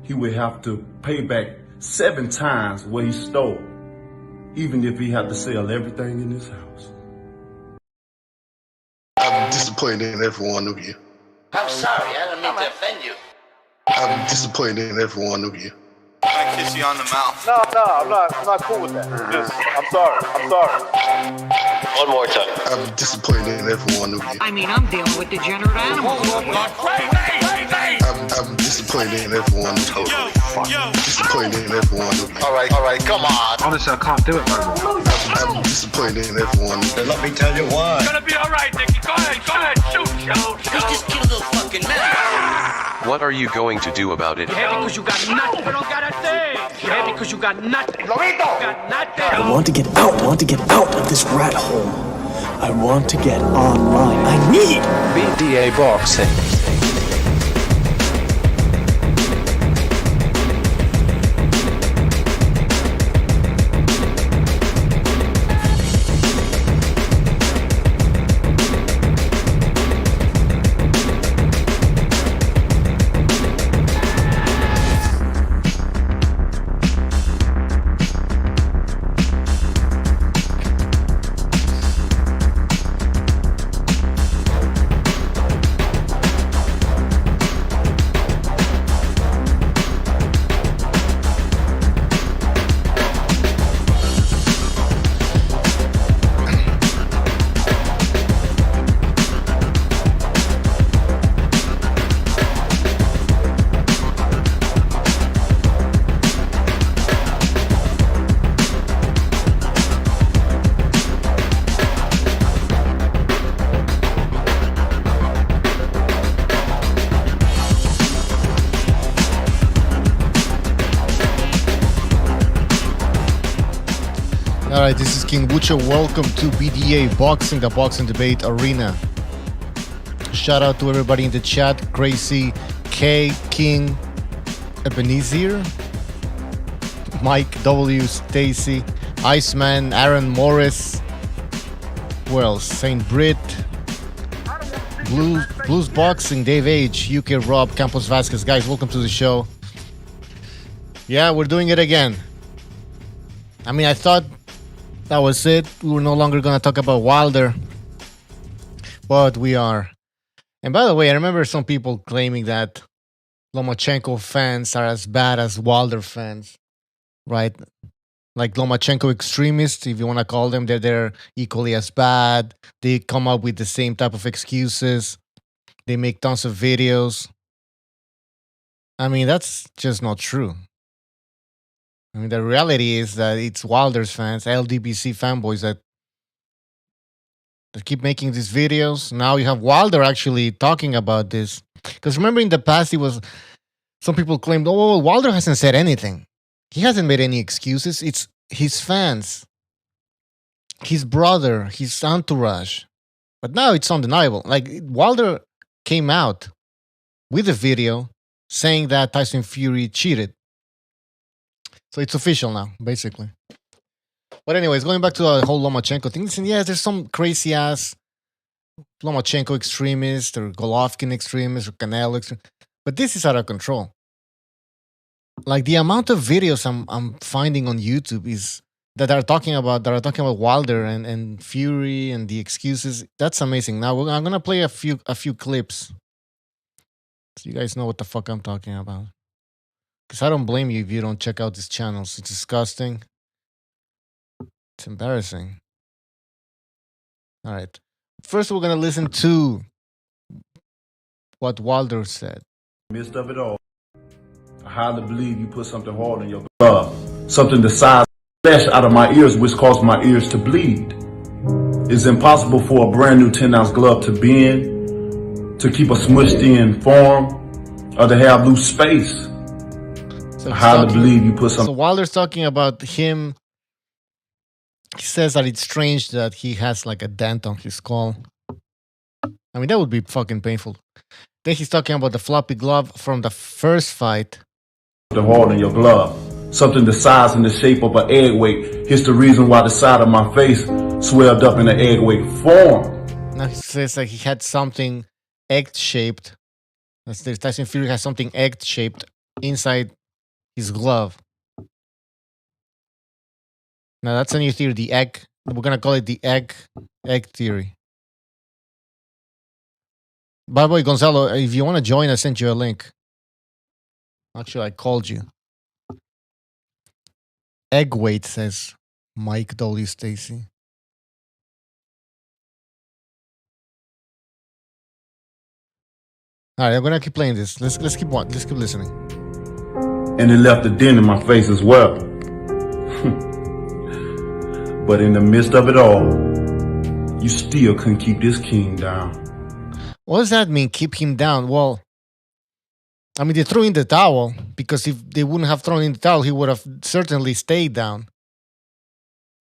he would have to pay back 7 times what he stole, even if he had to sell everything in his house. I'm disappointed in every one of you. I'm sorry, I don't mean to offend you. I'm disappointed in every one of you. I kiss you on the mouth. No, I'm not cool with that. I'm sorry. One more time. I'm disappointed in every one of you. I mean, I'm dealing with degenerate animals. I'm disappointed in every one of you. Disappointed in every one of you. All right, come on. Honestly, I can't do it, man. I'm disappointed in every one of you. Let me tell you why. It's gonna be all right, Nicky. Go ahead, shoot. You just killed a fucking man. What are you going to do about it? Yeah, because you got nothing. You don't got a thing. Yeah, because you got nothing. You got nothing. I want to get out. I want to get out of this rat hole. I want to get online. I need BDA boxing. Alright, this is King Wucha. Welcome to BDA Boxing, the boxing debate arena. Shout out to everybody in the chat. Gracie, K, King, Ebenezer, Mike W, Stacy, Iceman, Aaron Morris, where else? Saint Brit, Blues Boxing, Dave H, UK Rob, Campos Vasquez. Guys, welcome to the show. Yeah, we're doing it again. I mean, I thought that was it. We were no longer going to talk about Wilder. But we are. And by the way, I remember some people claiming that Lomachenko fans are as bad as Wilder fans. Right? Like Lomachenko extremists, if you want to call them, they're equally as bad. They come up with the same type of excuses. They make tons of videos. I mean, that's just not true. I mean, the reality is that it's Wilder's fans, LDBC fanboys that keep making these videos. Now you have Wilder actually talking about this. Because remember in the past, some people claimed, oh, Wilder hasn't said anything. He hasn't made any excuses. It's his fans, his brother, his entourage. But now it's undeniable. Like, Wilder came out with a video saying that Tyson Fury cheated. So it's official now, basically. But anyways, going back to the whole Lomachenko thing. Listen, yeah, there's some crazy ass Lomachenko extremist or Golovkin extremist or Canelo extremist. But this is out of control. Like the amount of videos I'm finding on YouTube is that are talking about Wilder and Fury and the excuses. That's amazing. Now I'm gonna play a few clips so you guys know what the fuck I'm talking about. Because I don't blame you if you don't check out these channels. It's disgusting. It's embarrassing. All right. First, we're going to listen to what Wilder said. Midst of it all, I highly believe you put something hard in your glove. Something the size of flesh out of my ears, which caused my ears to bleed. It's impossible for a brand new 10-ounce glove to bend, to keep a smushed in form, or to have loose space. So I highly believe you put something. So Wilder's talking about him. He says that it's strange that he has like a dent on his skull. I mean, that would be fucking painful. Then he's talking about the floppy glove from the first fight. The hole in your glove. Something the size and the shape of an egg weight. Here's the reason why the side of my face swelled up in an egg weight form. Now he says that he had something egg-shaped. Tyson Fury has something egg-shaped inside his glove. Now that's a new theory. The egg. We're gonna call it the egg theory. By the way, Gonzalo, if you want to join, I sent you a link. Actually, I called you. Egg weight, says Mike Dolly Stacy. All right, I'm gonna keep playing this. Let's keep listening. And it left a dent in my face as well. But in the midst of it all, you still couldn't keep this king down. What does that mean, keep him down? Well, I mean, they threw in the towel, because if they wouldn't have thrown in the towel, he would have certainly stayed down.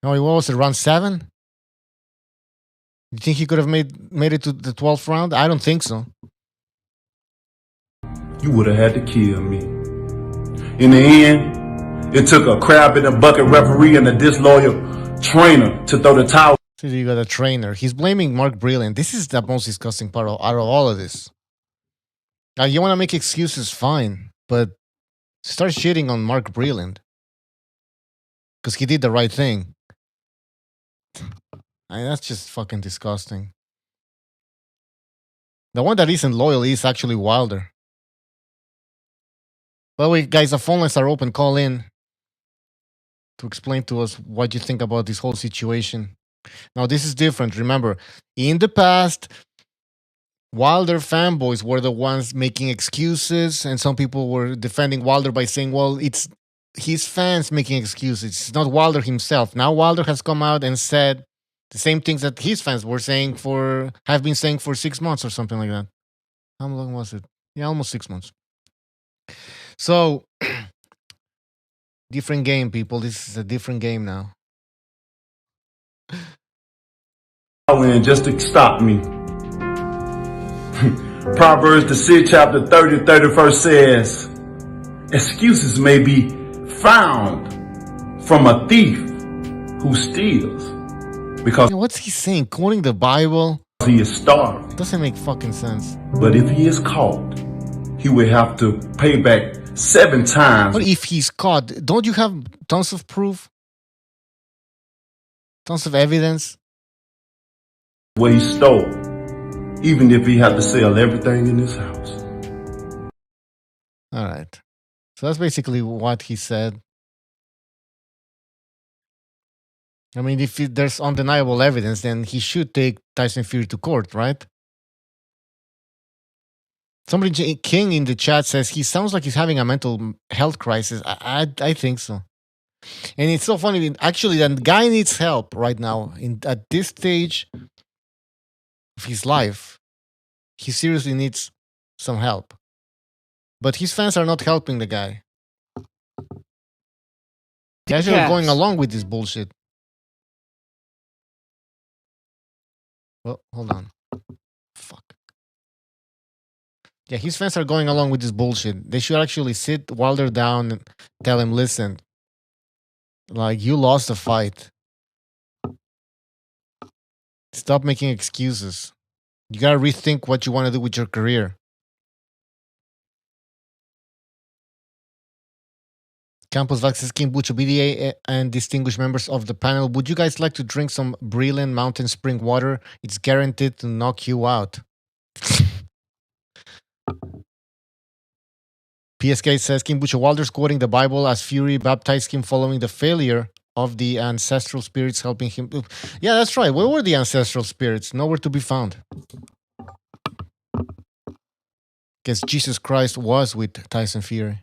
Oh, what was it, round 7? You think he could have made it to the 12th round? I don't think so. You would have had to kill me. In the end, it took a crab in a bucket referee and a disloyal trainer to throw the towel. So you got a trainer. He's blaming Mark Brilliant. This is the most disgusting part out of all of this. Now, you want to make excuses, fine, but start shitting on Mark Brilliant because he did the right thing. I mean, that's just fucking disgusting. The one that isn't loyal is actually Wilder. By the way, guys, the phone lines are open. Call in to explain to us what you think about this whole situation. Now, this is different. Remember, in the past, Wilder fanboys were the ones making excuses, and some people were defending Wilder by saying, well, it's his fans making excuses. It's not Wilder himself. Now Wilder has come out and said the same things that his fans were saying have been saying for 6 months or something like that. How long was it? Yeah, almost 6 months. So, different game, people. This is a different game now. And just to stop me. Proverbs, the 6th chapter 30, 31st says, excuses may be found from a thief who steals. Because what's he saying? Quoting the Bible? He is starving. Doesn't make fucking sense. But if he is caught, he will have to pay back 7 times. But if he's caught, don't you have tons of proof? Tons of evidence? What he stole, even if he had to sell everything in his house. All right. So that's basically what he said. I mean, if there's undeniable evidence, then he should take Tyson Fury to court, right? Somebody, King in the chat says he sounds like he's having a mental health crisis. I think so. And it's so funny. Actually, the guy needs help right now. At this stage of his life, he seriously needs some help. But his fans are not helping the guy. Guys are going along with this bullshit. Well, hold on. Fuck. Yeah, his fans are going along with this bullshit. They should actually sit Wilder down and tell him, listen, like, you lost the fight. Stop making excuses. You gotta rethink what you want to do with your career. Campos Vaxes, Kim Bucho, BDA, and distinguished members of the panel, would you guys like to drink some Brilliant Mountain Spring water? It's guaranteed to knock you out. PSK says, Kim Bucho, Wilder's quoting the Bible as Fury baptized him following the failure of the ancestral spirits helping him. Yeah, that's right. Where were the ancestral spirits? Nowhere to be found. Guess Jesus Christ was with Tyson Fury.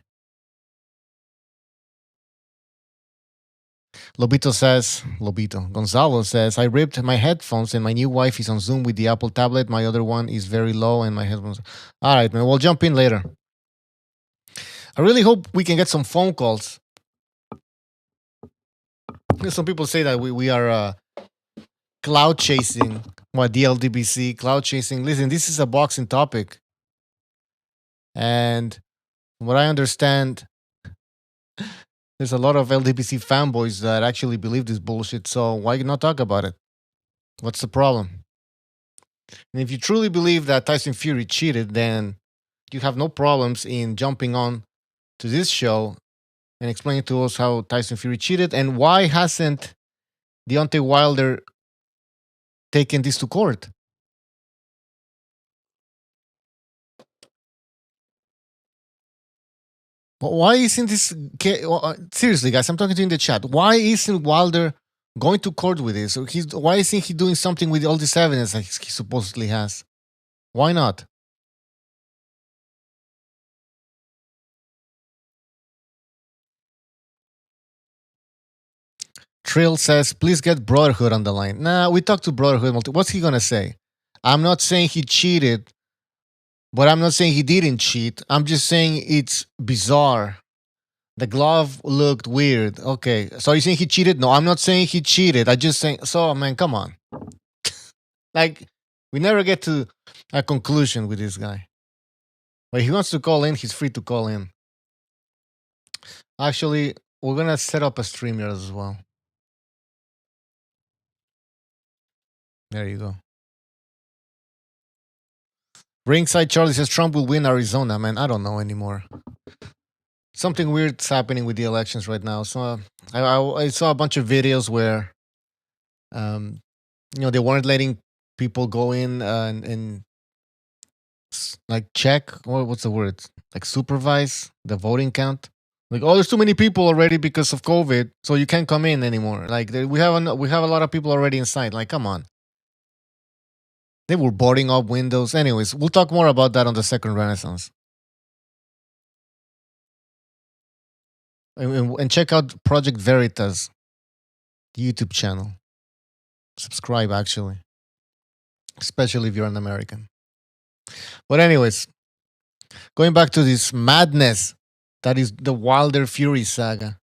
Gonzalo says, I ripped my headphones and my new wife is on Zoom with the Apple tablet. My other one is very low and my headphones. All right, man, we'll jump in later. I really hope we can get some phone calls. Some people say that we are cloud chasing. What, the LDBC, cloud chasing. Listen, this is a boxing topic. And from what I understand, there's a lot of LDBC fanboys that actually believe this bullshit. So why not talk about it? What's the problem? And if you truly believe that Tyson Fury cheated, then you have no problems in jumping on to this show and explaining to us how Tyson Fury cheated and why hasn't Deontay Wilder taken this to court. Why isn't this seriously, guys? I'm talking to you in the chat. Why isn't Wilder going to court with this? Or why isn't he doing something with all this evidence that he supposedly has? Why not? Trill says, please get Brotherhood on the line. Nah, we talked to Brotherhood. What's he going to say? I'm not saying he cheated, but I'm not saying he didn't cheat. I'm just saying it's bizarre. The glove looked weird. Okay, so you're saying he cheated? No, I'm not saying he cheated. I just saying, so, man, come on. Like, we never get to a conclusion with this guy. But if he wants to call in, he's free to call in. Actually, we're going to set up a stream here as well. There you go. Ringside Charlie says Trump will win Arizona. Man, I don't know anymore. Something weird's happening with the elections right now. So I saw a bunch of videos where, they weren't letting people go in and like check, or what's the word? Like supervise the voting count. Like, oh, there's too many people already because of COVID, so you can't come in anymore. Like, we have a lot of people already inside. Like, come on. They were boarding up windows. Anyways, we'll talk more about that on the Second Renaissance. And check out Project Veritas YouTube channel. Subscribe, actually. Especially if you're an American. But anyways, going back to this madness that is the Wilder Fury saga.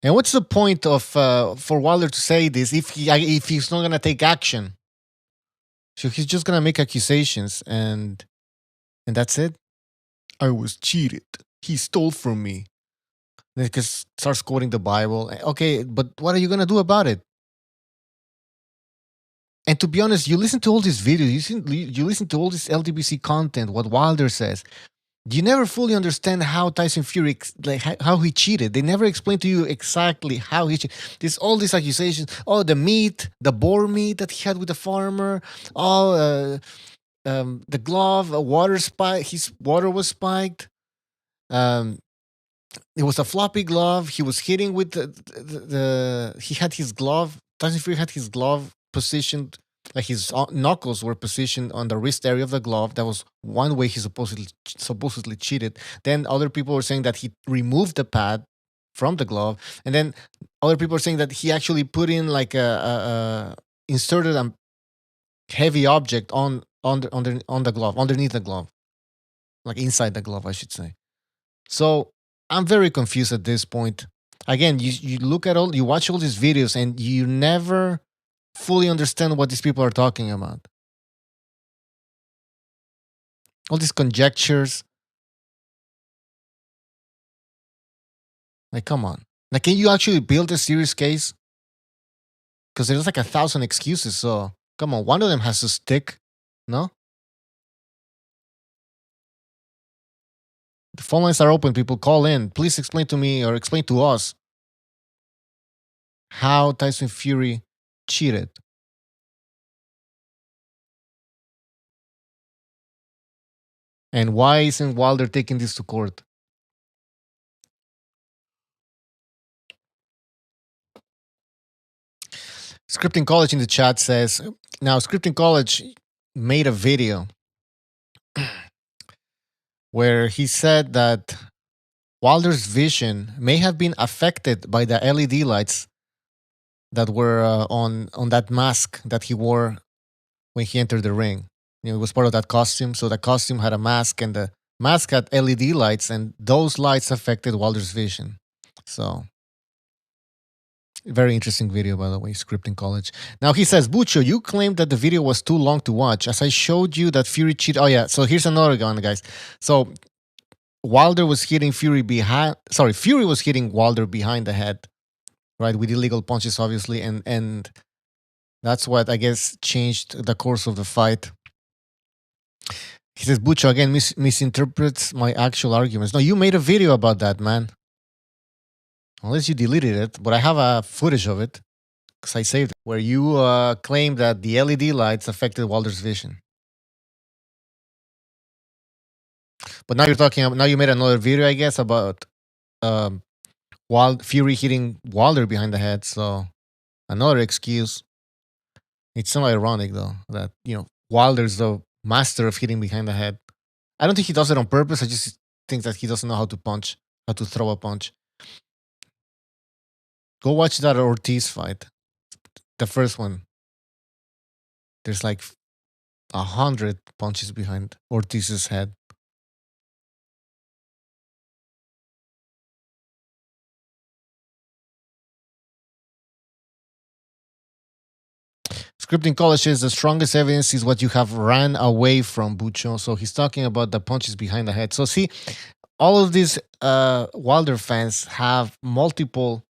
And what's the point of for Wilder to say this if he's not gonna take action? So he's just gonna make accusations and that's it. I was cheated. He stole from me. Then he starts quoting the Bible. Okay, but what are you gonna do about it? And to be honest, you listen to all these videos, you listen to all this LDBC content, what Wilder says. You never fully understand how Tyson Fury, like how he cheated. They never explain to you exactly how he cheated. There's all these accusations. Oh, the meat, the boar meat that he had with the farmer. Oh, the glove, water spike. His water was spiked. It was a floppy glove. He was hitting with he had his glove. Tyson Fury had his glove positioned, like his knuckles were positioned on the wrist area of the glove. That was one way he supposedly cheated. Then other people were saying that he removed the pad from the glove, and then other people are saying that he actually put in like inserted a heavy object on the glove, underneath the glove, like inside the glove, I should say. So I'm very confused at this point. Again, you look at you watch all these videos, and you never fully understand what these people are talking about. All these conjectures. Like, come on. Like, can you actually build a serious case? Because there's like 1,000 excuses. So, come on. One of them has to stick. No? The phone lines are open. People call in. Please explain to me or explain to us how Tyson Fury cheated. And why isn't Wilder taking this to court? Scripting College in the chat says, now Scripting College made a video where he said that Wilder's vision may have been affected by the LED lights that were on that mask that he wore when he entered the ring. It was part of that costume. So the costume had a mask, and the mask had LED lights, and those lights affected Wilder's vision. So, very interesting video, by the way, Scripting College. Now he says, Bucho, you claimed that the video was too long to watch, as I showed you that Fury cheated. Oh yeah, so here's another one, guys. So Wilder was hitting Fury Fury was hitting Wilder behind the head, right, with illegal punches, obviously, and that's what I guess changed the course of the fight. He says, Bucho again misinterprets my actual arguments. No, you made a video about that, man. Unless you deleted it, but I have a footage of it because I saved it, where you claimed that the LED lights affected Wilder's vision. But now you're talking. Now you made another video, I guess, about Fury hitting Wilder behind the head. So another excuse. It's so ironic though that Wilder's the master of hitting behind the head. I don't think he does it on purpose. I just think that he doesn't know how to throw a punch. Go watch that Ortiz fight. The first one. There's like 100 punches behind Ortiz's head. Scripting College says the strongest evidence is what you have ran away from, Bucho. So he's talking about the punches behind the head. So see, all of these Wilder fans have multiple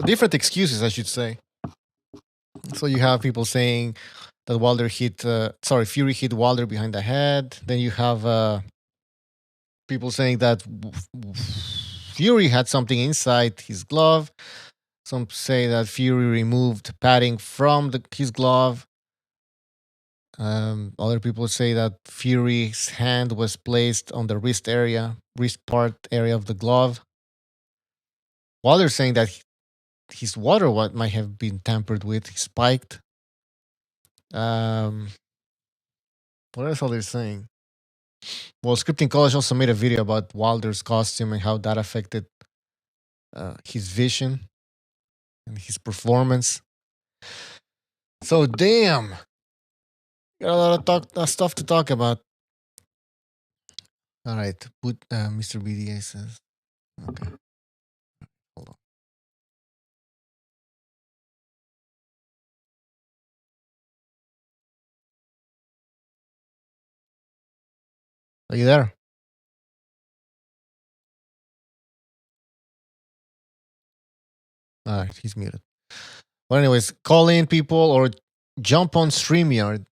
different excuses, I should say. So you have people saying that Fury hit Wilder behind the head. Then you have people saying that Fury had something inside his glove. Some say that Fury removed padding from his glove. Other people say that Fury's hand was placed on the wrist part area of the glove. Wilder's saying that his water might have been tampered with, spiked. What else are they saying? Well, Scripting College also made a video about Wilder's costume and how that affected his vision and his performance. So damn, got a lot of stuff to talk about. All right, Mr. BDA says, okay, hold on. Are you there? All right, he's muted. But anyways, call in people or jump on StreamYard.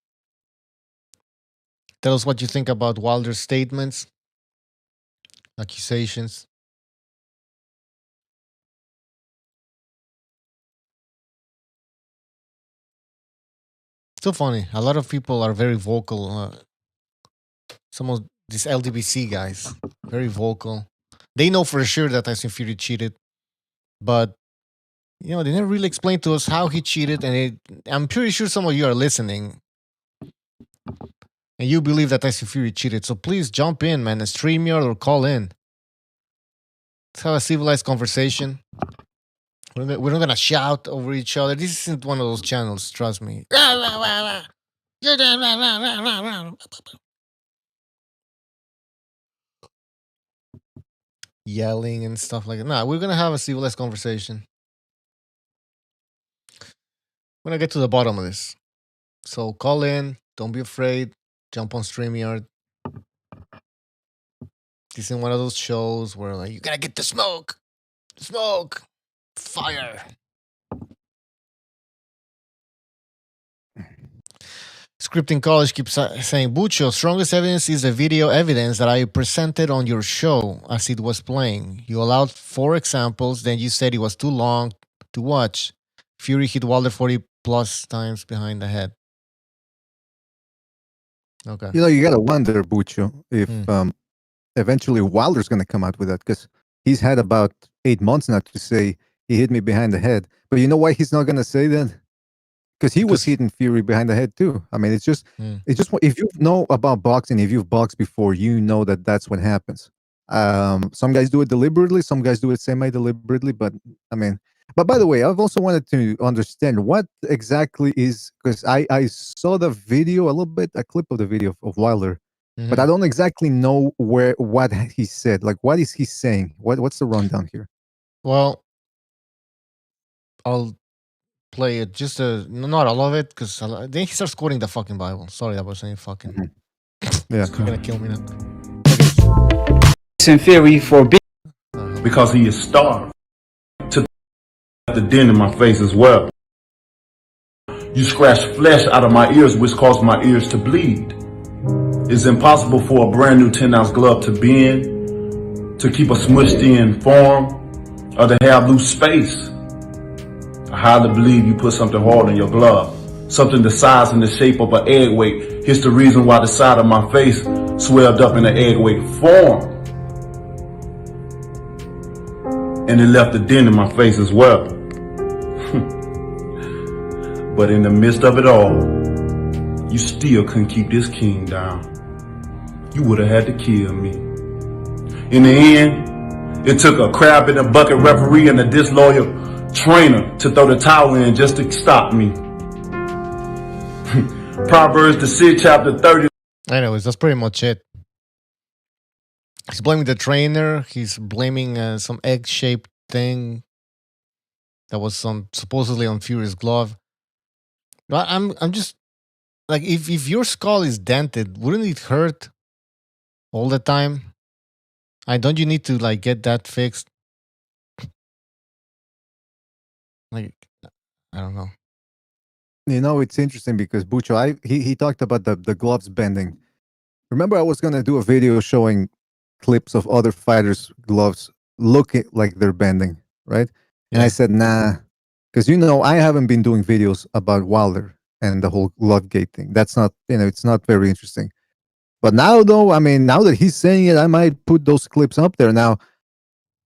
Tell us what you think about Wilder's statements, accusations. Still funny. A lot of people are very vocal. Some of these LDBC guys, very vocal. They know for sure that Tyson Fury cheated, but they never really explained to us how he cheated, and I'm pretty sure some of you are listening, and you believe that Tyson Fury cheated. So please jump in, man, and StreamYard or call in. Let's have a civilized conversation. We're not gonna shout over each other. This isn't one of those channels, trust me. Yelling and stuff like that. Nah, we're gonna have a civilized conversation. We're gonna get to the bottom of this. So call in, don't be afraid, jump on StreamYard. This is one of those shows where you gotta get the smoke, fire. Scripting College keeps saying, Bucho, strongest evidence is the video evidence that I presented on your show as it was playing. You allowed 4 examples, then you said it was too long to watch. Fury hit Wilder 40 plus times behind the head. Okay. You gotta wonder, Bucho, if eventually Wilder's gonna come out with that, because he's had about 8 months now to say he hit me behind the head. But you know why he's not gonna say that? Because he was hitting Fury behind the head too. I mean, it's just if you know about boxing, if you've boxed before, you know that that's what happens. Some guys do it deliberately, some guys do it semi-deliberately. But I mean, but by the way, I've also wanted to understand what exactly is, because I saw the video a little bit, a clip of the video of Wilder, but I don't exactly know what he said. Like, what is he saying? What's the rundown here? Well, I'll play it, just not all of it, because then he starts quoting the fucking Bible. Sorry, I was saying fucking. Yeah, you're gonna kill me now. Tyson Fury for because he is starved. To the dent in my face as well. You scratched flesh out of my ears, which caused my ears to bleed. It's impossible for a brand new 10-ounce glove to bend, to keep a smushed in form, or to have loose space. I highly believe you put something hard in your glove. Something the size and the shape of an egg weight. Here's the reason why the side of my face swelled up in an egg weight form. And it left a dent in my face as well. But in the midst of it all, you still couldn't keep this king down. You would have had to kill me. In the end, it took a crab in a bucket referee and a disloyal trainer to throw the towel in just to stop me. Proverbs the 6th chapter 30. Anyways, that's pretty much it. He's blaming the trainer. He's blaming some egg-shaped thing that was supposedly on Fury's glove. But I'm just like, if your skull is dented, wouldn't it hurt all the time? Don't you need to like get that fixed? Like, I don't know. You know, it's interesting because Bucho, he talked about the gloves bending. Remember, I was gonna do a video showing clips of other fighters' gloves looking like they're bending, right? And I said, nah, because I haven't been doing videos about Wilder and the whole glove gate thing. That's not, it's not very interesting. But now, though, I mean, now that he's saying it, I might put those clips up there. Now,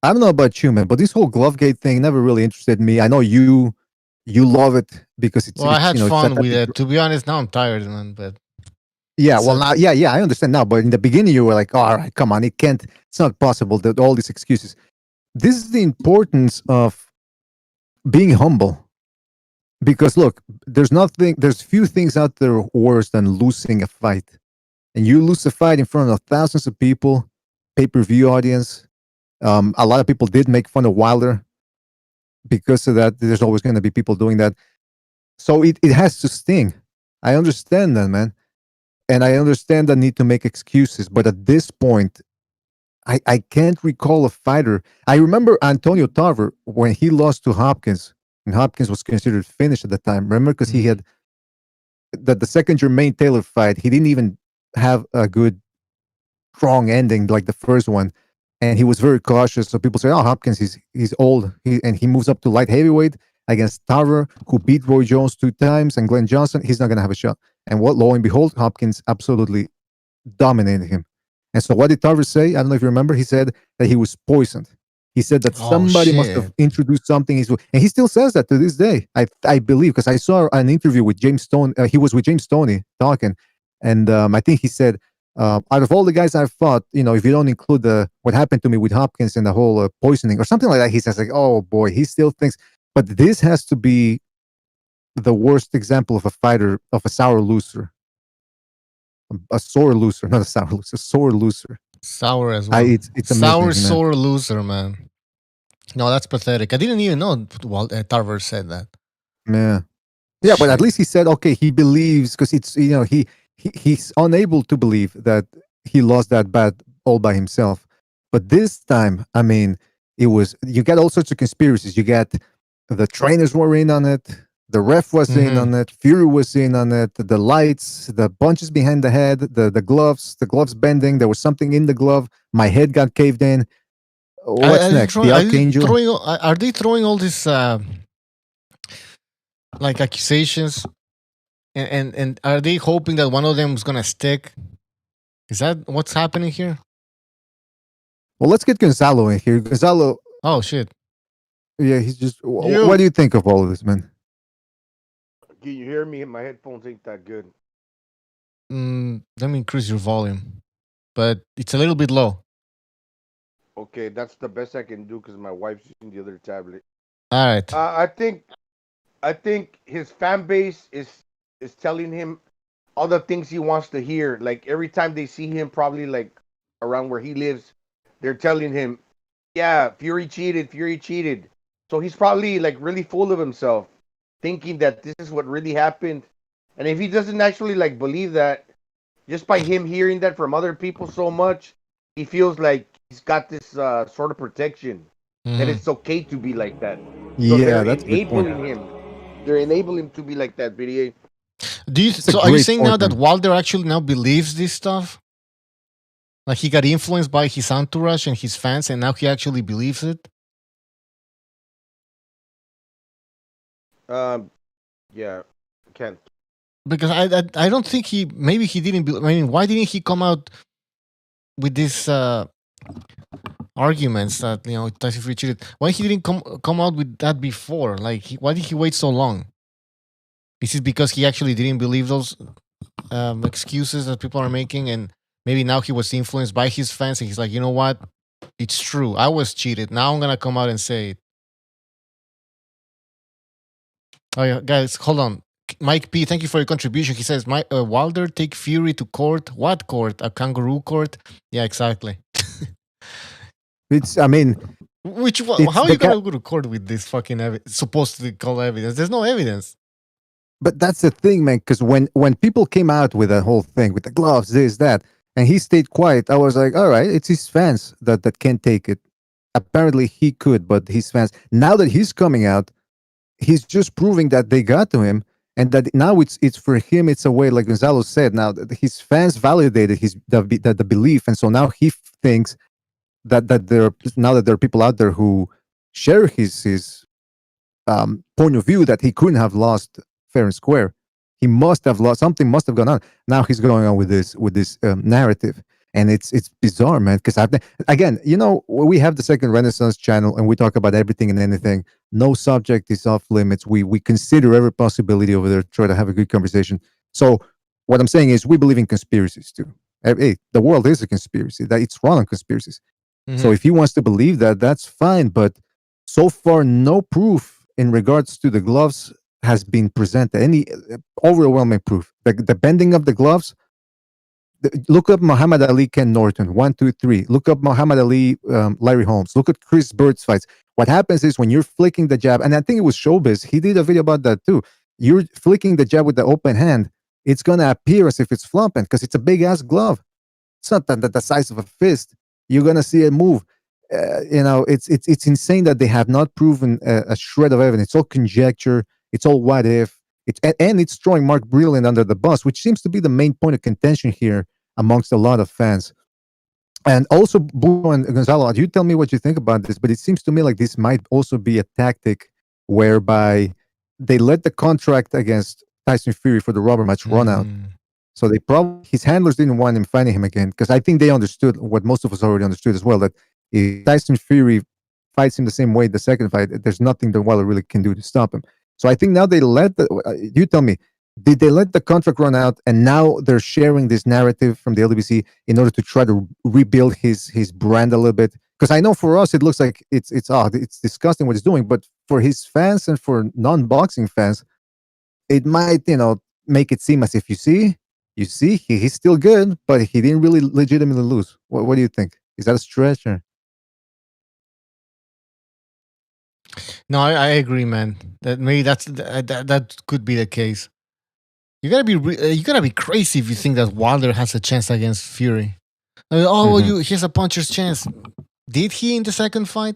I don't know about you, man, but this whole glove gate thing never really interested me. I know you love it because it's. Well, I had fun with it. To be honest, now I'm tired, man. But yeah, well, now, yeah, I understand now. But in the beginning, you were like, oh, all right, come on, it's not possible that all these excuses. This is the importance of being humble. Because look, there's few things out there worse than losing a fight. And you lose a fight in front of thousands of people, pay-per-view audience. A lot of people did make fun of Wilder. Because of that, there's always going to be people doing that. So it has to sting. I understand that, man. And I understand the need to make excuses. But at this point, I can't recall a fighter. I remember Antonio Tarver when he lost to Hopkins. And Hopkins was considered finished at the time. Remember? Because he had the second Jermaine Taylor fight. He didn't even have a good, strong ending like the first one. And he was very cautious. So people say, oh, Hopkins, he's old. And he moves up to light heavyweight against Tarver, who beat Roy Jones 2 times, and Glenn Johnson. He's not going to have a shot. And lo and behold, Hopkins absolutely dominated him. And so what did Tarver say? I don't know if you remember. He said that he was poisoned. He said that somebody must have introduced something. And he still says that to this day. I believe, because I saw an interview with James Stone. He was with James Stoney talking. And I think he said, out of all the guys I've fought, if you don't include what happened to me with Hopkins and the whole poisoning or something like that, he says like, oh boy, he still thinks. But this has to be the worst example of a fighter, of a sour loser. A sore loser, not a sour loser, a sore loser. Sour as well. It's amazing, sore loser, man. No, that's pathetic. I didn't even know Tarver said that. Yeah, but at least he said, okay, he believes, because it's, he's unable to believe that he lost that bad all by himself. But this time, I mean, you get all sorts of conspiracies. You get the trainers were in on it. The ref was in on it. Fury was in on it. The lights, the punches behind the head, the gloves bending. There was something in the glove. My head got caved in. What's next? The Archangel? Are they throwing all these like accusations? And are they hoping that one of them is gonna stick? Is that what's happening here? Well, let's get Gonzalo in here. Gonzalo. Oh shit. Yeah, he's just. What do you think of all of this, man? Can you hear me? My headphones ain't that good. Let me increase your volume, but it's a little bit low. Okay, that's the best I can do because my wife's using the other tablet. All right. I think his fan base is telling him all the things he wants to hear. Like every time they see him, probably like around where he lives, they're telling him, "Yeah, Fury cheated." So he's probably like really full of himself, thinking that this is what really happened. And if he doesn't actually like believe that, just by him hearing that from other people so much, he feels like he's got this sort of protection that it's okay to be like that. So yeah, that's enabling him. They're enabling him to be like that, BDA. So are you saying now that Wilder actually now believes this stuff? Like he got influenced by his entourage and his fans, and now he actually believes it? Yeah, Ken. Because I don't think maybe he didn't. I mean, why didn't he come out with these arguments that Tyson Fury cheated? Why he didn't come out with that before? Like, why did he wait so long? Is it because he actually didn't believe those excuses that people are making, and maybe now he was influenced by his fans, and he's like, you know what, it's true, I was cheated. Now I'm gonna come out and say it. Oh yeah, guys, hold on. Mike P, thank you for your contribution. He says, Wilder take Fury to court. What court? A kangaroo court? Yeah, exactly. I mean, which one? How are you gonna go to court with this fucking supposedly called evidence? There's no evidence. But that's the thing, man. Because when people came out with that whole thing with the gloves, this, that, and he stayed quiet, I was like, all right, it's his fans that can't take it. Apparently, he could, but his fans. Now that he's coming out, he's just proving that they got to him, and that now it's for him. It's a way, like Gonzalo said. Now his fans validated the belief, and so now he thinks that there are people out there who share his point of view that he couldn't have lost fair and square. He must have lost something. Must have gone on. Now he's going on with this narrative, and it's bizarre, man. Because again, we have the Second Renaissance channel, and we talk about everything and anything. No subject is off limits. We consider every possibility over there. Try to have a good conversation. So what I'm saying is, we believe in conspiracies too. Hey, the world is a conspiracy. That it's run on conspiracies. Mm-hmm. So if he wants to believe that, that's fine. But so far, no proof in regards to the gloves has been presented. Any overwhelming proof. The bending of the gloves. Look up Muhammad Ali, Ken Norton, 1, 2, 3. Look up Muhammad Ali, Larry Holmes. Look at Chris Bird's fights. What happens is when you're flicking the jab, and I think it was Showbiz, he did a video about that too. You're flicking the jab with the open hand, it's going to appear as if it's flopping because it's a big ass glove. It's not the size of a fist. You're going to see it move. It's insane that they have not proven a shred of evidence. It's all conjecture. It's all what if. And it's throwing Mark Brilliant under the bus, which seems to be the main point of contention here amongst a lot of fans. And also, Bruno and Gonzalo, you tell me what you think about this, but it seems to me like this might also be a tactic whereby they let the contract against Tyson Fury for the rubber match run out. So his handlers didn't want him fighting him again, because I think they understood what most of us already understood as well, that if Tyson Fury fights him the same way the second fight, there's nothing that Wilder really can do to stop him. So I think now they you tell me, did they let the contract run out and now they're sharing this narrative from the LDBC in order to try to rebuild his brand a little bit? Because I know for us, it looks like it's disgusting what he's doing, but for his fans and for non-boxing fans, it might, make it seem as if you see, he's still good, but he didn't really legitimately lose. What do you think? Is that a stretch? Or? No, I agree, man. That maybe that could be the case. You gotta be crazy if you think that Wilder has a chance against Fury. He has a puncher's chance. Did he in the second fight?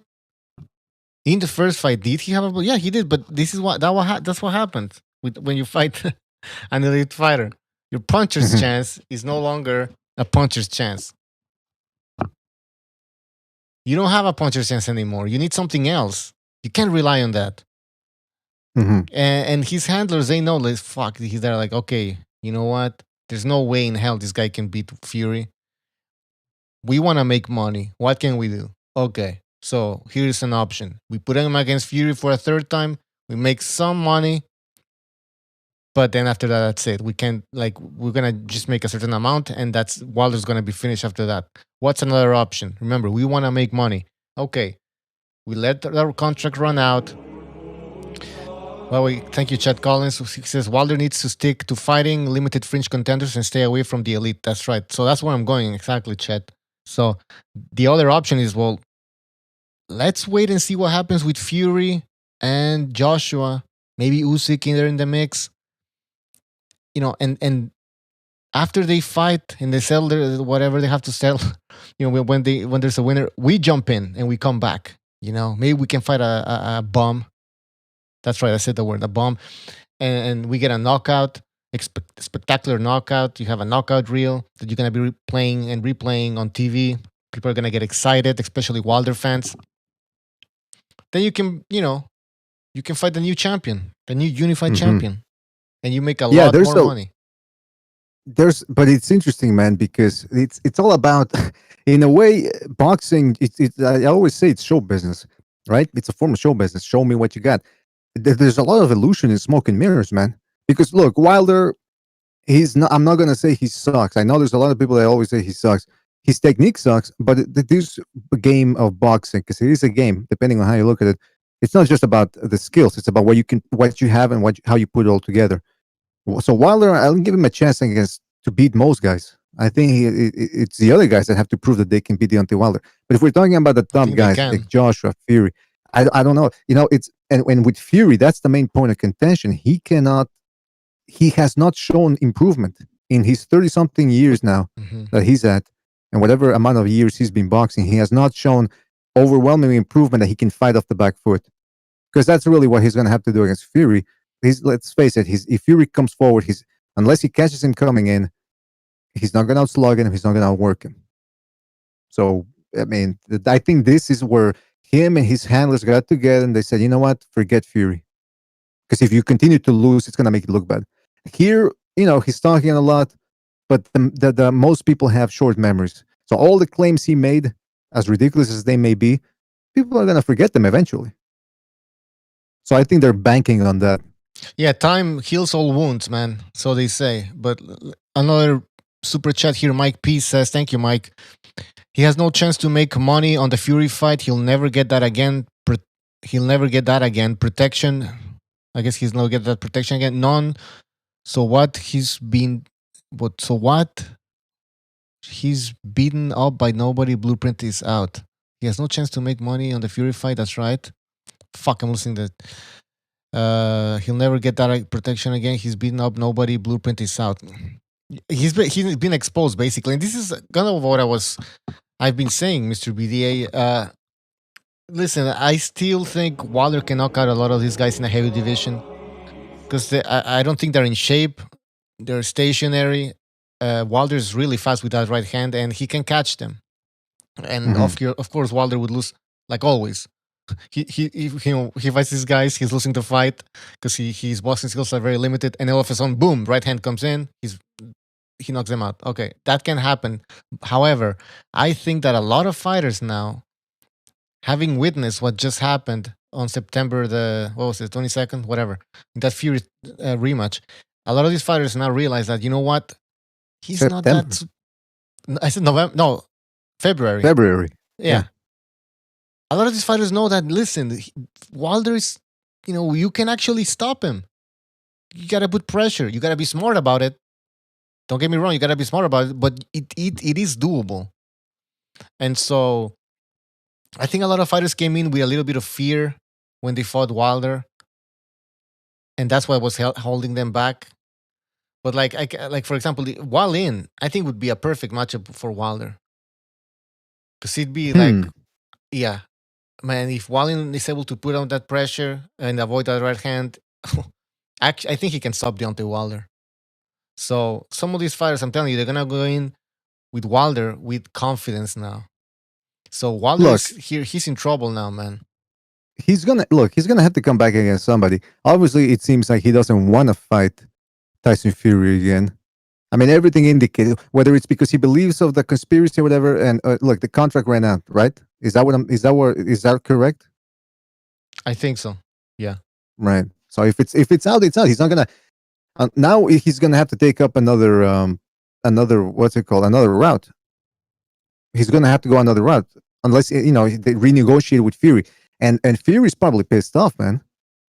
In the first fight, did he have a? Yeah, he did. But this is that's what happened when you fight an elite fighter. Your puncher's chance is no longer a puncher's chance. You don't have a puncher's chance anymore. You need something else. You can't rely on that. And his handlers, they know, like, fuck, they're like, okay, you know what? There's no way in hell this guy can beat Fury. We want to make money. What can we do? Okay, so here's an option. We put him against Fury for a third time. We make some money. But then after that, that's it. We can't, we're going to just make a certain amount, and Wilder's going to be finished after that. What's another option? Remember, we want to make money. Okay. We let our contract run out. Well, thank you, Chad Collins. He says Wilder needs to stick to fighting limited fringe contenders and stay away from the elite. That's right. So that's where I'm going exactly, Chad. So the other option is, let's wait and see what happens with Fury and Joshua. Maybe Usyk in the mix. And after they fight and they sell whatever they have to sell, when there's a winner, we jump in and we come back. Maybe we can fight a bomb. That's right, I said the word, a bomb. And we get a knockout. spectacular knockout. You have a knockout reel that you're gonna be playing and replaying on TV. People are gonna get excited, especially Wilder fans. Then you can, you can fight the new champion, the new unified champion, and you make a lot more money. But it's interesting, man, because it's all about, in a way, boxing. I always say it's show business, right? It's a form of show business. Show me what you got. There's a lot of illusion in smoke and mirrors, man. Because look, Wilder, he's not. I'm not gonna say he sucks. I know there's a lot of people that always say he sucks. His technique sucks, but this game of boxing, because it is a game, depending on how you look at it, it's not just about the skills. It's about what you have, and how you put it all together. So Wilder, I'll give him a chance, I guess, to beat most guys. I think it's the other guys that have to prove that they can beat Deontay Wilder. But if we're talking about the top guys like Joshua, Fury, I don't know. It's and with Fury, that's the main point of contention. He has not shown improvement in his 30-something years now that he's at, and whatever amount of years he's been boxing. He has not shown overwhelming improvement that he can fight off the back foot, because that's really what he's going to have to do against Fury. Let's face it, if Fury comes forward, unless he catches him coming in, he's not going to outslug him, he's not going to outwork him. So, I mean, I think this is where him and his handlers got together and they said, you know what, forget Fury. Because if you continue to lose, it's going to make it look bad. Here, he's talking a lot, but the most people have short memories. So all the claims he made, as ridiculous as they may be, people are going to forget them eventually. So I think they're banking on that. Yeah, time heals all wounds, man. So they say. But another super chat here, Mike P says, thank you, Mike. He has no chance to make money on the Fury fight. He'll never get that again. Protection. I guess he's not get that protection again. None. So what? He's beaten up by nobody. Blueprint is out. He has no chance to make money on the Fury fight. That's right. Fuck, I'm losing that. He'll never get that protection again. He's beaten up nobody. Blueprint is out. He's been exposed basically, and this is kind of what I've been saying, Mr. BDA. Listen, I still think Wilder can knock out a lot of these guys in a heavy division because I don't think they're in shape. They're stationary. Wilder's really fast with that right hand, and he can catch them. And of course, Wilder would lose like always. He fights these guys. He's losing the fight because his boxing skills are very limited. And all of a sudden, boom! Right hand comes in. He knocks them out. Okay, that can happen. However, I think that a lot of fighters now, having witnessed what just happened on September 22nd, whatever, that Fury rematch, a lot of these fighters now realize that, you know what, he's September. not that. I said November. No, February. Yeah. A lot of these fighters know that, listen, Wilder is, you can actually stop him. You got to put pressure. You got to be smart about it. Don't get me wrong, you got to be smart about it, but it is doable. And so I think a lot of fighters came in with a little bit of fear when they fought Wilder. And that's what was holding them back. But like for example, Wallin, I think would be a perfect matchup for Wilder. Because it'd be yeah. Man, if Wallin is able to put on that pressure and avoid that right hand, I think he can stop Deontay Wilder. So some of these fighters, I'm telling you, they're gonna go in with Wilder with confidence now. So Wilder he's in trouble now, man. He's gonna have to come back against somebody. Obviously, it seems like he doesn't want to fight Tyson Fury again. I mean, everything indicated, whether it's because he believes of the conspiracy or whatever, and look, the contract ran out, right? Is that correct? I think so. Yeah. Right. So if it's out, it's out. He's not gonna. Now he's gonna have to take up another route. He's gonna have to go another route unless they renegotiate with Fury, and Fury's probably pissed off, man.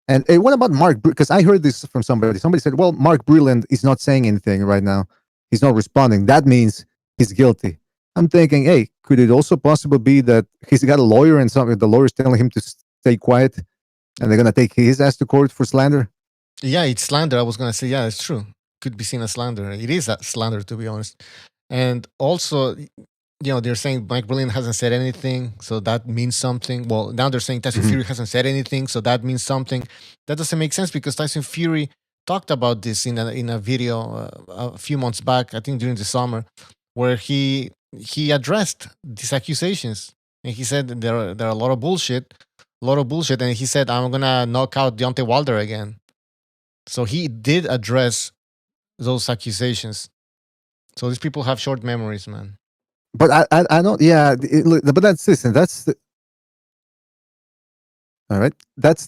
And what about Mark? Because I heard this from somebody. Somebody said, "Well, Mark Breland is not saying anything right now. He's not responding. That means he's guilty." I'm thinking, hey, could it also possibly be that he's got a lawyer and the lawyer's telling him to stay quiet, and they're gonna take his ass to court for slander? Yeah, it's slander. I was gonna say, yeah, it's true. Could be seen as slander. It is a slander, to be honest. And also, they're saying Mike Breland hasn't said anything, so that means something. Well, now they're saying Tyson Fury hasn't said anything, so that means something. That doesn't make sense because Tyson Fury talked about this in a video a few months back, I think during the summer, where he addressed these accusations, and he said there are a lot of bullshit, and he said, I'm gonna knock out Deontay Wilder again. So he did address those accusations. So these people have short memories, man. But I don't. Yeah, but that's this, and that's the. All right, that's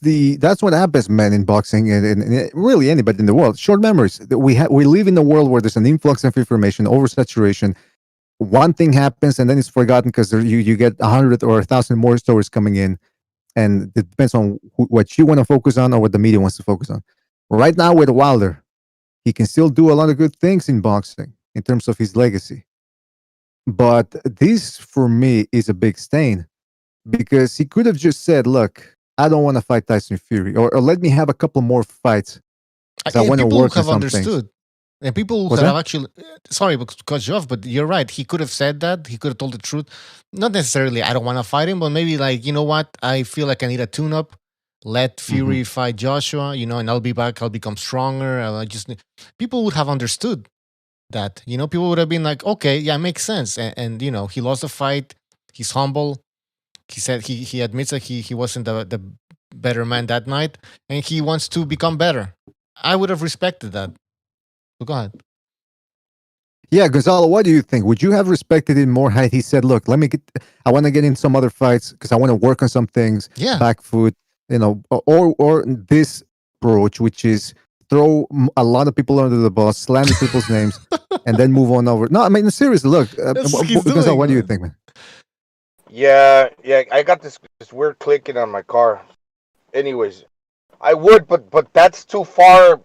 what happens, man, in boxing and really anybody in the world. Short memories. We live in a world where there's an influx of information, oversaturation. One thing happens and then it's forgotten because you get 100 or 1,000 more stories coming in, and it depends on what you want to focus on or what the media wants to focus on. Right now with Wilder, he can still do a lot of good things in boxing in terms of his legacy. But this, for me, is a big stain because he could have just said, look, I don't want to fight Tyson Fury, or let me have a couple more fights. I want to work on some understood. things. And people who have actually, sorry to cut you off, but you're right. He could have said that. He could have told the truth. Not necessarily, I don't want to fight him, but maybe like, you know what? I feel like I need a tune-up. Let Fury fight Joshua, and I'll be back. I'll become stronger. People would have understood that. People would have been like, okay, yeah, it makes sense. And he lost the fight. He's humble. He said he admits that he wasn't the better man that night, and he wants to become better. I would have respected that. But go ahead. Yeah, Gonzalo, what do you think? Would you have respected it more had he said, look, I want to get in some other fights because I want to work on some things, back foot, or this approach, which is throw a lot of people under the bus, slander people's names, and then move on over. No, I mean, seriously, look, Gonzalo, what do you think, man? Yeah, I got this weird clicking on my car. Anyways, I would, but that's too far.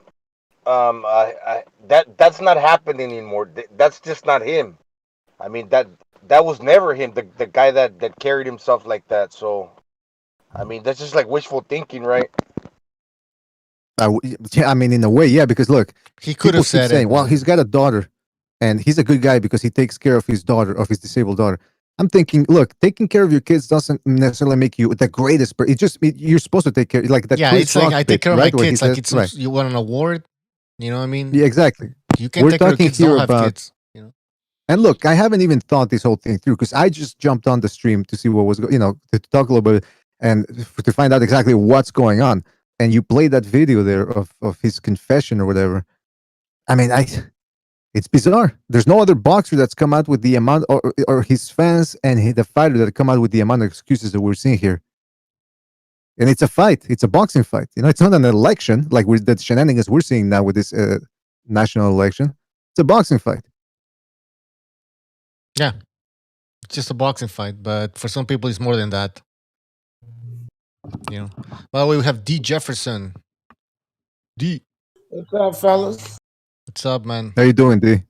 That's not happening anymore. That's just not him. I mean, that was never him. The guy that carried himself like that. So, I mean, that's just like wishful thinking, right? I mean, in a way, yeah. Because look, he could have said, saying, well, he's got a daughter, and he's a good guy because he takes care of his daughter, of his disabled daughter. I'm thinking, look, taking care of your kids doesn't necessarily make you the greatest, but you're supposed to take care, like that. Yeah, it's like I take care of my kids, like it's you want an award. You know what I mean? Yeah, exactly. You can take care of kids, don't have kids. And look, I haven't even thought this whole thing through because I just jumped on the stream to see what was going, to talk a little bit and to find out exactly what's going on. And you played that video there of his confession or whatever. I mean, it's bizarre. There's no other boxer that's come out with the amount, or his fans and the fighter that come out with the amount of excuses that we're seeing here. And it's a fight. It's a boxing fight. It's not an election like the shenanigans we're seeing now with this national election. It's a boxing fight. Yeah. It's just a boxing fight. But for some people, it's more than that. By the way, we have D. Jefferson. D. What's up, fellas? What's up, man? How you doing, D?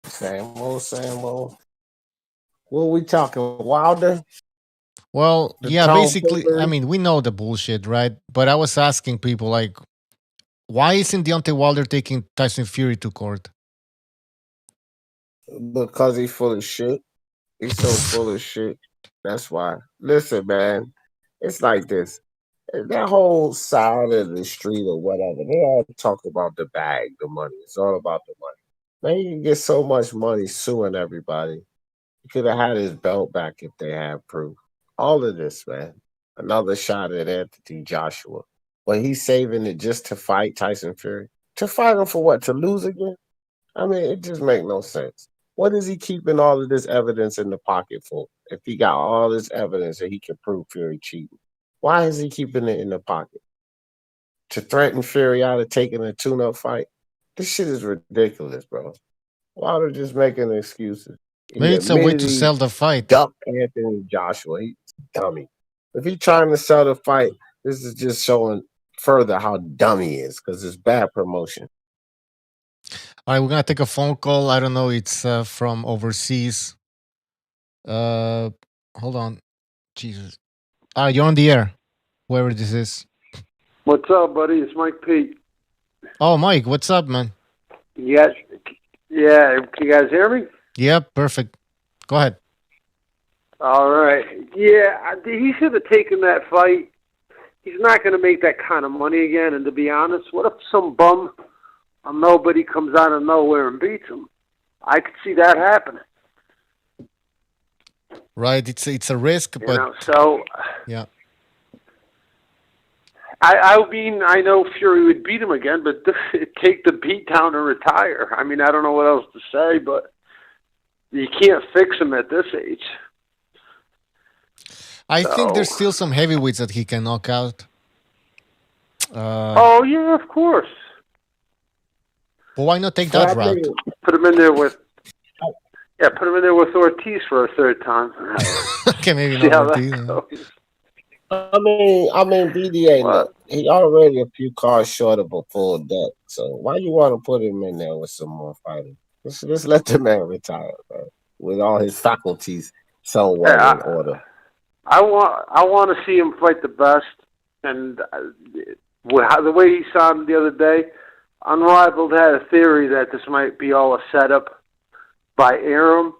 Same old. What we talking, Wilder? Well, basically, I mean, we know the bullshit, right? But I was asking people, like, why isn't Deontay Wilder taking Tyson Fury to court? Because he's full of shit. He's so full of shit. That's why. Listen, man, it's like this. That whole side of the street or whatever, they all talk about the bag, the money. It's all about the money. Man, you can get so much money suing everybody. He could have had his belt back if they had proof. All of this, man. Another shot at Anthony Joshua. But he's saving it just to fight Tyson Fury. To fight him for what? To lose again? I mean, it just makes no sense. What is he keeping all of this evidence in the pocket for? If he got all this evidence that he can prove Fury cheating, why is he keeping it in the pocket? To threaten Fury out of taking a tune-up fight? This shit is ridiculous, bro. Wilder just making excuses. Maybe it's a way to sell the fight. Duck Anthony Joshua. He's a dummy. If he's trying to sell the fight, this is just showing further how dumb he is because it's bad promotion. All right, we're going to take a phone call. I don't know. It's from overseas. Hold on. Jesus. You're on the air. Whoever this is. What's up, buddy? It's Mike P. Oh, Mike. What's up, man? Yes. Yeah. Can you guys hear me? Yep, perfect. Go ahead. All right. Yeah, he should have taken that fight he's not going to make that kind of money again. And to be honest, what if some bum or nobody comes out of nowhere and beats him? I could see that happening. Right, it's a risk, but so yeah. I mean, I know Fury would beat him again, but take the beat down and retire. I mean, I don't know what else to say, but you can't fix him at this age. I think there's still some heavyweights that he can knock out. Oh yeah, of course. But why not take that route? Put him in there with. Yeah, put him in there with Ortiz for a third time. Okay, maybe not Ortiz. I mean, BDA, look, he already a few cards short of a full deck. So why you want to put him in there with some more fighting? Just let the man retire, man, with all his faculties so well in order. I want to see him fight the best, and the way he sounded the other day, Unrivaled had a theory that this might be all a setup by Arum.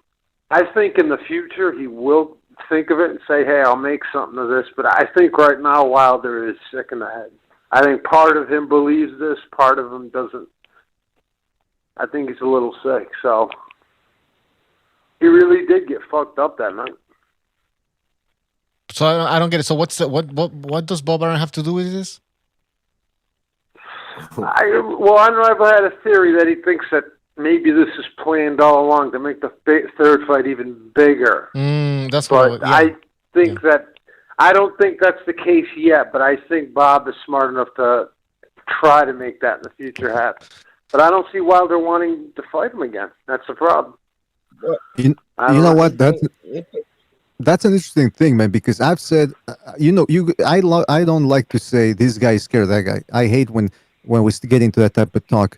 I think in the future he will think of it and say, hey, I'll make something of this. But I think right now Wilder is sick in the head. I think part of him believes this, part of him doesn't. I think he's a little sick. So he really did get fucked up that night. So I don't get it. So what does Bob Arum have to do with this? Unrivaled had a theory that he thinks that maybe this is planned all along to make the third fight even bigger. That's I think that I don't think that's the case yet, but I think Bob is smart enough to try to make that in the future happen. But I don't see Wilder wanting to fight him again. That's the problem. You know what? That's an interesting thing, man. Because I've said, I don't like to say this guy is scared of that guy. I hate when we get into that type of talk.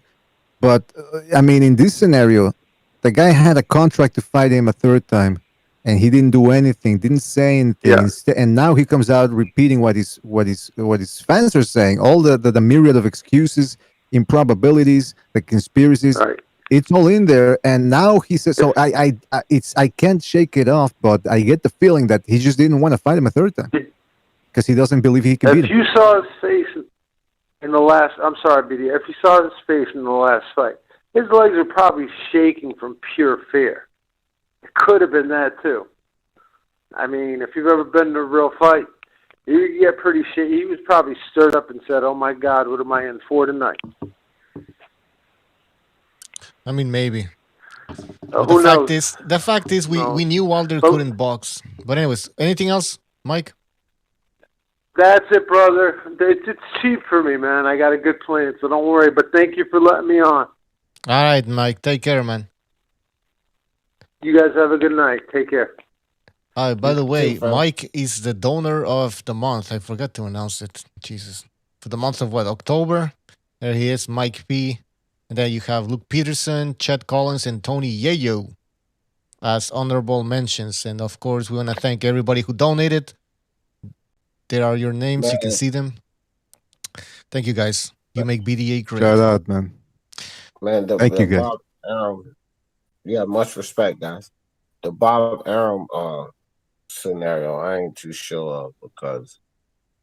But, I mean, in this scenario, the guy had a contract to fight him a third time, and he didn't do anything, didn't say anything. Yeah. And now he comes out repeating what his fans are saying, all the myriad of excuses, improbabilities, the conspiracies. Right. It's all in there. And now he says, so I can't shake it off, but I get the feeling that he just didn't want to fight him a third time because he doesn't believe he can beat him. If you saw his face in the last, I'm sorry, BD. If you saw his face in the last fight, his legs are probably shaking from pure fear. It could have been that too. I mean, if you've ever been in a real fight, you get pretty shaky. He was probably stirred up and said, "Oh my God, what am I in for tonight?" I mean, maybe. Who knows? The fact is, we knew Wilder couldn't box. But anyways, anything else, Mike? That's it, brother. It's cheap for me, man. I got a good plan, so don't worry. But thank you for letting me on. All right, Mike. Take care, man. You guys have a good night. Take care. By the way, Mike is the donor of the month. I forgot to announce it. Jesus. For the month of what? October? There he is, Mike P. And then you have Luke Peterson, Chet Collins, and Tony Yayo as honorable mentions. And of course, we want to thank everybody who donated. There are your names. Man. You can see them. Thank you, guys. You make BDA great. Shout out, man. Thank you, guys. Bob Arum, much respect, guys. The Bob Arum scenario, I ain't too sure of, because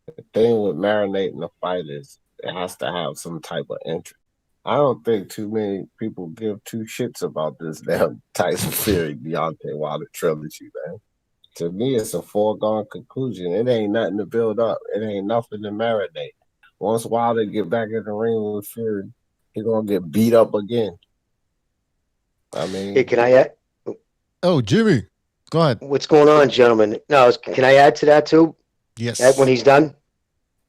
the thing with marinating the fight is it has to have some type of interest. I don't think too many people give two shits about this damn Tyson Fury Deontay Wilder trilogy, man. To me, it's a foregone conclusion. It ain't nothing to build up. It ain't nothing to marinate. Once Wilder get back in the ring with Fury, he's gonna get beat up again. I mean, hey, can I add? Oh, Jimmy, go ahead. What's going on, gentlemen? No, can I add to that too? Yes. When he's done.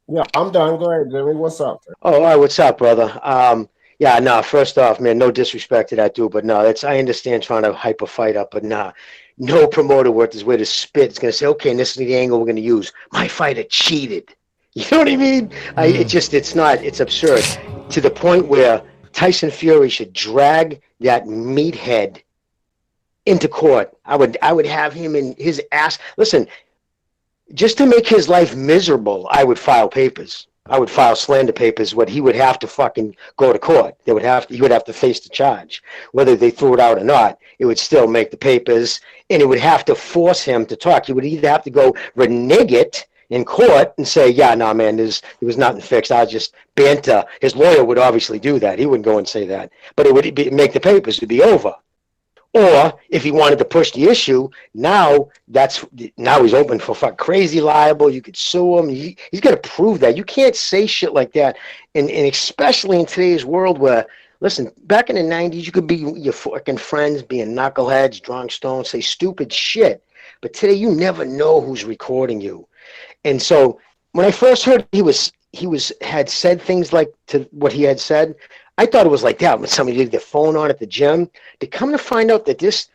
Yeah, I'm done. Go ahead, Jimmy. What's up? Oh, all right. What's up, brother? Yeah, no, first off, man, no disrespect to that dude, but no, I understand trying to hype a fight up, but nah, no promoter worth his weight of spit is going to say, okay, and this is the angle we're going to use. My fighter cheated. You know what I mean? It's absurd to the point where Tyson Fury should drag that meathead into court. I would have him in his ass. Listen, just to make his life miserable, I would file papers. I would file slander papers. What he would have to fucking go to court. He would have to face the charge. Whether they threw it out or not, it would still make the papers, and it would have to force him to talk. He would either have to go renege it in court and say, yeah, no, man, there was nothing fixed. I was just banter. His lawyer would obviously do that. He wouldn't go and say that. But it would make the papers to be over. Or if he wanted to push the issue, now he's open for crazy libel. You could sue him. He's got to prove that. You can't say shit like that. And especially in today's world where, listen, back in the 90s, you could be your fucking friends, being knuckleheads, drunk stones, say stupid shit. But today, you never know who's recording you. And so when I first heard he had said things like to what he had said, I thought it was like that when somebody did their phone on at the gym. To come to find out that this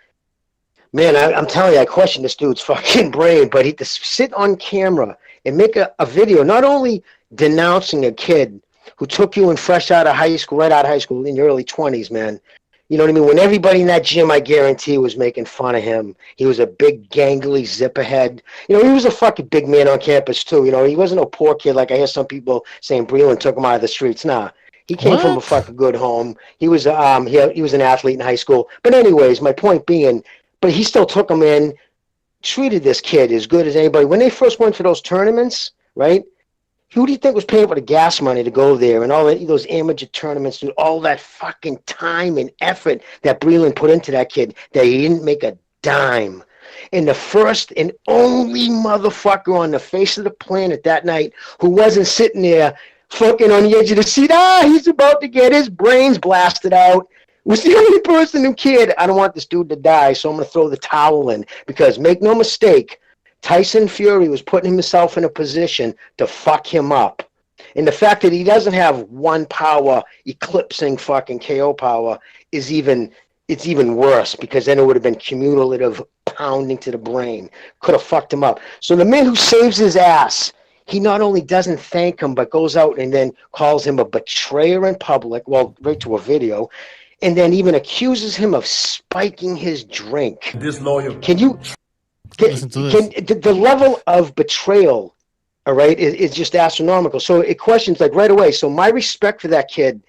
man, I'm telling you, I question this dude's fucking brain, but he to sit on camera and make a video, not only denouncing a kid who took you in fresh out of high school, right out of high school in your early 20s, man. You know what I mean? When everybody in that gym, I guarantee, was making fun of him. He was a big, gangly zipper head. You know, he was a fucking big man on campus, too. You know, he wasn't a poor kid like I hear some people saying Breland took him out of the streets. Nah. He came from a fucking good home. He was he was an athlete in high school. But anyways, my point being, but he still took him in, treated this kid as good as anybody. When they first went to those tournaments, right? Who do you think was paying for the gas money to go there and all that, those amateur tournaments, and all that fucking time and effort that Breland put into that kid that he didn't make a dime? And the first and only motherfucker on the face of the planet that night who wasn't sitting there fucking on the edge of the seat, he's about to get his brains blasted out, was the only person who cared. I don't want this dude to die, so I'm going to throw the towel in. Because make no mistake, Tyson Fury was putting himself in a position to fuck him up. And the fact that he doesn't have one power eclipsing fucking KO power it's even worse, because then it would have been cumulative pounding to the brain. Could have fucked him up. So the man who saves his ass, he not only doesn't thank him, but goes out and then calls him a betrayer in public, well, right to a video, and then even accuses him of spiking his drink. This lawyer. The level of betrayal, all right, is just astronomical. So it questions, like, right away. So my respect for that kid,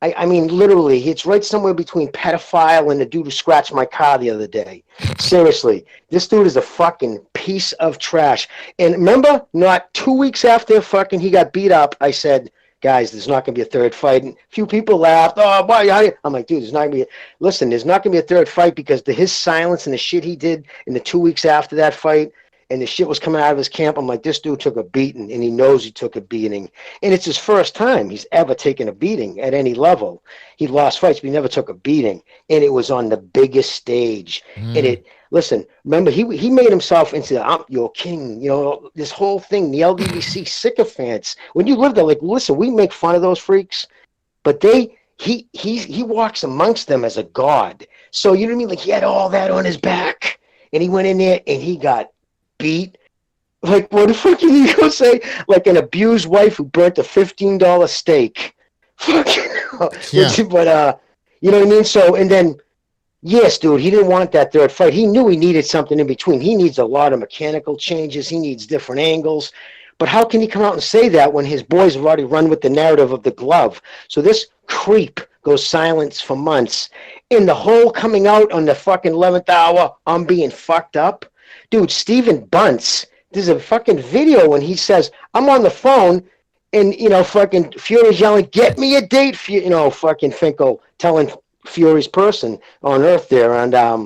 I mean, literally, it's right somewhere between pedophile and the dude who scratched my car the other day. Seriously, this dude is a fucking piece of trash. And remember, not 2 weeks after fucking he got beat up, I said, guys, there's not going to be a third fight. And a few people laughed. Oh, why? I'm like, dude, there's not going to be listen, there's not going to be a third fight, because his silence and the shit he did in the 2 weeks after that fight, and the shit was coming out of his camp. I'm like, this dude took a beating, and he knows he took a beating. And it's his first time he's ever taken a beating at any level. He lost fights, but he never took a beating. And it was on the biggest stage. And listen, remember, he made himself into I'm your king, you know, this whole thing, the LDBC sycophants. When you live there, like, listen, we make fun of those freaks, but he walks amongst them as a god. So you know what I mean? Like, he had all that on his back, and he went in there and he got beat. Like, what the fuck can you go say? Like an abused wife who burnt a $15 steak. Fucking yeah. But you know what I mean? So, and then, yes, dude, he didn't want that third fight. He knew he needed something in between. He needs a lot of mechanical changes. He needs different angles. But how can he come out and say that when his boys have already run with the narrative of the glove? So this creep goes silent for months. In the whole coming out on the fucking 11th hour, I'm being fucked up. Dude, Stephen Bunce, there's a fucking video when he says, I'm on the phone, and, you know, fucking Fury's yelling, get me a date, you know, fucking Finkel telling Fury's person on Earth there, and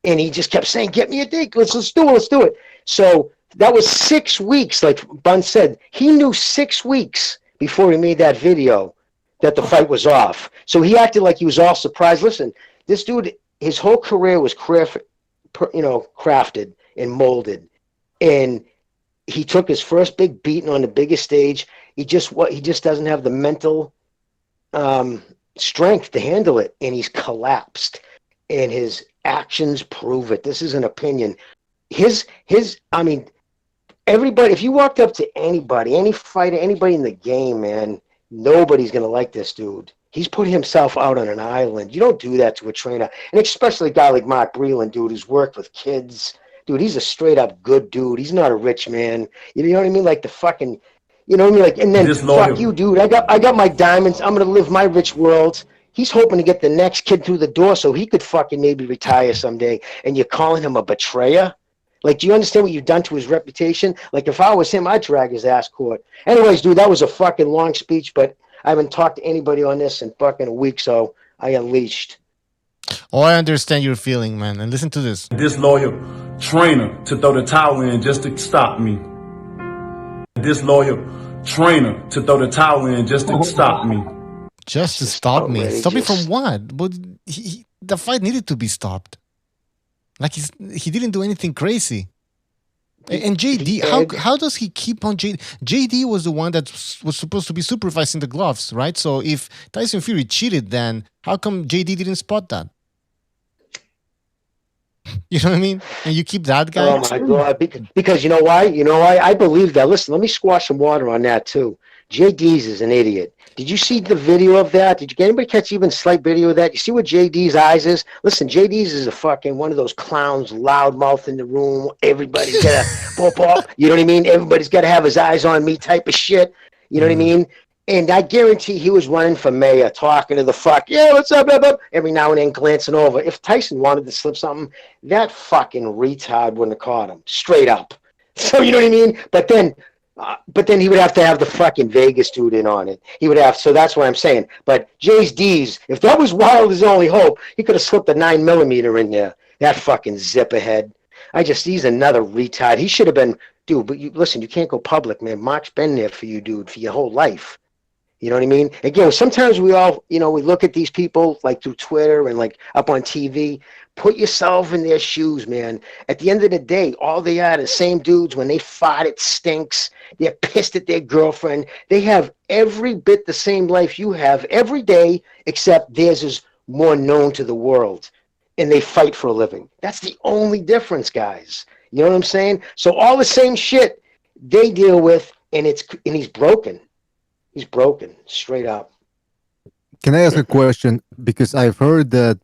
he just kept saying, get me a date, let's do it. So that was 6 weeks, like Bunce said. He knew 6 weeks before he made that video that the fight was off. So he acted like he was all surprised. Listen, this dude, his whole career was crafted and molded, and he took his first big beating on the biggest stage. He just doesn't have the mental strength to handle it, and he's collapsed, and his actions prove it. This is an opinion. I mean, everybody, if you walked up to anybody, any fighter, anybody in the game, man, nobody's gonna like this dude. He's put himself out on an island. You don't do that to a trainer, and especially a guy like Mark Breland, dude, who's worked with kids. Dude, he's a straight up good dude. He's not a rich man. You know what I mean? Like the fucking, you know what I mean? Like, and then fuck you, dude. I got my diamonds. I'm gonna live my rich world. He's hoping to get the next kid through the door so he could fucking maybe retire someday. And you're calling him a betrayer? Like, do you understand what you've done to his reputation? Like, if I was him, I'd drag his ass court. Anyways, dude, that was a fucking long speech, but I haven't talked to anybody on this in fucking a week, so I unleashed. Oh, I understand your feeling, man. And listen to this. Disloyal trainer to throw the towel in just to stop me. Disloyal trainer to throw the towel in just to stop me. Just to stop me. Stop me from what? But the fight needed to be stopped. Like he didn't do anything crazy. And JD, how does he keep on JD? JD was the one that was supposed to be supervising the gloves, right? So if Tyson Fury cheated, then how come JD didn't spot that? You know what I mean? And you keep that guy. Oh my God! Because you know why? You know why? I believe that. Listen, let me squash some water on that too. JD's is an idiot. Did you see the video of that? Did anybody catch even slight video of that? You see what JD's eyes is? Listen, JD's is a fucking one of those clowns, loudmouth in the room. Everybody's got to pop up. You know what I mean? Everybody's got to have his eyes on me type of shit. You know what I mean? And I guarantee he was running for mayor, talking to the yeah, what's up, blah, blah, every now and then glancing over. If Tyson wanted to slip something, that fucking retard wouldn't have caught him, straight up. So, you know what I mean? But then he would have to have the fucking Vegas dude in on it. He would have, so that's what I'm saying. But D's, if that was Wilder's only hope, he could have slipped a 9mm in there. That fucking zipper head. He's another retard. He should have been, dude, but listen, you can't go public, man. Mark's been there for you, dude, for your whole life. You know what I mean? Again, sometimes we all, we look at these people like through Twitter and like up on TV. Put yourself in their shoes, man. At the end of the day, all they are the same dudes. When they fart, it stinks. They're pissed at their girlfriend. They have every bit the same life you have every day, except theirs is more known to the world. And they fight for a living. That's the only difference, guys. You know what I'm saying? So all the same shit they deal with, and he's broken. He's broken, straight up. Can I ask a question? Because I've heard that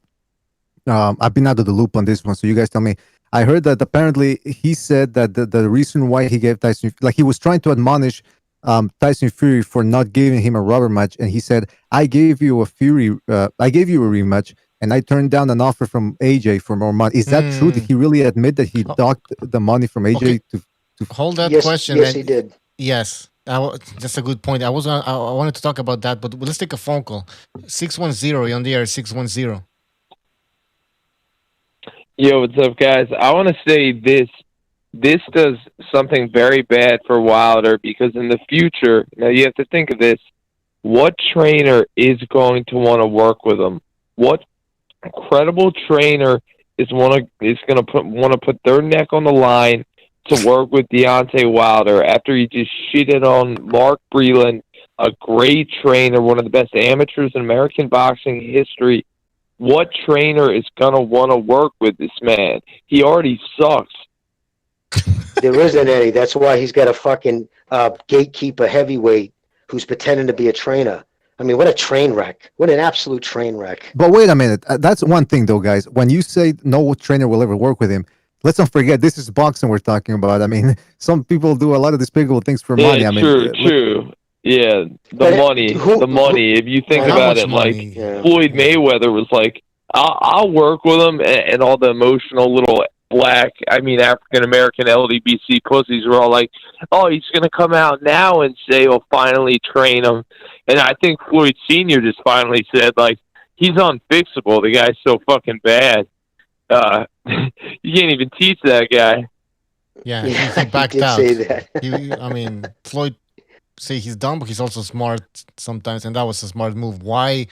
I've been out of the loop on this one, so you guys tell me. I heard that apparently he said that the reason why he gave Tyson, like he was trying to admonish Tyson Fury for not giving him a rubber match, and he said, "I gave you a rematch, and I turned down an offer from AJ for more money." Is that true? Did he really admit that he docked the money from AJ to hold that question? Yes, he did. Yes. That's a good point. I wanted to talk about that, but let's take a phone call. 610, you're on the air, 610. Yo, what's up, guys? I want to say this. This does something very bad for Wilder because in the future, now you have to think of this. What trainer is going to want to work with him? What credible trainer is going to want to put their neck on the line to work with Deontay Wilder after he just shitted on Mark Breland, a great trainer, one of the best amateurs in American boxing history? What trainer is going to want to work with this man? He already sucks. There isn't any. That's why he's got a fucking gatekeeper heavyweight who's pretending to be a trainer. I mean, what a train wreck. What an absolute train wreck. But wait a minute. That's one thing, though, guys. When you say no trainer will ever work with him, let's not forget, this is boxing we're talking about. I mean, some people do a lot of despicable things for money. I mean, true. Yeah, the money. If you think about it, like Floyd Mayweather was like, I'll work with him, and all the emotional little African-American LDBC pussies were all like, oh, he's going to come out now and say, oh, finally train him. And I think Floyd Sr. just finally said, like, he's unfixable. The guy's so fucking bad. You can't even teach that guy. Yeah, he backed out. Say that. Floyd say he's dumb, but he's also smart sometimes, and that was a smart move. Why,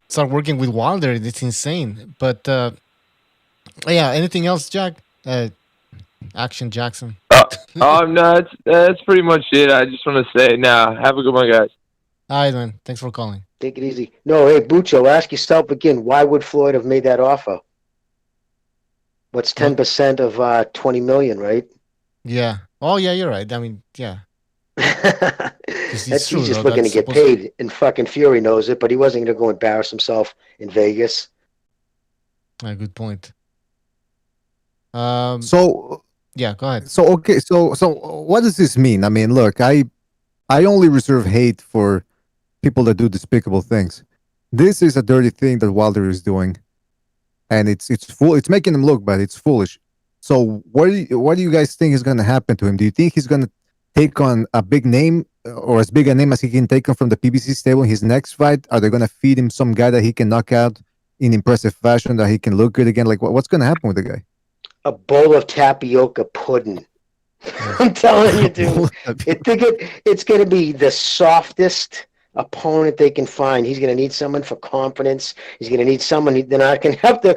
start working with Wilder? It's insane. But yeah, anything else, Jack? Action Jackson. No, that's pretty much it. I just want to say, have a good one, guys. All right, man. Thanks for calling. Take it easy. No, hey, Bucho, ask yourself again, why would Floyd have made that offer? What's 10% of $20 million, right? Yeah. Oh, yeah, you're right. I mean, yeah. He's just looking to get paid, and fucking Fury knows it, but he wasn't going to go embarrass himself in Vegas. Good point. So yeah, go ahead. So okay, so what does this mean? I mean, look, I only reserve hate for people that do despicable things. This is a dirty thing that Wilder is doing. and it's full. It's making him look bad. It's foolish. So what do you guys think is going to happen to him? Do you think he's going to take on a big name or as big a name as he can take on from the PBC stable in his next fight? Are they going to feed him some guy that he can knock out in impressive fashion, that he can look good again? Like what's going to happen with the guy? A bowl of tapioca pudding. I'm telling you, dude. It's going to be the softest opponent they can find. He's going to need someone for confidence. He's going to need someone they're not going to have to.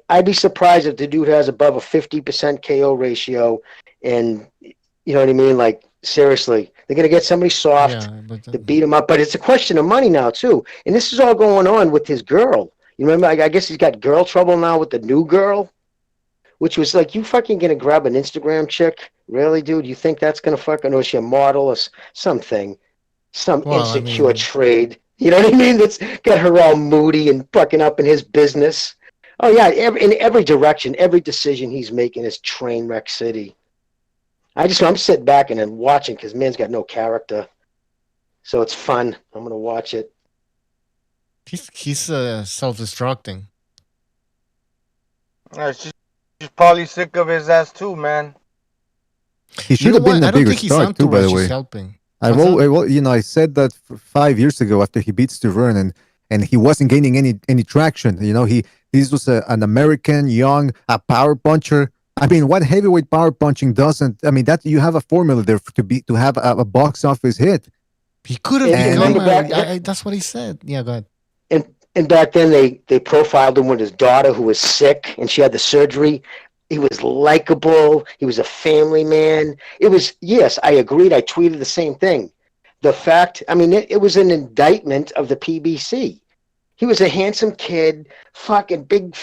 I'd be surprised if the dude has above a 50% KO ratio. And you know what I mean? Like, seriously, they're going to get somebody soft to beat him up. But it's a question of money now, too. And this is all going on with his girl. You remember? I guess he's got girl trouble now with the new girl, which was like, you fucking going to grab an Instagram chick? Really, dude? You think that's going to fucking, or is she a model or something? Some insecure trade. You know what I mean? That's got her all moody and fucking up in his business. Oh, yeah. In every direction, every decision he's making is train wreck city. I'm sitting back and then watching because man's got no character. So it's fun. I'm going to watch it. He's self-destructing. She's probably sick of his ass too, man. He should have been a bigger star too, by the way. Helping. I said that 5 years ago after he beat Stuvern, and he wasn't gaining any traction. You know, this was an American, young, a power puncher. I mean, what heavyweight power punching doesn't? I mean, that you have a formula there to have a box office hit. He could have. That's what he said. Yeah, go ahead. And back then they profiled him with his daughter who was sick and she had the surgery. He was likable. He was a family man. Yes, I agreed. I tweeted the same thing. The fact, I mean, it was an indictment of the PBC. He was a handsome kid, fucking big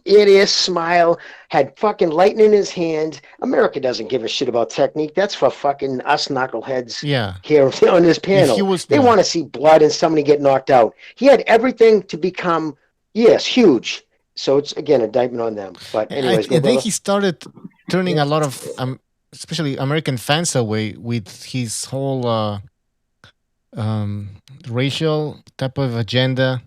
ear-to-ear smile, had fucking lightning in his hand. America doesn't give a shit about technique. That's for fucking us knuckleheads here on this panel. They want to see blood and somebody get knocked out. He had everything to become, huge. So it's, again, indictment on them. But anyways, I think he started turning a lot of, especially American fans away with his whole racial type of agenda.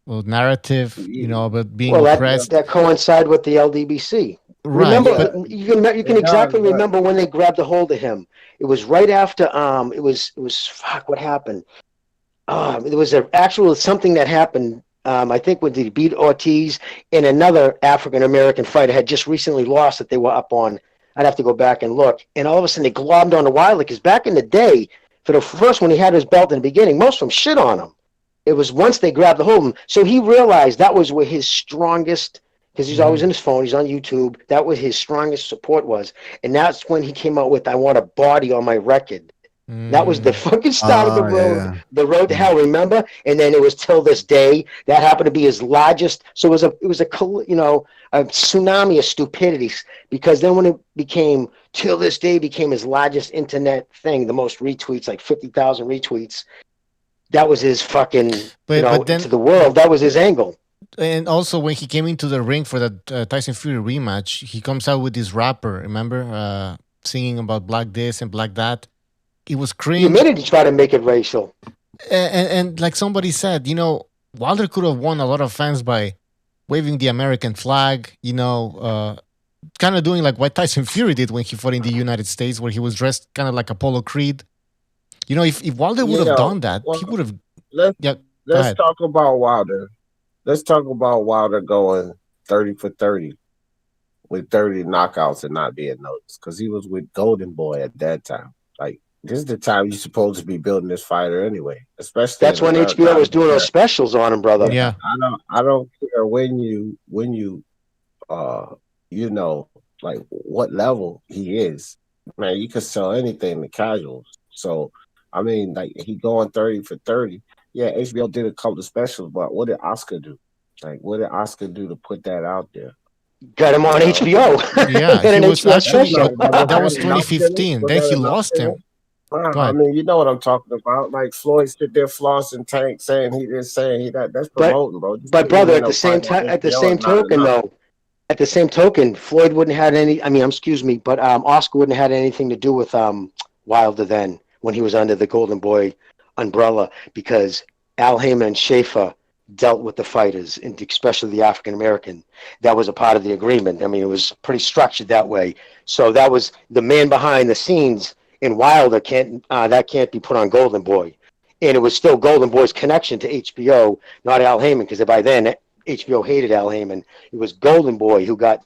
Well, narrative, about being oppressed. That coincide with the LDBC. Right. Remember, you can exactly remember when they grabbed a hold of him. It was right after. It was what happened? There was something that happened. I think when they beat Ortiz and another African American fighter had just recently lost that they were up on. I'd have to go back and look. And all of a sudden they globbed on Wilder because back in the day, for the first one he had his belt in the beginning, most of them shit on him. It was once they grabbed the hold of him. So he realized that was where his strongest, because he's always in his phone, he's on YouTube, that was his strongest support was. And that's when he came out with, I want a body on my record. That was the fucking start of the road, the road to hell, remember? And then it was till this day. That happened to be his largest. So it was a tsunami of stupidity, because then when it became, till this day, became his largest internet thing, the most retweets, like 50,000 retweets. That was his fucking, but then, to the world, that was his angle. And also, when he came into the ring for the Tyson Fury rematch, he comes out with this rapper, remember? Singing about black this and black that. It was cringe. He admitted he tried to make it racial. And like somebody said, Wilder could have won a lot of fans by waving the American flag, kind of doing like what Tyson Fury did when he fought in the United States, where he was dressed kind of like Apollo Creed. If Wilder would have done that, he would have. Let's talk about Wilder. Let's talk about Wilder going 30 for 30 with 30 knockouts and not being noticed, because he was with Golden Boy at that time. Like, this is the time you're supposed to be building this fighter anyway. Especially that's when HBO was doing those specials on him, brother. Yeah, I don't care when you like what level he is. Man, you can sell anything to casuals. So. I mean, like, he going 30 for 30. Yeah, HBO did a couple of specials, but what did Oscar do? Like, what did Oscar do to put that out there? Got him on HBO. Yeah, he was actually, that was 2015. Then he lost him. I mean, you know what I'm talking about. Like, Floyd stood there flossing Tank saying he this, saying he that. That's promoting, bro. But brother, at the same time, at the same token, Floyd wouldn't have had any. I mean, excuse me, but Oscar wouldn't have had anything to do with Wilder then, when he was under the Golden Boy umbrella, because Al Heyman and Schaefer dealt with the fighters, and especially the African American. That was a part of the agreement. I mean, it was pretty structured that way. So that was the man behind the scenes. And Wilder that can't be put on Golden Boy. And it was still Golden Boy's connection to HBO, not Al Heyman, because by then HBO hated Al Heyman. It was Golden Boy who got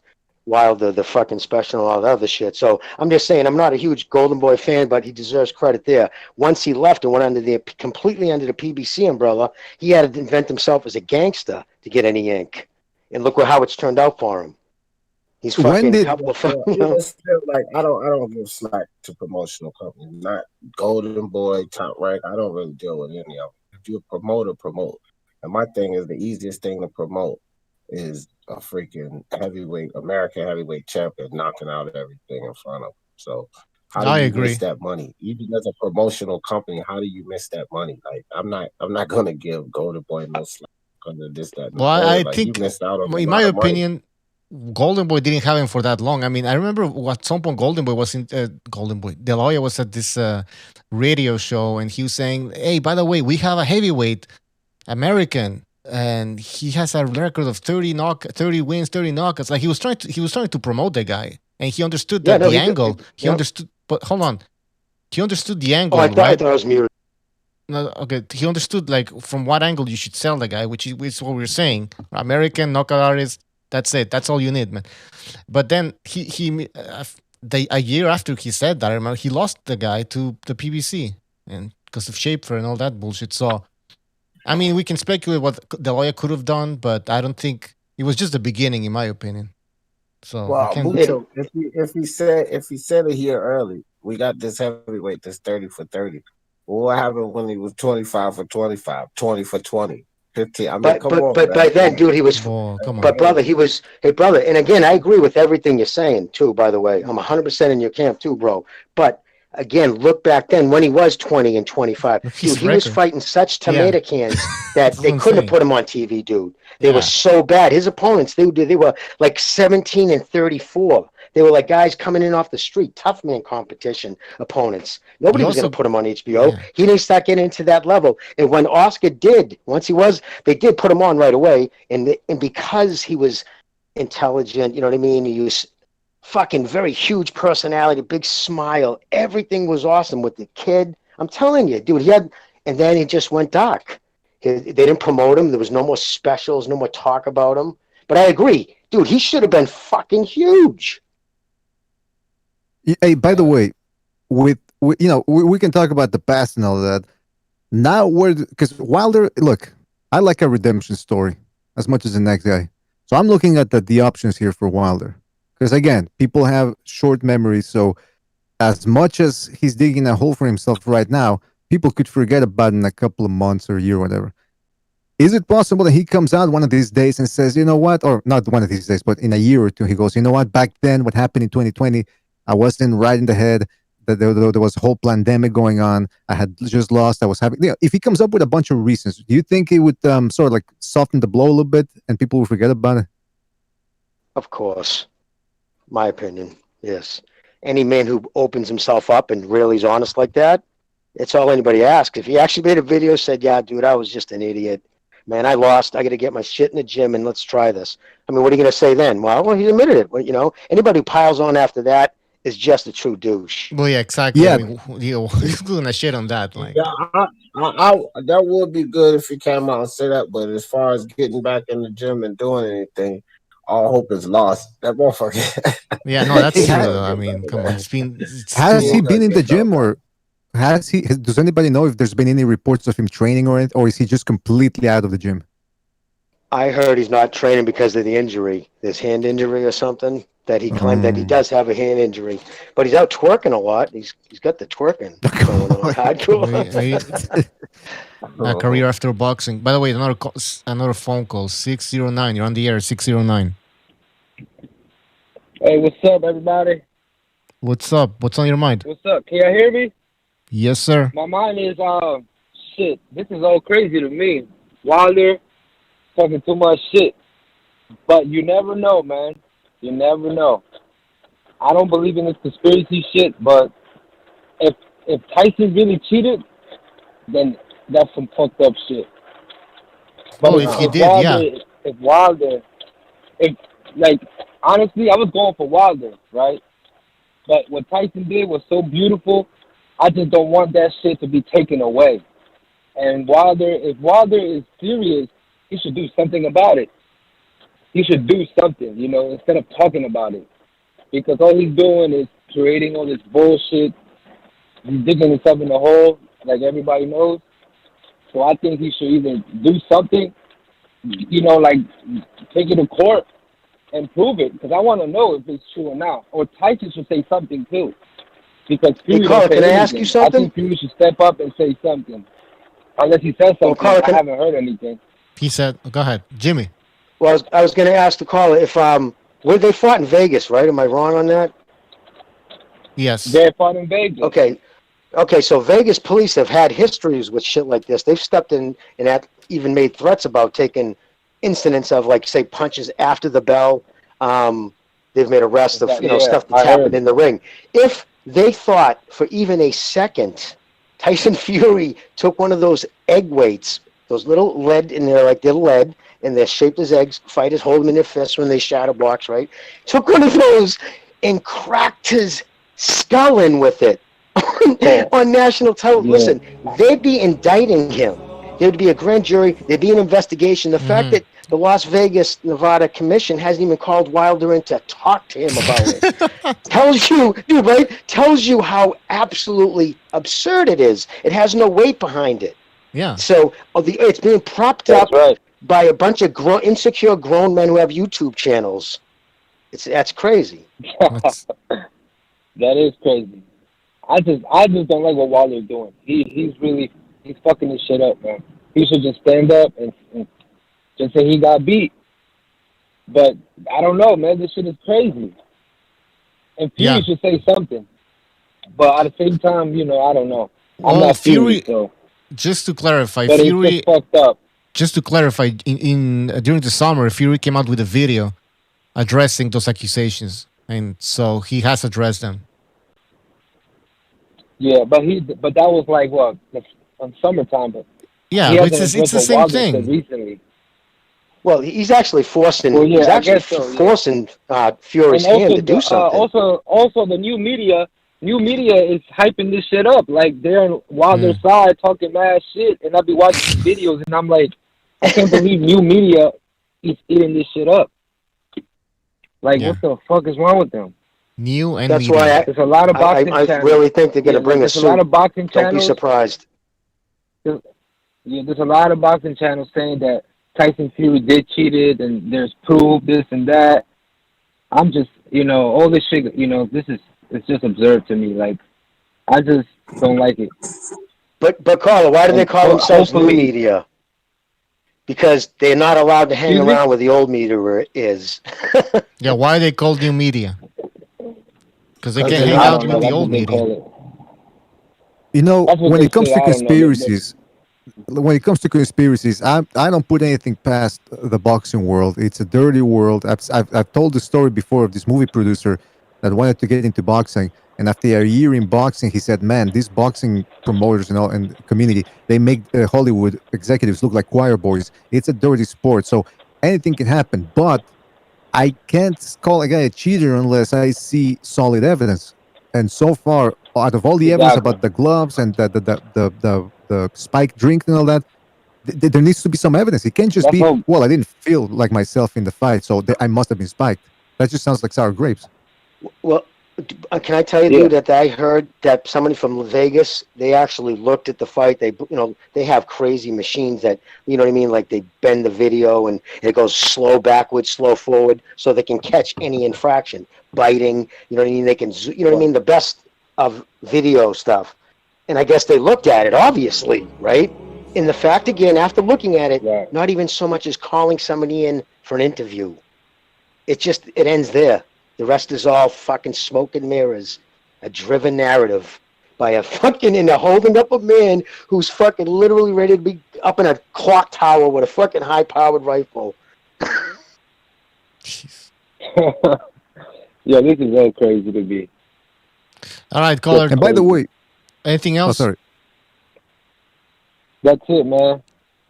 Wilder the fucking special and all that other shit. So I'm just saying, I'm not a huge Golden Boy fan, but he deserves credit there. Once he left and went completely under the PBC umbrella, he had to invent himself as a gangster to get any ink. And look how it's turned out for him. He's fucking still, like, I don't give slack to promotional companies. Not Golden Boy, Top Rank. I don't really deal with any of them. If you're a promoter, promote. And my thing is, the easiest thing to promote is a freaking American heavyweight champion knocking out everything in front of him. So how do you miss that money? Even as a promotional company, how do you miss that money? Like, I'm not gonna give Golden Boy no slack under this, that. Well, I think, you missed out on in my opinion, Golden Boy didn't have him for that long. I mean, I remember at some point Golden Boy was in Golden Boy. De La Hoya was at this radio show, and he was saying, "Hey, by the way, we have a heavyweight American, and he has a record of 30 wins, 30 knockouts." Like he was trying to promote the guy, and he understood the angle. He understood, but hold on, he understood the angle. I thought I was muted. No, okay, he understood like from what angle you should sell the guy, which is what we were saying. American knockout artist. That's it. That's all you need, man. But then a year after he said that, I remember he lost the guy to the PBC, and because of Schaefer and all that bullshit. So, I mean, we can speculate what De La Hoya could have done, but I don't think it was just the beginning, in my opinion. So, well, if he said it here early, we got this heavyweight that's 30 for 30. Well, what happened when he was 25 for 25, 20 for 20? 15. I mean, but by then, dude, he was. But brother, he was. Hey, brother, and again, I agree with everything you're saying too. By the way, I'm 100% in your camp too, bro. But again, look back then when he was 20 and 25. Dude, he was fighting such tomato cans that they couldn't have put him on TV, dude. They were so bad. His opponents, they were like 17 and 34. They were like guys coming in off the street, tough man competition opponents. Nobody was going to put him on HBO. Yeah. He didn't start getting into that level. And when Oscar did, they did put him on right away. And because he was intelligent, you know what I mean? He was fucking very huge personality, big smile. Everything was awesome with the kid. I'm telling you, dude, and then he just went dark. They didn't promote him. There was no more specials, no more talk about him. But I agree, dude, he should have been fucking huge. Hey, by the way, we can talk about the past and all that. Now, because Wilder, look, I like a redemption story as much as the next guy. So I'm looking at the options here for Wilder. Because again, people have short memories. So as much as he's digging a hole for himself right now, people could forget about it in a couple of months or a year or whatever. Is it possible that he comes out one of these days and says, you know what, or not one of these days, but in a year or two, he goes, you know what, back then, what happened in 2020, I wasn't right in the head, that there was a whole pandemic going on, I had just lost, I was having, if he comes up with a bunch of reasons, do you think it would sort of like soften the blow a little bit and people will forget about it? Of course. My opinion, yes. Any man who opens himself up and really is honest like that, it's all anybody asks. If he actually made a video, said, yeah, dude, I was just an idiot. Man, I lost. I got to get my shit in the gym and let's try this. I mean, what are you going to say then? Well, he admitted it. Well, anybody who piles on after that is just a true douche. Well, yeah, exactly. Yeah. I mean, he's doing a shit on that. Like, yeah, that would be good if he came out and said that. But as far as getting back in the gym and doing anything, all hope is lost. That motherfucker. Yeah, no, that's true. I mean, come on. Has he been in the gym or? Does anybody know if there's been any reports of him training or is he just completely out of the gym? I heard he's not training because of the injury, this hand injury or something that he claimed that he does have a hand injury, but he's out twerking a lot. He's got the twerking going on hardcore. A career after boxing. By the way, another phone call, 609. You're on the air, 609. Hey, what's up, everybody? What's up? What's on your mind? What's up? Can y'all hear me? Yes, sir. My mind is, shit, this is all crazy to me. Wilder talking too much shit. But you never know, man. You never know. I don't believe in this conspiracy shit, but if Tyson really cheated, then that's some fucked up shit. But if he did, if like honestly, I was going for Wilder, right? But what Tyson did was so beautiful. I just don't want that shit to be taken away. And if Wilder is serious, he should do something about it. He should do something, instead of talking about it. Because all he's doing is creating all this bullshit. He's digging himself in the hole, like everybody knows. So I think he should either do something, like take it to court and prove it. Because I want to know if it's true or not. Or Tyson should say something too. Because Fury can I ask you something? I think Fury should step up and say something. Unless he says something, I haven't heard anything. He said, "Go ahead, Jimmy." Well, I was going to ask the caller if they fought in Vegas, right? Am I wrong on that? Yes. They fought in Vegas. Okay. So Vegas police have had histories with shit like this. They've stepped in and even made threats about taking incidents of, like, say, punches after the bell. They've made arrests of stuff that's happened in the ring. If they thought for even a second Tyson Fury took one of those egg weights, those little lead in there, like they're lead, and they're shaped as eggs. Fighters hold them in their fists when they shadow box, right? Took one of those and cracked his skull in with it on national television. Listen, they'd be indicting him. There'd be a grand jury. There'd be an investigation. The fact that the Las Vegas, Nevada Commission hasn't even called Wilder in to talk to him about it tells you, dude, right? Tells you how absolutely absurd it is. It has no weight behind it. Yeah. So it's being propped up by a bunch of insecure grown men who have YouTube channels. That's crazy. That is crazy. I just don't like what Wilder's doing. He's fucking this shit up, man. He should just stand up and just say he got beat. But I don't know, man. This shit is crazy. And Fury should say something. But at the same time, I don't know. I'm not Fury, so. Just to clarify, but Fury it's fucked up. Just to clarify, during the summer, Fury came out with a video addressing those accusations, and so he has addressed them. Yeah, but that was like what on summertime, but it's the same thing. Recently. Well, he's actually forcing. Forcing Fury's hand to do something. Also, the new media is hyping this shit up. Like they're on Wilder's side talking mad shit, and I'll be watching these videos, and I'm like, I can't believe new media is eating this shit up. Like, what the fuck is wrong with them? New and that's media. why there's a lot of boxing I really think they're going to bring a suit. A lot of boxing channels. Don't be surprised. There's a lot of boxing channels saying that Tyson Fury did cheated, and there's proof, this and that. I'm just, all this shit, it's just absurd to me. Like, I just don't like it. But Carla, why do they call themselves new media? Because they're not allowed to hang around where the old media is. Yeah, why are they called new media? Because they can't hang out with the old media. When it comes to conspiracies, I don't put anything past the boxing world. It's a dirty world. I've told the story before of this movie producer that wanted to get into boxing, and after a year in boxing, he said, "Man, these boxing promoters and community, they make Hollywood executives look like choir boys. It's a dirty sport, so anything can happen. But I can't call a guy a cheater unless I see solid evidence. And so far, out of all the evidence about the gloves and the spiked drink and all that, there needs to be some evidence. It can't just be, well, I didn't feel like myself in the fight, so I must have been spiked. That just sounds like sour grapes." Well, can I tell you, dude, that I heard that somebody from Vegas, they actually looked at the fight. They have crazy machines that, like they bend the video and it goes slow backwards, slow forward, so they can catch any infraction, biting. They can, the best of video stuff. And I guess they looked at it, obviously, right? And the fact, again, after looking at it, not even so much as calling somebody in for an interview. It ends there. The rest is all fucking smoke and mirrors. A driven narrative by they're holding up a man who's fucking literally ready to be up in a clock tower with a fucking high-powered rifle. Yeah, this is all crazy to me. All right, caller. And by the way, anything else? Oh, sorry. That's it, man.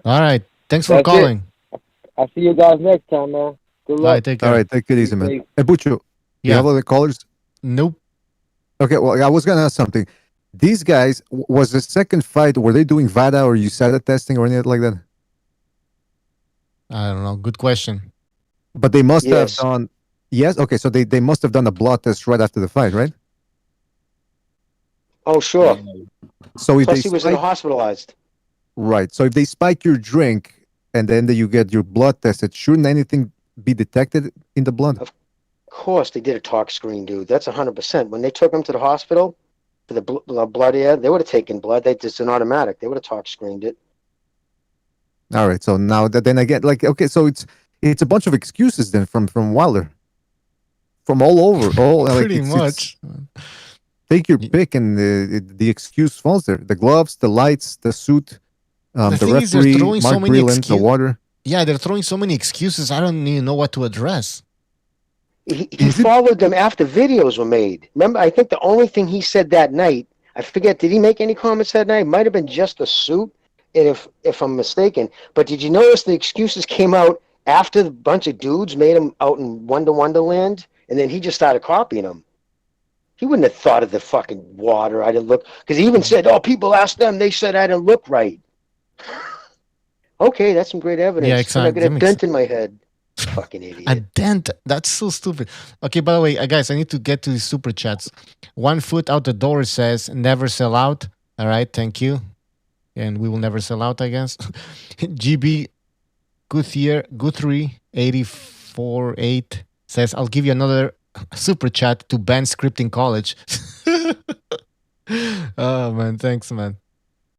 All right. Thanks for That's calling. I'll see you guys next time, man. Good All luck. right, take care. All right, take it easy, man. safe. Hey, Bucho, you Yeah. have other callers? Nope. Okay, well, I was gonna ask something. These guys, was the second fight, were they doing VADA or USADA testing or anything like that? I don't know. Good question. But they must have Yes. done. Yes. Okay, so they must have done a blood test right after the fight, right? Oh, sure. So if Plus, they he was spike, hospitalized. right. So if they spike your drink and then you get your blood tested, shouldn't anything be detected in the blood? Of course, they did a tox screen, dude. That's 100%. When they took him to the hospital for the blood, yeah, they would have taken blood. It's an automatic. They would have tox screened it. All right. So now that then again, like, okay, so it's a bunch of excuses then from Wilder, from all over, all like, Pretty much. take your pick, and the excuse falls there. The gloves, the lights, the suit, the thing is, they're referee, throwing so Mark many Breland, the water. Yeah, they're throwing so many excuses. I don't even know what to address. He followed them after videos were made. Remember, I think the only thing he said that night, I forget, did he make any comments that night? Might have been just the suit, if I'm mistaken. But did you notice the excuses came out after the bunch of dudes made him out in Wonderland, and then he just started copying them? He wouldn't have thought of the fucking water. I didn't look, because he even said, "Oh, people asked them. They said I didn't look right." Okay, that's some great evidence. Yeah, exactly. I got a dent in my head. Fucking idiot. A dent. That's so stupid. Okay, by the way, guys, I need to get to the super chats. 1 foot out the door says, "Never sell out." All right, thank you. And we will never sell out, I guess. GB Guthrie 848 says, "I'll give you another super chat to ban scripting college." Oh man, thanks, man.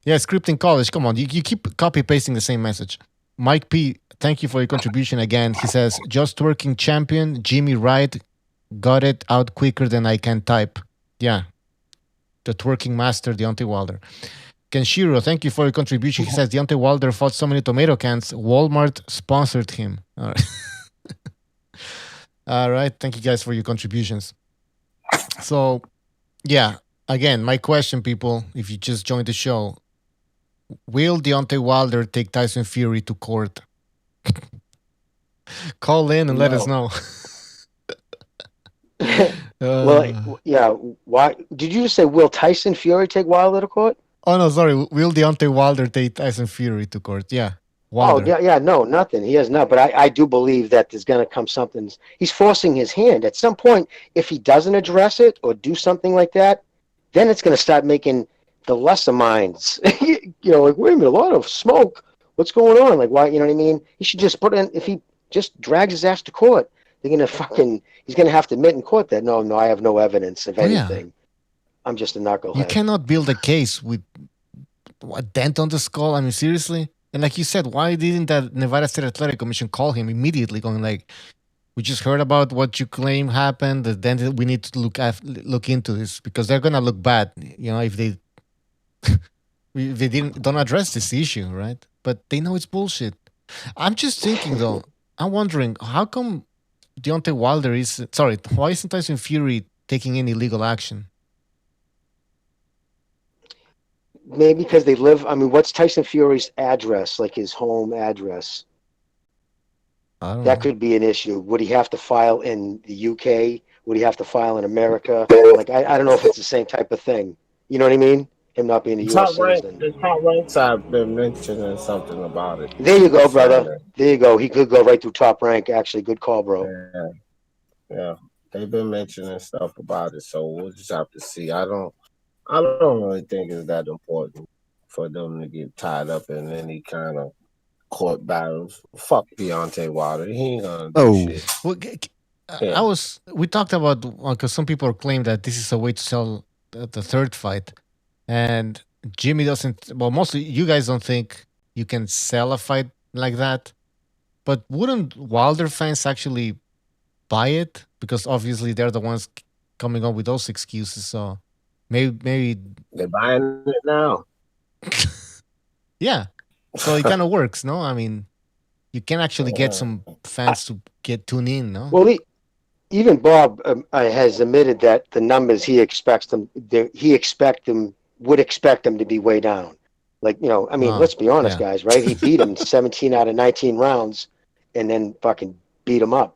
Yeah, scripting college. Come on, you keep copy pasting the same message. Mike P, thank you for your contribution again. He says, "Just twerking champion Jimmy Wright got it out quicker than I can type." Yeah, the twerking master Deontay Wilder. Kenshiro, thank you for your contribution. He says Deontay Wilder fought so many tomato cans, Walmart sponsored him. All right. All right. Thank you guys for your contributions. So, yeah, again, my question, people, if you just joined the show, will Deontay Wilder take Tyson Fury to court? Call in and let us know. Well, yeah. Why did you just say will Tyson Fury take Wilder to court? Oh no, sorry. Will Deontay Wilder take Tyson Fury to court? Yeah, Wilder. Oh yeah, no, nothing. He has not. But I do believe that there's going to come something. He's forcing his hand at some point. If he doesn't address it or do something like that, then it's going to start making the lesser minds. Like, wait a minute, a lot of smoke. What's going on? Like, why? You know what I mean? He should just put in. If he just drags his ass to court, they're going to he's going to have to admit in court that no, I have no evidence of anything. Yeah. I'm just a knucklehead. You cannot build a case with a dent on the skull. I mean, seriously? And like you said, why didn't that Nevada State Athletic Commission call him immediately, going like, "We just heard about what you claim happened. Then we need to look into this because they're gonna look bad, if they don't address this issue, right?" But they know it's bullshit. I'm just thinking though. I'm wondering how come Deontay Wilder why isn't Tyson Fury taking any legal action? Maybe because they live. I mean, what's Tyson Fury's address? Like his home address? That could be an issue. Would he have to file in the UK? Would he have to file in America? Like, I don't know if it's the same type of thing. You know what I mean? Him not being a U.S. citizen. The top ranks have been mentioning something about it. There you go, brother. There you go. He could go right through Top Rank. Actually, good call, bro. Yeah. They've been mentioning stuff about it, so we'll just have to see. I don't really think it's that important for them to get tied up in any kind of court battles. Fuck Deontay Wilder. He ain't gonna do shit. Well, we talked about, because some people claim that this is a way to sell the third fight. And Jimmy doesn't, well, mostly you guys don't think you can sell a fight like that. But wouldn't Wilder fans actually buy it? Because obviously they're the ones coming up with those excuses. So maybe they're buying it now. Yeah. So it kind of works, no? I mean, you can actually get some fans to tune in, no? Well, even Bob has admitted that the numbers he expects them would expect them to be way down. Like, I mean, let's be honest, yeah. guys, right? He beat him 17 out of 19 rounds and then fucking beat him up.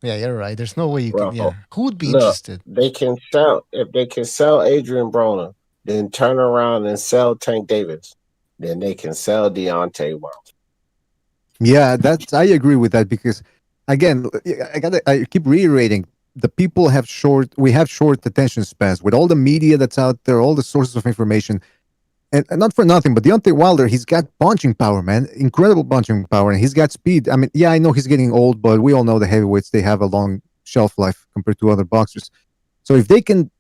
Yeah, you're right. There's no way you Bro, can. Yeah, who would be look, interested? they can sell if they can sell Adrian Broner, then turn around and sell Tank Davis, then they can sell Deontay Wilder. Yeah, I agree with that because again, I keep reiterating the people we have short attention spans with all the media that's out there, all the sources of information. And not for nothing, but Deontay Wilder, he's got punching power, man. Incredible punching power. And he's got speed. I mean, yeah, I know he's getting old, but we all know the heavyweights, they have a long shelf life compared to other boxers. So if they can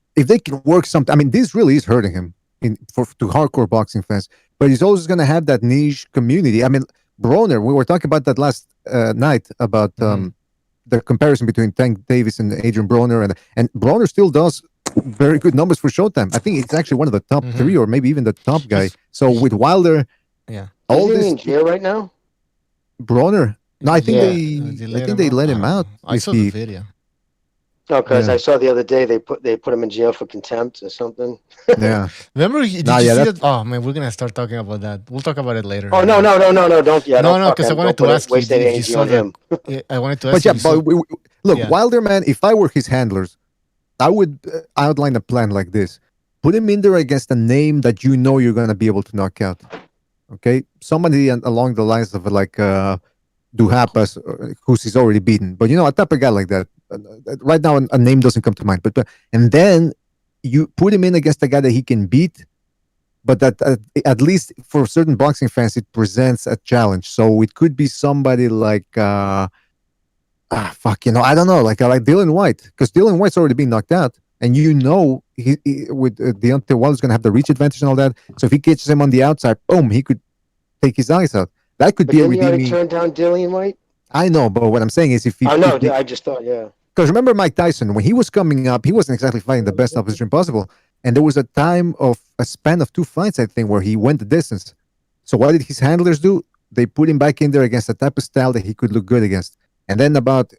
work something, I mean, this really is hurting him to hardcore boxing fans. But he's always going to have that niche community. I mean, Broner, we were talking about that last night about the comparison between Tank Davis and Adrian Broner. And Broner still does very good numbers for Showtime. I think it's actually one of the top three or maybe even the top guy. So with Wilder, all is he in jail right now? Broner. No, I think they let him out. I saw the video. No, because I saw the other day they put him in jail for contempt or something. Yeah. Remember? Did you see that? Oh man, we're gonna start talking about that. We'll talk about it later. Oh no! Don't. Yeah, no, because I wanted to ask you. If you saw him. I wanted to ask you. Look, Wilder, man. If I were his handlers, I would outline a plan like this. Put him in there against a name that you know you're going to be able to knock out. Okay? Somebody along the lines of like Duhaupas, who's he's already beaten. But, a type of guy like that. Right now, a name doesn't come to mind. But and then you put him in against a guy that he can beat, but that at least for certain boxing fans, it presents a challenge. So it could be somebody like... I don't know, like Dylan White, because Dylan White's already been knocked out, and he with Deontay Wilder's going to have the reach advantage and all that. So if he catches him on the outside, boom, he could take his eyes out. That could be a redeeming. Didn't he already turn down Dylan White? I know, but what I'm saying is if he... I just thought, yeah. Because remember Mike Tyson, when he was coming up, he wasn't exactly fighting the best opposition possible, and there was a span of 2 fights, I think, where he went the distance. So what did his handlers do? They put him back in there against a type of style that he could look good against. And then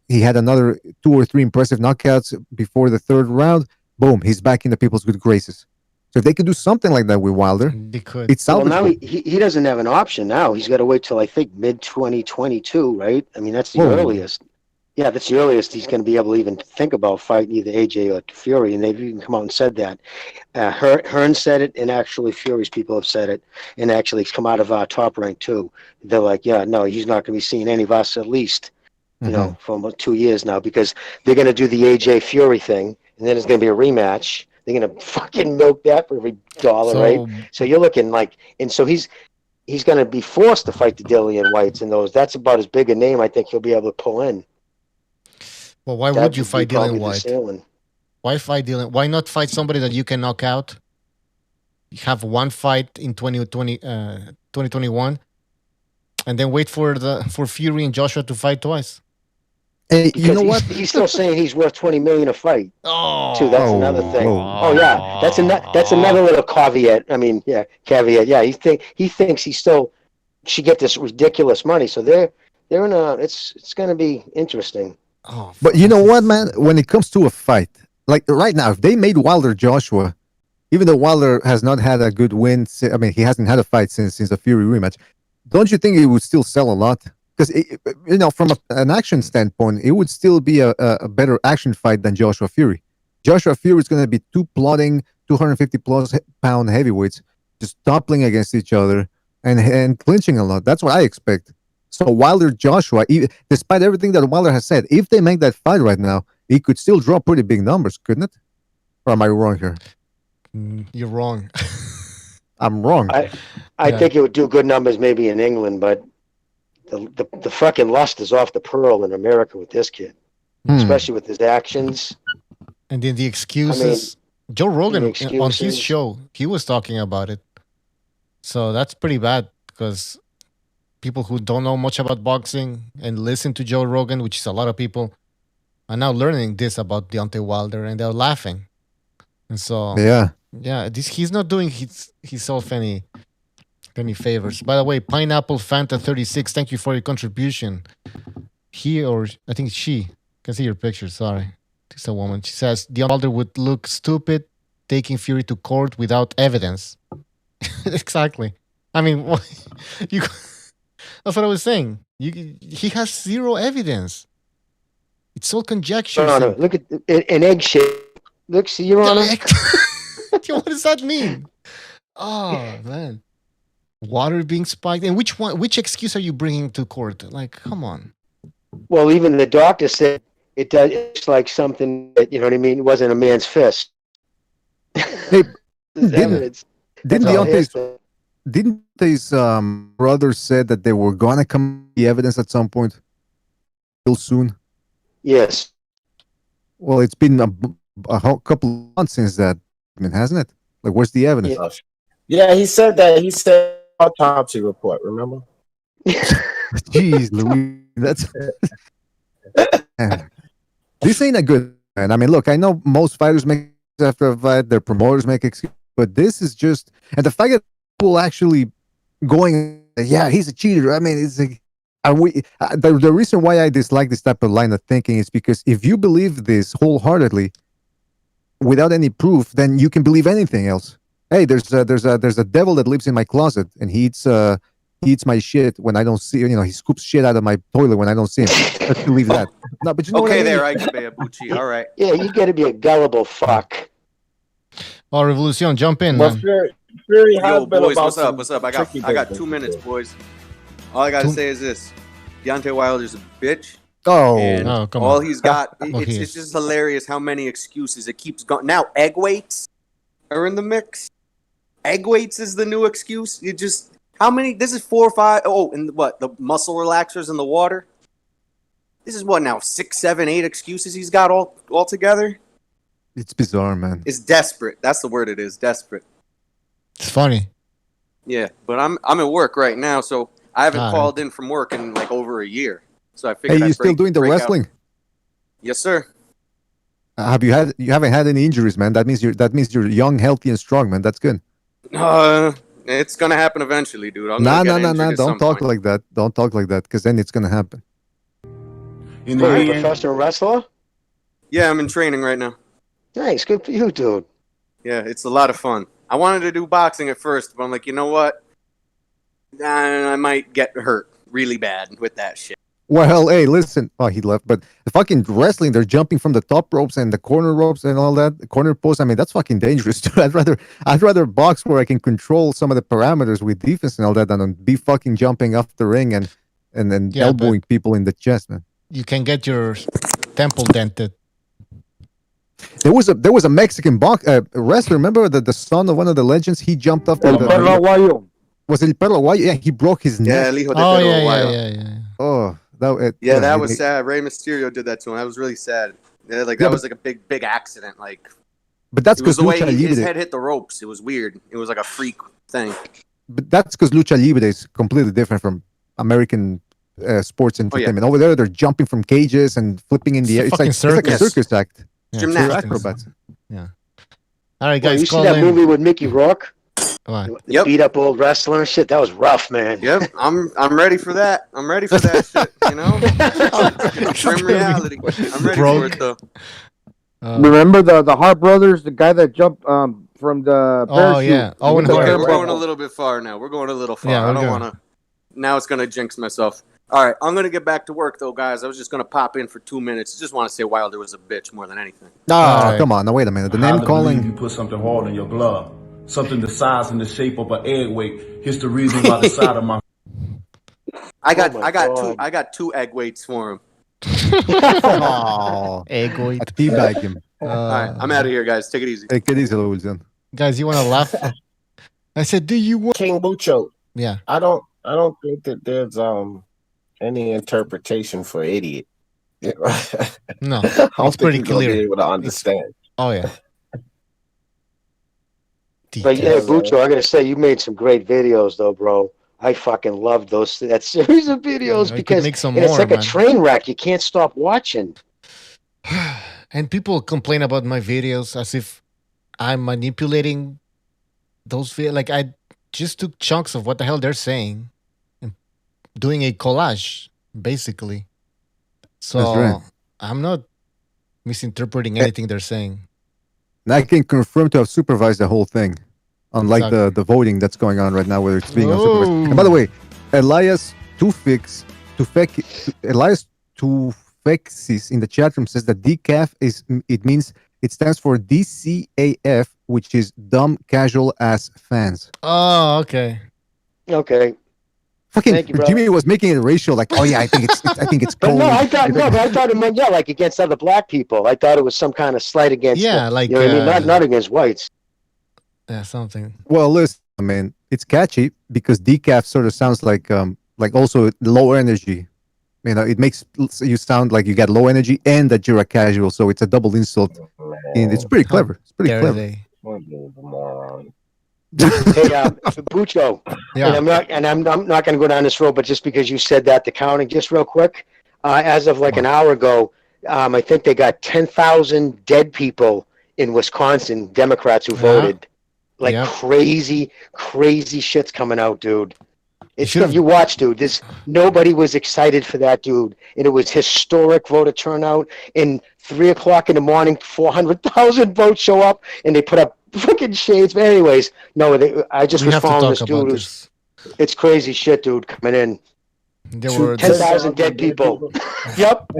he had another 2 or 3 impressive knockouts before the 3rd round. Boom, he's back in the people's good graces. So if they could do something like that with Wilder, they could. It's well, now he doesn't have an option now. He's got to wait till I think mid-2022, right? I mean, that's the earliest. Yeah, that's the earliest he's going to be able to even think about fighting either AJ or Fury, and they've even come out and said that. Hearn said it, and actually Fury's people have said it, and actually it's come out of Top Rank too. They're like, yeah, no, he's not going to be seeing any of us at least. For almost 2 years now, because they're going to do the AJ Fury thing, and then it's going to be a rematch. They're going to fucking milk that for every dollar, right? So you're looking like, and so he's going to be forced to fight the Dillian Whites and those. That's about as big a name I think he'll be able to pull in. Well, why would you fight Dillian White? Why fight Dillian? Why not fight somebody that you can knock out? You have one fight in 2021, and then wait for Fury and Joshua to fight twice. Hey, you know what? He's still saying he's worth $20 million a fight. Oh, too. That's another thing. Yeah, that's another little caveat. I mean, caveat. Yeah, he thinks he still should get this ridiculous money. So they're in a. It's going to be interesting. Oh, but you know what, man? When it comes to a fight, like right now, if they made Wilder Joshua, even though Wilder has not had a good win, I mean, he hasn't had a fight since the Fury rematch. Don't you think it would still sell a lot? Because, from an action standpoint, it would still be a better action fight than Joshua Fury. Joshua Fury is going to be 2 plodding 250-plus pound heavyweights just toppling against each other and clinching a lot. That's what I expect. So Wilder Joshua, despite everything that Wilder has said, if they make that fight right now, he could still draw pretty big numbers, couldn't it? Or am I wrong here? You're wrong. I'm wrong. I think it would do good numbers maybe in England, but the fucking lust is off the pearl in America with this kid, especially with his actions. And then the excuses. Joe Rogan on his show, he was talking about it. So that's pretty bad because people who don't know much about boxing and listen to Joe Rogan, which is a lot of people, are now learning this about Deontay Wilder, and they're laughing. And so he's not doing himself any favors. By the way, Pineapple Fanta 36, thank you for your contribution. He, or I think she, can see your picture, sorry. It's a woman. She says Deontay Wilder would look stupid taking Fury to court without evidence. Exactly. I mean, you. That's what I was saying. He has zero evidence. It's all conjecture. Your Honor, look at an egg shape. Look, see, Your Honor. What does that mean? Oh man, water being spiked. And which one? Which excuse are you bringing to court? Like, come on. Well, even the doctor said it does. It's like something that, you know what I mean. It wasn't a man's fist. Hey, didn't Deontay's brother said that they were gonna come the evidence at some point, real soon? Yes. Well, it's been a couple of months since that, hasn't it? Like, where's the evidence? Yeah, he said that. He said autopsy report. Remember? Jeez, Louis, that's this ain't a good. Man, I mean, look, I know most fighters make after a fight, their promoters make excuses, but this is just, and the fact that people actually going, yeah, he's a cheater. I mean, it's like, the reason why I dislike this type of line of thinking is because if you believe this wholeheartedly without any proof, then you can believe anything else. Hey, there's a devil that lives in my closet, and he eats my shit when I don't see. You know, he scoops shit out of my toilet when I don't see him. Let's believe that. No, but you know okay, what I mean? there, Bucci. All right. Yeah, you got to be a gullible fuck. Oh, Revolution, jump in, Well, man. Fury Yo, has been boys, about what's up? some What's up? I tricky got business 2 minutes, today. boys. All I gotta say is this: Deontay Wilder's a bitch. Oh, And come all on. he's got, Well, he it's is. just hilarious how many excuses it keeps going. Now, egg weights are in the mix. Egg weights is the new excuse. You just, how many? This is 4 or 5. Oh, and what? The muscle relaxers in the water. This is what now? 6, 7, 8 excuses he's got all together. It's bizarre, man. It's desperate. That's the word. It is desperate. It's funny. Yeah, but I'm at work right now, so I haven't Ah, called in from work in like over a year. So I Hey, figured you I'd still doing the break out. wrestling? Yes, sir. You haven't had any injuries, man? That means you're young, healthy, and strong, man. That's good. It's gonna happen eventually, dude. I'm Nah, gonna get nah, nah, injured nah. at Don't some talk point. like that. Don't talk like that, because then it's gonna happen. In You're the a end, professional wrestler? Yeah, I'm in training right now. Nice, good for you, dude. Yeah, it's a lot of fun. I wanted to do boxing at first, but I'm like, you know what? I might get hurt really bad with that shit. Well, hey, listen. Oh, he left. But the fucking wrestling, they're jumping from the top ropes and the corner ropes and all that, the corner post. I mean, that's fucking dangerous, dude. I'd rather box where I can control some of the parameters with defense and all that than be fucking jumping off the ring and Yeah, elbowing people in the chest, man. You can get your temple dented. There was a Mexican wrestler. Remember the son of one of the legends? He jumped off El Perro Aguayo. Was it El Perro Aguayo? Yeah, he broke his Yeah, neck. El Hijo de Oh, Perro yeah, Aguayo. yeah. Oh, That was sad. Rey Mysterio did that to him. That was really sad. Yeah, that was like a big accident. Like, but that's it was because the way Lucha his Libre. head hit the ropes. It was weird. It was like a freak thing. But that's because Lucha Libre is completely different from American sports entertainment. Over there, they're jumping from cages and flipping in the air. It's like a circus act. Yeah, Gymnastics. Acrobats. Yeah. All right, Well, guys. you see call that in. movie with Mickey Rourke? What? The beat up old wrestler and shit. That was rough, man. Yep, I'm ready for that. I'm ready for that shit. You know, grim reality. I'm ready for it though. Remember the Hart brothers, the guy that jumped from the parachute? Oh yeah, Owen Hart. Okay, we're going a little bit far now. We're going a little far. Yeah, I we're don't good. want to. Now it's gonna jinx myself. All right, I'm gonna get back to work though, guys. I was just gonna pop in for 2 minutes. Just want to say Wilder was a bitch more than anything. Oh, come on. Now, wait a minute. The Hard name to calling. believe you put something hard in your glove. Something the size and the shape of an egg weight. Here's the reason why the side of my I got two egg weights for him. Oh, egg weight. I teabag him. All right, I'm out of here, guys. Take it easy. Take it easy, Louisiana. Guys, you want to laugh? I said, do you want King Bucho? Yeah. I don't think that there's any interpretation for idiot. No, I don't it's pretty think you're gonna clear. be able to understand. Oh yeah. But yeah, Bucho, I gotta say, you made some great videos, though, bro. I fucking love that series of videos Yeah, because make some it's more, like man. a train wreck. You can't stop watching. And people complain about my videos as if I'm manipulating those videos. Like I just took chunks of what the hell they're saying and doing a collage, basically. So That's right. I'm not misinterpreting anything they're saying. And I can confirm to have supervised the whole thing. unlike Exactly. the voting that's going on right now, where it's being unsupervised. Oh. And by the way, Elias Elias Tufeksis in the chat room says that decaf it stands for DCAF, which is dumb casual ass fans. Oh, okay. Okay. Fucking Thank you, bro. Jimmy was making it racial, like, oh yeah, I think it's But cold. no, I thought it meant like against other black people. I thought it was some kind of slight against. Yeah, like, you know what I mean, not against whites. Yeah, something. Well, listen, man, it's catchy because decaf sort of sounds like also low energy. You know, it makes you sound like you got low energy and that you're a casual, so it's a double insult. And it's pretty clever. It's pretty clever. Hey, Bucho. Yeah. And I'm not going to go down this road, but just because you said that, the counting, just real quick, as of like an hour ago, I think they got 10,000 dead people in Wisconsin, Democrats who voted. Like crazy shit's coming out, dude. It's you watch, dude. Nobody was excited for that, dude, and it was historic voter turnout. And 3 o'clock in the morning, 400,000 votes show up, and they put up freaking shades. But anyways, no, I just was following this dude. It's crazy shit, dude, coming in. There were 10,000 dead people. Yep.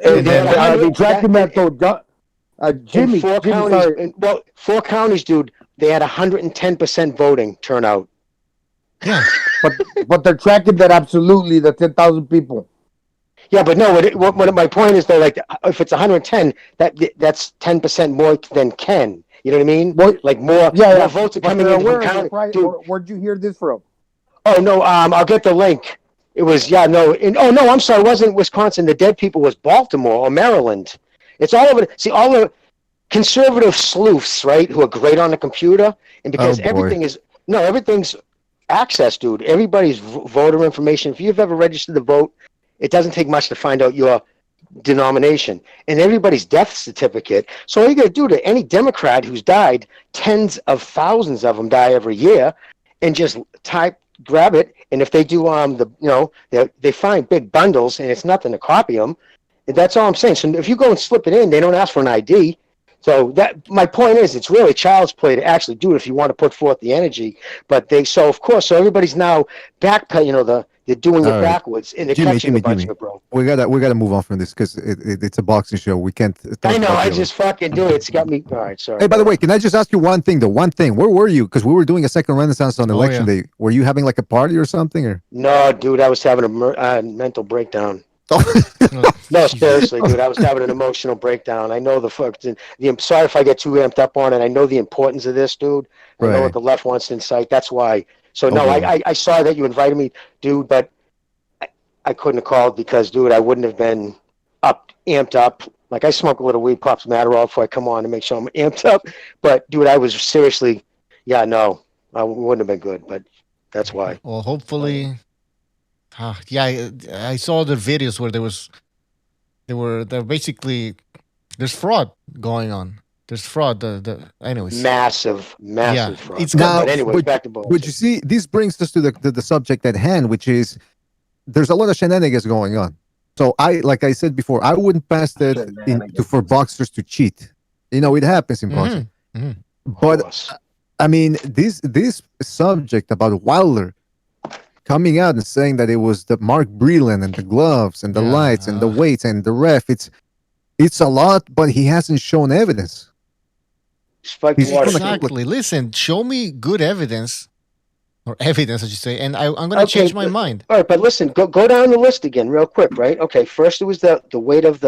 They tracking that though. Jimmy, four counties, dude. They had 110% voting turnout. Yeah, but they're tracking that absolutely, the 10,000 people. Yeah, but no. What my point is though, like if it's 110, that's 10% more than Ken. You know what I mean? Like more votes are coming in from county. Where'd you hear this from? Oh no, I'll get the link. It was I'm sorry, it wasn't Wisconsin. The dead people was Baltimore or Maryland. It's all over. See, all the conservative sleuths, right, who are great on the computer, and because everything's access, dude. Everybody's voter information. If you've ever registered to vote, it doesn't take much to find out your denomination and everybody's death certificate. So all you got to do to any Democrat who's died, tens of thousands of them die every year, and just grab it. And if they do they find big bundles, and it's nothing to copy them. That's all I'm saying. So if you go and slip it in, they don't ask for an ID. So that my point is, it's really child's play to actually do it if you want to put forth the energy. But so everybody's now backpedaling. They're doing it backwards, and they're catching a bunch of it, bro. We gotta move on from this because it's a boxing show. We can't. I know. I just fucking do it. It's got me. All right, sorry. Hey, by the way, can I just ask you one thing? Where were you? Because we were doing a second renaissance on election day. Were you having like a party or something? Or no, dude, I was having a mental breakdown. No, seriously, dude, I was having an emotional breakdown. I know I'm sorry if I get too amped up on it. I know the importance of this, dude. I know what the left wants to incite. That's why. So I saw that you invited me, dude, but I couldn't have called because, dude, I wouldn't have been amped up. Like I smoke a little weed, pop some Adderall before I come on to make sure I'm amped up. But, dude, I was seriously, I wouldn't have been good. But that's why. Well, hopefully. I saw the videos where they're basically there's fraud going on. There's fraud. Anyways, massive fraud. But anyway, back to both. But you see, this brings us to the subject at hand, which is there's a lot of shenanigans going on. So like I said before, I wouldn't pass that for boxers to cheat. It happens in boxing. But I mean, this subject about Wilder coming out and saying that it was the Mark Breland and the gloves and the lights and the weights and the ref. It's a lot, but he hasn't shown evidence. Exactly. Listen, show me good evidence, or evidence, I should say, and I'm going to change my mind. All right, but listen, go down the list again real quick, right? Okay, first it was the weight of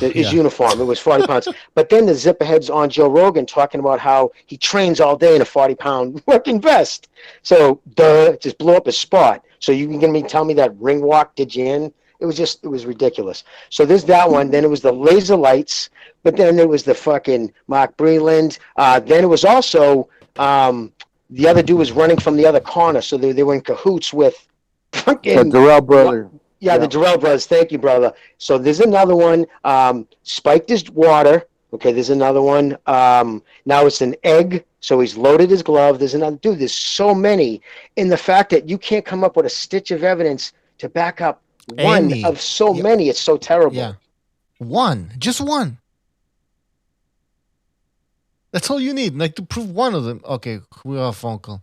his uniform. It was 40 pounds. But then the zipperheads on Joe Rogan talking about how he trains all day in a 40-pound working vest. So it just blew up his spot. So you can tell me that ring walk did you in? It was ridiculous. So there's that one. Then it was the laser lights. But then there was the fucking Mark Breland. Then it was also the other dude was running from the other corner. So they were in cahoots with fucking the Durrell brother. Yeah, the Durrell brothers. Thank you, brother. So there's another one. Spiked his water. Okay, there's another one. Now it's an egg. So he's loaded his glove. There's another. Dude, there's so many. In the fact that you can't come up with a stitch of evidence to back up one of so many. It's so terrible. Yeah. Just one. That's all you need, like to prove one of them. Okay, we have a phone call.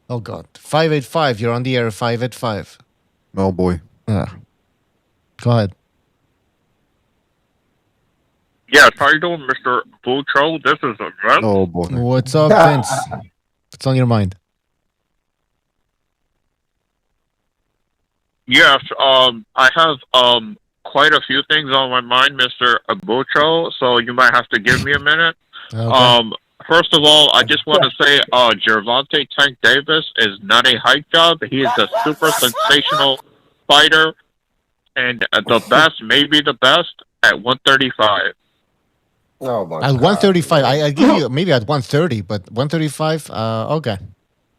Oh God, 585. You're on the air. 585. Oh boy. Yeah. Go ahead. Yes, how you doing, Mr. Bucho? This is Vince. Oh boy. What's up, Vince? What's on your mind? Yes, I have quite a few things on my mind, Mr. Bucho, so you might have to give me a minute. Okay. First of all, I just want to say Gervonta Tank Davis is not a hype job. He is a super sensational fighter and the best, maybe the best, at 135. Oh my At 135, I give you maybe at 130, but 135, okay.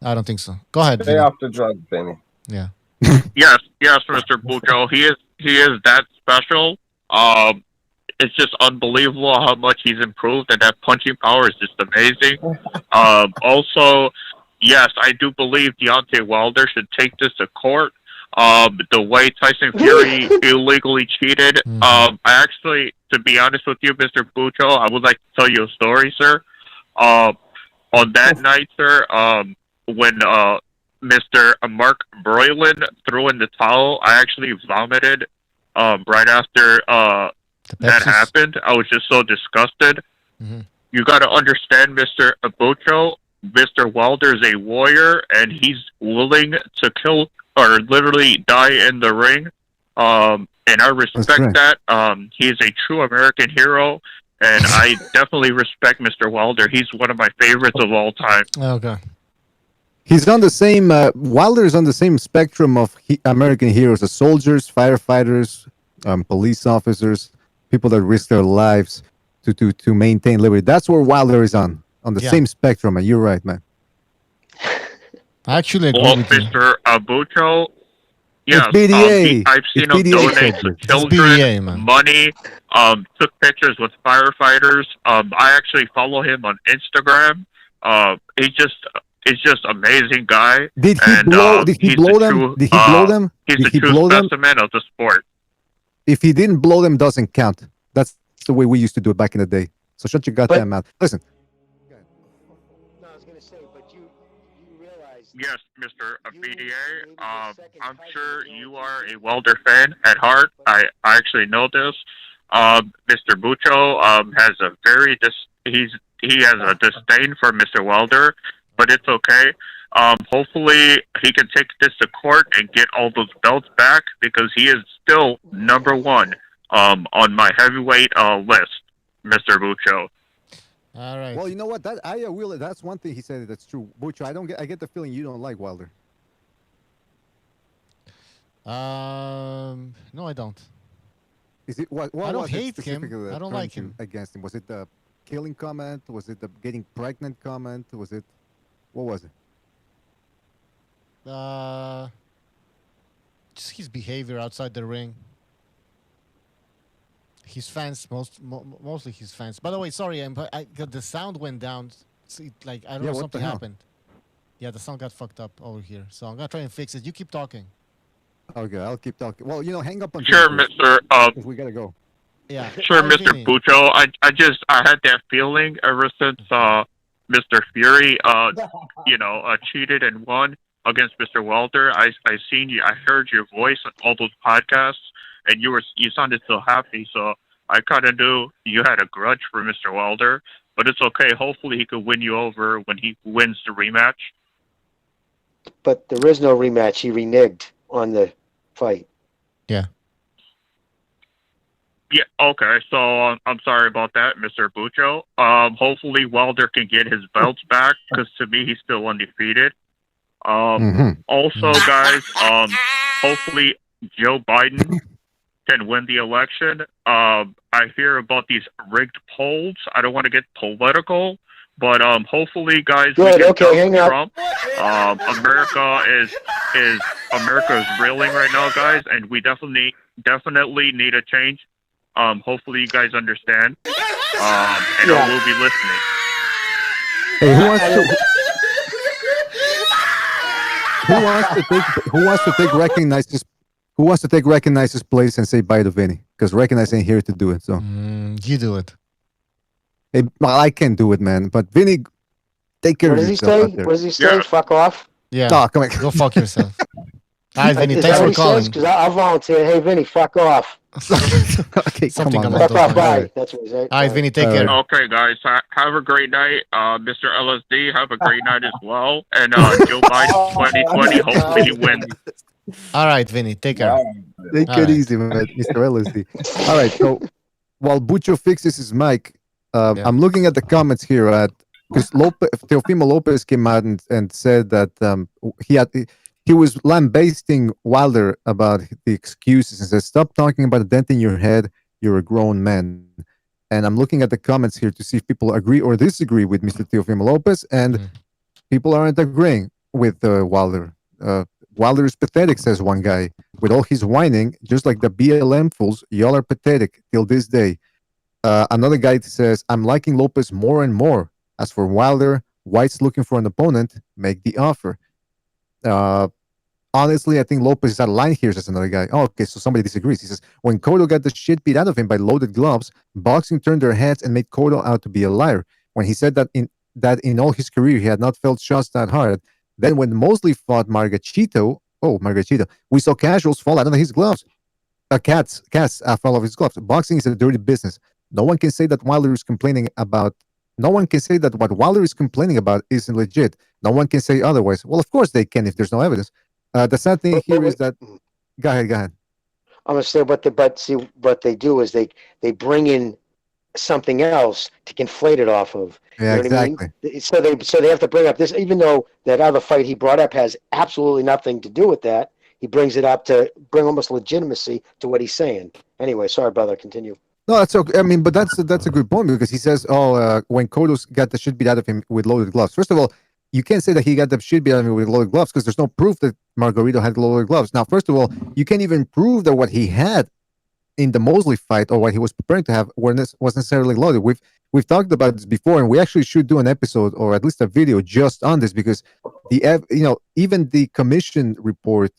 I don't think so. Go ahead. Stay Vinny. off the drugs, Benny. Yeah. Yes, Mr. Bucho. He is that special. It's just unbelievable how much he's improved, and that punching power is just amazing. Also, yes, I do believe Deontay Wilder should take this to court. The way Tyson Fury illegally cheated. I actually, to be honest with you, Mr. Bucho, I would like to tell you a story, sir. On that night, sir, when Mr. Mark Broylan threw in the towel, I actually vomited right after that happened. I was just so disgusted. Mm-hmm. You got to understand, Mr. Bucho, Mr. Wilder is a warrior, and he's willing to kill or literally die in the ring. And I respect that. He's a true American hero, and I definitely respect Mr. Wilder. He's one of my favorites of all time. Okay. He's on the same. Wilder is on the same spectrum of American heroes: the soldiers, firefighters, police officers, people that risk their lives to maintain liberty. That's where Wilder is on the same spectrum. And you're right, man. I actually agree well, with you. Mr. Abucho, yes, It's BDA. I've seen him donate to children BDA, man. money. Took pictures with firefighters. I actually follow him on Instagram. He's just amazing guy. Did he blow? Did he blow them? Did he blow them? He's Did the he true blow them? specimen of the sport. If he didn't blow them, doesn't count. That's the way we used to do it back in the day. So shut your goddamn mouth. Listen. Yes, Mr. BDA. I'm sure you are a Wilder fan at heart. I actually know this. Mr. Bucho has a he has a disdain for Mr. Wilder, but it's okay. Hopefully he can take this to court and get all those belts back because he is still number one on my heavyweight list, Mr. Bucho. All right. Well, you know what? That's one thing he said that's true. Bucho, I get the feeling you don't like Wilder. No, I don't. Is it what I don't was it hate him. specifically that I don't turned like him. against him? Was it the killing comment? Was it the getting pregnant comment? Was it what was it? Just his behavior outside the ring. His fans, mostly his fans. By the way, sorry, the sound went down. Like I don't know, what something the hell? happened. Yeah, the sound got fucked up over here. So I'm gonna try and fix it. You keep talking. Okay, I'll keep talking. Well, hang up on. Sure, Vince, Mr. if we gotta go. Yeah. Sure, Mr. Bucho. I had that feeling ever since Mr. Fury cheated and won against Mr. Wilder. I heard your voice on all those podcasts, and you sounded so happy. So I kind of knew you had a grudge for Mr. Wilder, but it's okay. Hopefully, he could win you over when he wins the rematch. But there is no rematch. He reneged on the fight. Yeah. Yeah, okay. So I'm sorry about that, Mr. Bucho. Hopefully Wilder can get his belts back because to me he's still undefeated. Also, guys, hopefully Joe Biden can win the election. I hear about these rigged polls. I don't want to get political, but hopefully, guys, we Good. can Okay, hang up. Trump. America is reeling right now, guys, and we definitely need a change. Hopefully you guys understand. And I will be listening. Hey, who wants to take Recognize's place and say bye to Vinny? Because Recognize ain't here to do it. So you do it. Well, I can't do it, man. But Vinny, take care What of does he yourself say? out there. What does he say? Fuck off. Yeah. Oh, come on. Go fuck yourself. All right, Vinny. Is Thanks that for what he calling. says? Because I'll volunteer. Hey, Vinny, fuck off. Okay, come Something on, along man. Fuck those off. lines. Bye. That's what he said. All right, Vinny. Take All care. right. Okay, guys, have a great night. Mr. LSD, have a great night as well. And Joe Biden 2020, hopefully he wins. All right, Vinny. Take care. Take All it right. easy, man, Mr. LSD. All right, so while Bucho fixes his mic, I'm looking at the comments here at because Teofimo Lopez came out and said that he was lambasting Wilder about the excuses and said, "Stop talking about a dent in your head. You're a grown man." And I'm looking at the comments here to see if people agree or disagree with Mr. Teofimo Lopez, and people aren't agreeing with Wilder. Wilder is pathetic, says one guy. With all his whining, just like the BLM fools, y'all are pathetic till this day. Another guy says, I'm liking Lopez more and more. As for Wilder, White's looking for an opponent, make the offer. Honestly, I think Lopez is out of line here, says another guy. Oh, okay, so somebody disagrees. He says, when Cotto got the shit beat out of him by loaded gloves, boxing turned their heads and made Cotto out to be a liar. When he said that in all his career he had not felt shots that hard, then when Mosley fought Margachito, we saw casuals fall out of his gloves. Cats fall out of his gloves. Boxing is a dirty business. No one can say that Wilder is complaining about. No one can say that what Wilder is complaining about isn't legit. No one can say otherwise. Well, of course they can if there's no evidence. The sad thing here is that. Go ahead. I'm gonna say, but see, what they do is they bring in something else to conflate it off of. Yeah, you know what exactly. I mean? So they have to bring up this, even though that other fight he brought up has absolutely nothing to do with that. He brings it up to bring almost legitimacy to what he's saying. Anyway, sorry, brother. Continue. No, that's okay. I mean, but that's a good point because he says, when Cotto got the shit beat out of him with loaded gloves. First of all, you can't say that he got the shit beat out of him with loaded gloves because there's no proof that Margarito had loaded gloves. Now, first of all, you can't even prove that what he had in the Mosley fight or what he was preparing to have was necessarily loaded. We've talked about this before, and we actually should do an episode or at least a video just on this because even the commission report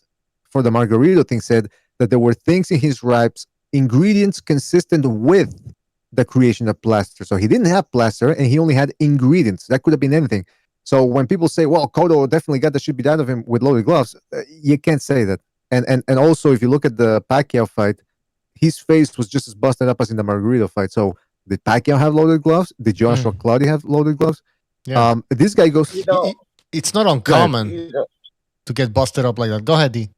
for the Margarito thing said that there were things in his wraps, ingredients consistent with the creation of plaster. So he didn't have plaster and he only had ingredients. That could have been anything. So when people say, well, Cotto definitely got the shit beat out of him with loaded gloves, you can't say that. And also, if you look at the Pacquiao fight, his face was just as busted up as in the Margarito fight. So did Pacquiao have loaded gloves? Did Joshua Clottey have loaded gloves? Yeah. This guy goes... It's not uncommon to get busted up like that. Go ahead, D.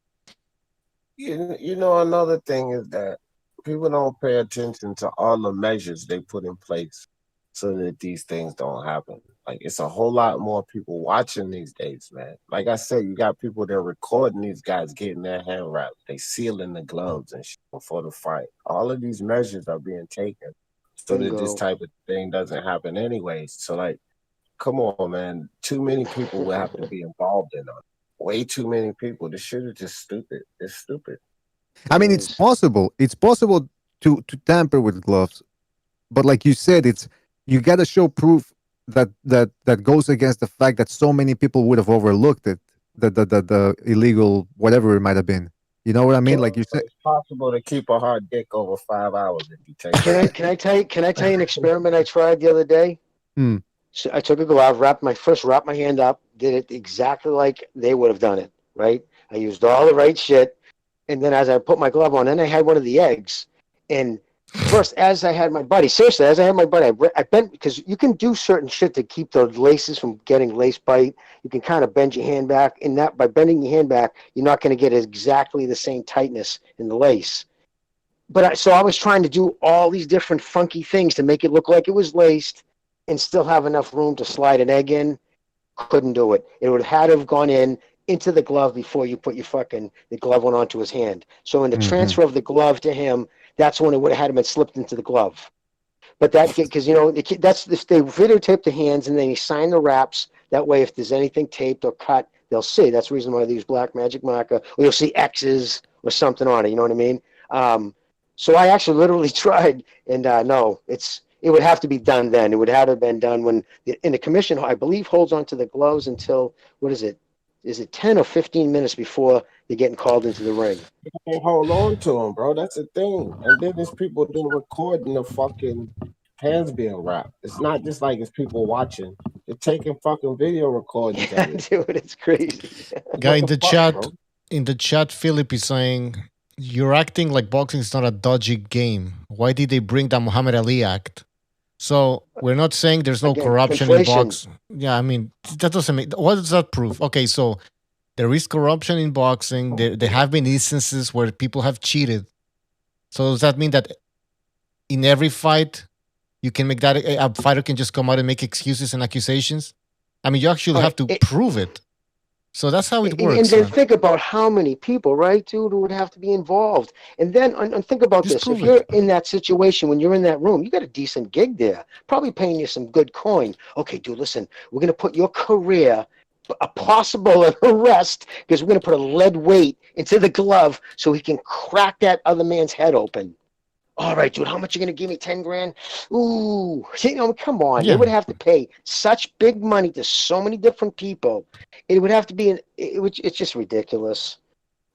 You know, another thing is that people don't pay attention to all the measures they put in place so that these things don't happen. Like, it's a whole lot more people watching these days, man. Like I said, you got people that are recording these guys getting their hand wrapped. They sealing the gloves and shit before the fight. All of these measures are being taken so that this type of thing doesn't happen anyways. So, like, come on, man. Too many people will have to be involved in it. Way too many people. This shit is just stupid. It's stupid. I mean, it's possible. It's possible to tamper with gloves, but like you said, you got to show proof that goes against the fact that so many people would have overlooked it, the illegal whatever it might have been. You know what I mean? Like you said, it's possible to keep a hard dick over 5 hours if you take. Can I tell you an experiment I tried the other day? So I took a glove, wrapped my hand up, did it exactly like they would have done it. Right? I used all the right shit, and then as I put my glove on, then I had one of the eggs, and first, as I had my buddy, I bent, because you can do certain shit to keep the laces from getting lace bite. You can kind of bend your hand back, and that by bending your hand back, you're not going to get exactly the same tightness in the lace. But so I was trying to do all these different funky things to make it look like it was laced and still have enough room to slide an egg in. Couldn't do it. It would have had to have gone into the glove before you put the glove went onto his hand. So in the transfer of the glove to him, that's when it would have had been slipped into the glove. But that, because that's if they videotape the hands and then you sign the wraps. That way, if there's anything taped or cut, they'll see. That's the reason why they use black magic marker, or you'll see X's or something on it. You know what I mean? So I actually literally tried, and no, it would have to be done then. It would have to have been done when in the commission, I believe, holds onto the gloves until what is it? Is it 10 or 15 minutes before they're getting called into the ring? You can't hold on to them, bro. That's the thing. And then there's people doing recording the fucking hands being wrapped. It's not just like it's people watching. They're taking fucking video recordings of it. Dude, it's crazy. Guy in the the fuck, chat, bro? Philip is saying you're acting like boxing is not a dodgy game. Why did they bring the Muhammad Ali Act? So we're not saying there's no Again, corruption in conflation. boxing. Yeah, I mean that doesn't make. What does that prove? Okay, so there is corruption in boxing. There have been instances where people have cheated. So does that mean that in every fight you can make that a fighter can just come out and make excuses and accusations? I mean, you actually have to prove it. So that's how it works. And then man. think about how many people, right, dude, who would have to be involved. And then and think about Just this. prove If you're in that situation, when you're in that room, you got a decent gig there, probably paying you some good coin. Okay, dude, listen, we're going to put your career, a possible arrest, because we're going to put a lead weight into the glove so he can crack that other man's head open. All right, dude, how much you going to give me? 10 grand? Ooh, come on. Yeah. They would have to pay such big money to so many different people. It would have to be, it's just ridiculous.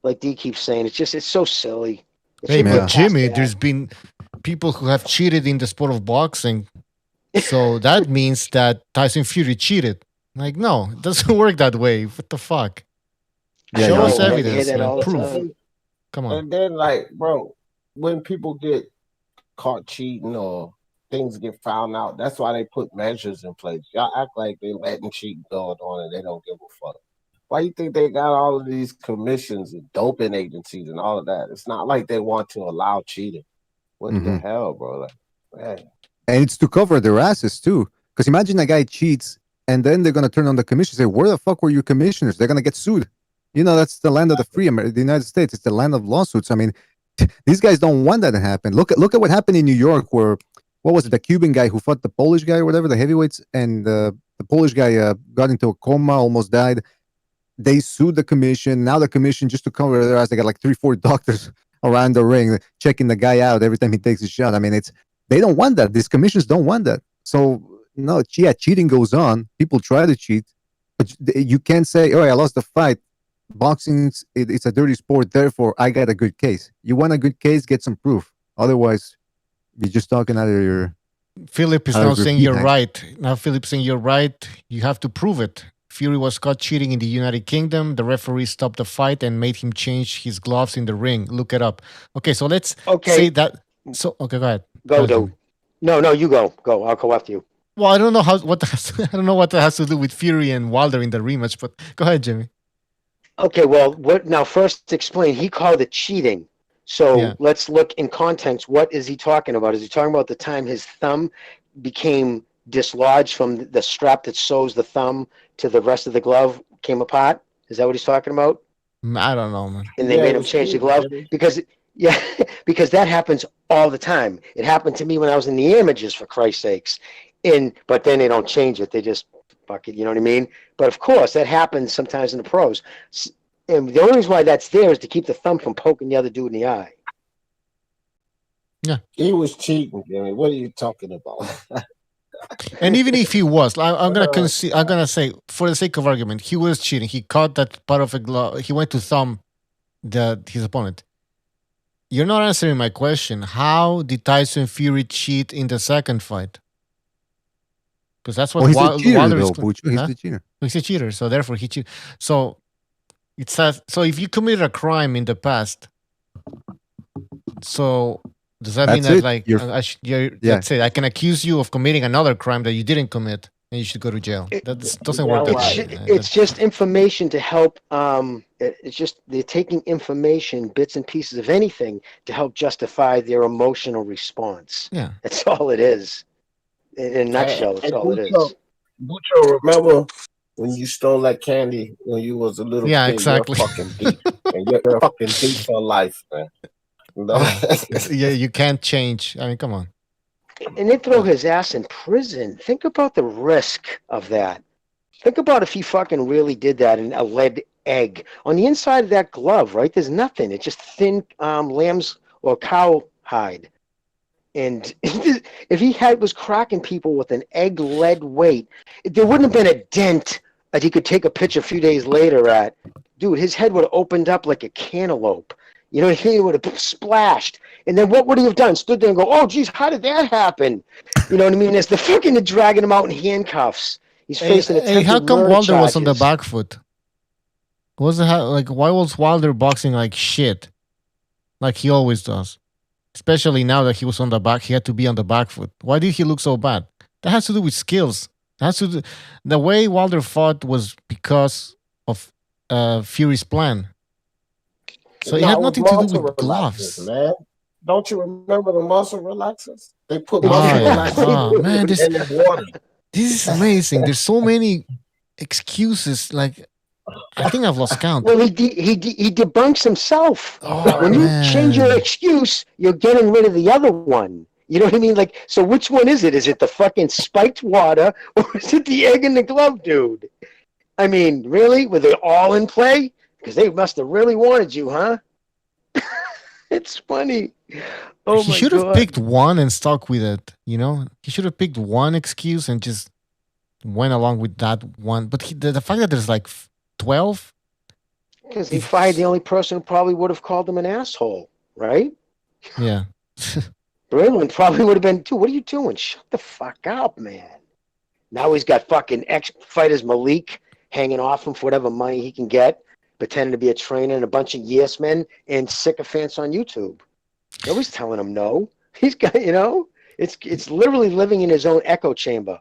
Like D keeps saying, it's so silly. It Hey, should be but past Jimmy, that. there's been people who have cheated in the sport of boxing. So that means that Tyson Fury cheated. Like, no, it doesn't work that way. What the fuck? Yeah, Show you're us right. You hear evidence, that man. all the Proof. time. Come on. And then, like, bro, when people get caught cheating or things get found out, that's why they put measures in place. Y'all act like they letting cheating going on and they don't give a fuck. Why you think they got all of these commissions and doping agencies and all of that? It's not like they want to allow cheating. What the hell, bro? Like, man. And it's to cover their asses too. Because imagine a guy cheats and then they're gonna turn on the commission and say, "Where the fuck were you commissioners?" They're gonna get sued. You know, that's the land of the free. The United States. It's the land of lawsuits. I mean, these guys don't want that to happen. Look at what happened in New York, where what was it? The Cuban guy who fought the Polish guy or whatever, the heavyweights, and the Polish guy got into a coma, almost died. They sued the commission. Now the commission, just to cover their ass, they got like 3-4 doctors around the ring checking the guy out every time he takes a shot. I mean, they don't want that. These commissions don't want that. So no, yeah, cheating goes on. People try to cheat, but you can't say, "Oh, I lost the fight." Boxing, it's a dirty sport. Therefore, I got a good case. You want a good case, get some proof. Otherwise, you're just talking out of your. Philip is now saying you're right. Now Philip's saying you're right. You have to prove it. Fury was caught cheating in the United Kingdom. The referee stopped the fight and made him change his gloves in the ring. Look it up. Okay, so let's say that. So okay, go ahead. Go, dude. No, you go. Go. I'll go after you. Well, I don't know I don't know what that has to do with Fury and Wilder in the rematch, but go ahead, Jimmy. Okay, well, now first explain. He called it cheating. So let's look in context. What is he talking about? Is he talking about the time his thumb became dislodged from the strap that sews the thumb to the rest of the glove came apart? Is that what he's talking about? I don't know, man. And they made him change the glove? Because that happens all the time. It happened to me when I was in the amateurs, for Christ's sakes. But then they don't change it. They just fuck it, you know what I mean? But of course, that happens sometimes in the pros. And the only reason why that's there is to keep the thumb from poking the other dude in the eye. Yeah. He was cheating, Jimmy. What are you talking about? And even if he was, I'm gonna say, for the sake of argument, he was cheating. He caught that part of a glove. He went to thumb his opponent. You're not answering my question. How did Tyson Fury cheat in the second fight? Because that's what he's a cheater, Wilder though, is. Pucho. He's a cheater. He's a cheater, so therefore he cheated. So it says, so if you committed a crime in the past, so does that mean that like that's it? I can accuse you of committing another crime that you didn't commit, and you should go to jail. That doesn't work that way. It's just information to help. It's just they're taking information, bits and pieces of anything, to help justify their emotional response. Yeah, that's all it is. In a nutshell, that's all it is. Bucho, remember when you stole that candy when you was a little kid? Exactly. You're fucking beat. And you're fucking beat for life, man. Yeah, you can't change. I mean, come on. And they throw his ass in prison. Think about the risk of that. Think about if he fucking really did that in a lead egg. On the inside of that glove, right, there's nothing. It's just thin lamb's or cow hide. And if he was cracking people with an egg lead weight, there wouldn't have been a dent that he could take a picture a few days later at. Dude, his head would have opened up like a cantaloupe. You know what I mean? It would have splashed. And then what would he have done? Stood there and go, oh, geez, how did that happen? You know what I mean? As the fucking dragging him out in handcuffs. He's facing attempted how come murder Wilder was on the charges. back foot? Like, why was Wilder boxing like shit? Like he always does. Especially now that he was on the back, he had to be on the back foot. Why did he look so bad? That has to do with skills. That has to do, the way Wilder fought was because of Fury's plan. So it had nothing to do with gloves. Man. Don't you remember the muscle relaxers? They put Oh, muscle yeah. relaxers Man, in the water. this is amazing. There's so many excuses. Like, I think I've lost count. Well, he debunks himself. Oh, when you change your man. excuse, you're getting rid of the other one. You know what I mean? Like, so which one is it? Is it the fucking spiked water or is it the egg in the glove, dude? I mean, really? Were they all in play? Because they must have really wanted you, huh? It's funny. Oh He my should have God. picked one and stuck with it, you know? He should have picked one excuse and just went along with that one. But the fact that there's like 12? Because he fired the only person who probably would have called him an asshole, right? Yeah. Brilliant probably would have been, dude, what are you doing? Shut the fuck up, man. Now he's got fucking ex-fighters Malik hanging off him for whatever money he can get, pretending to be a trainer and a bunch of yes men and sycophants on YouTube. Nobody's telling him no. He's got, you know, it's literally living in his own echo chamber.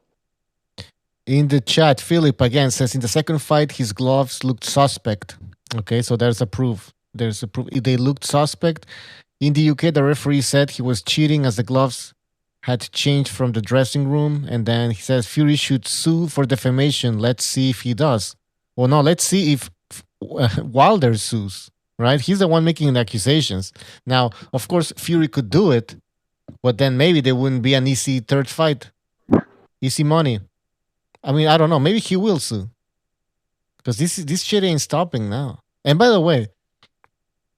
In the chat, Philip again says in the second fight, his gloves looked suspect. Okay, so there's a proof. There's a proof. They looked suspect. In the UK, the referee said he was cheating as the gloves had changed from the dressing room. And then he says Fury should sue for defamation. Let's see if he does. Well, no, let's see if Wilder sues, right? He's the one making the accusations. Now, of course, Fury could do it, but then maybe there wouldn't be an easy third fight. Easy money. I mean, I don't know. Maybe he will sue. Because this shit ain't stopping now. And by the way,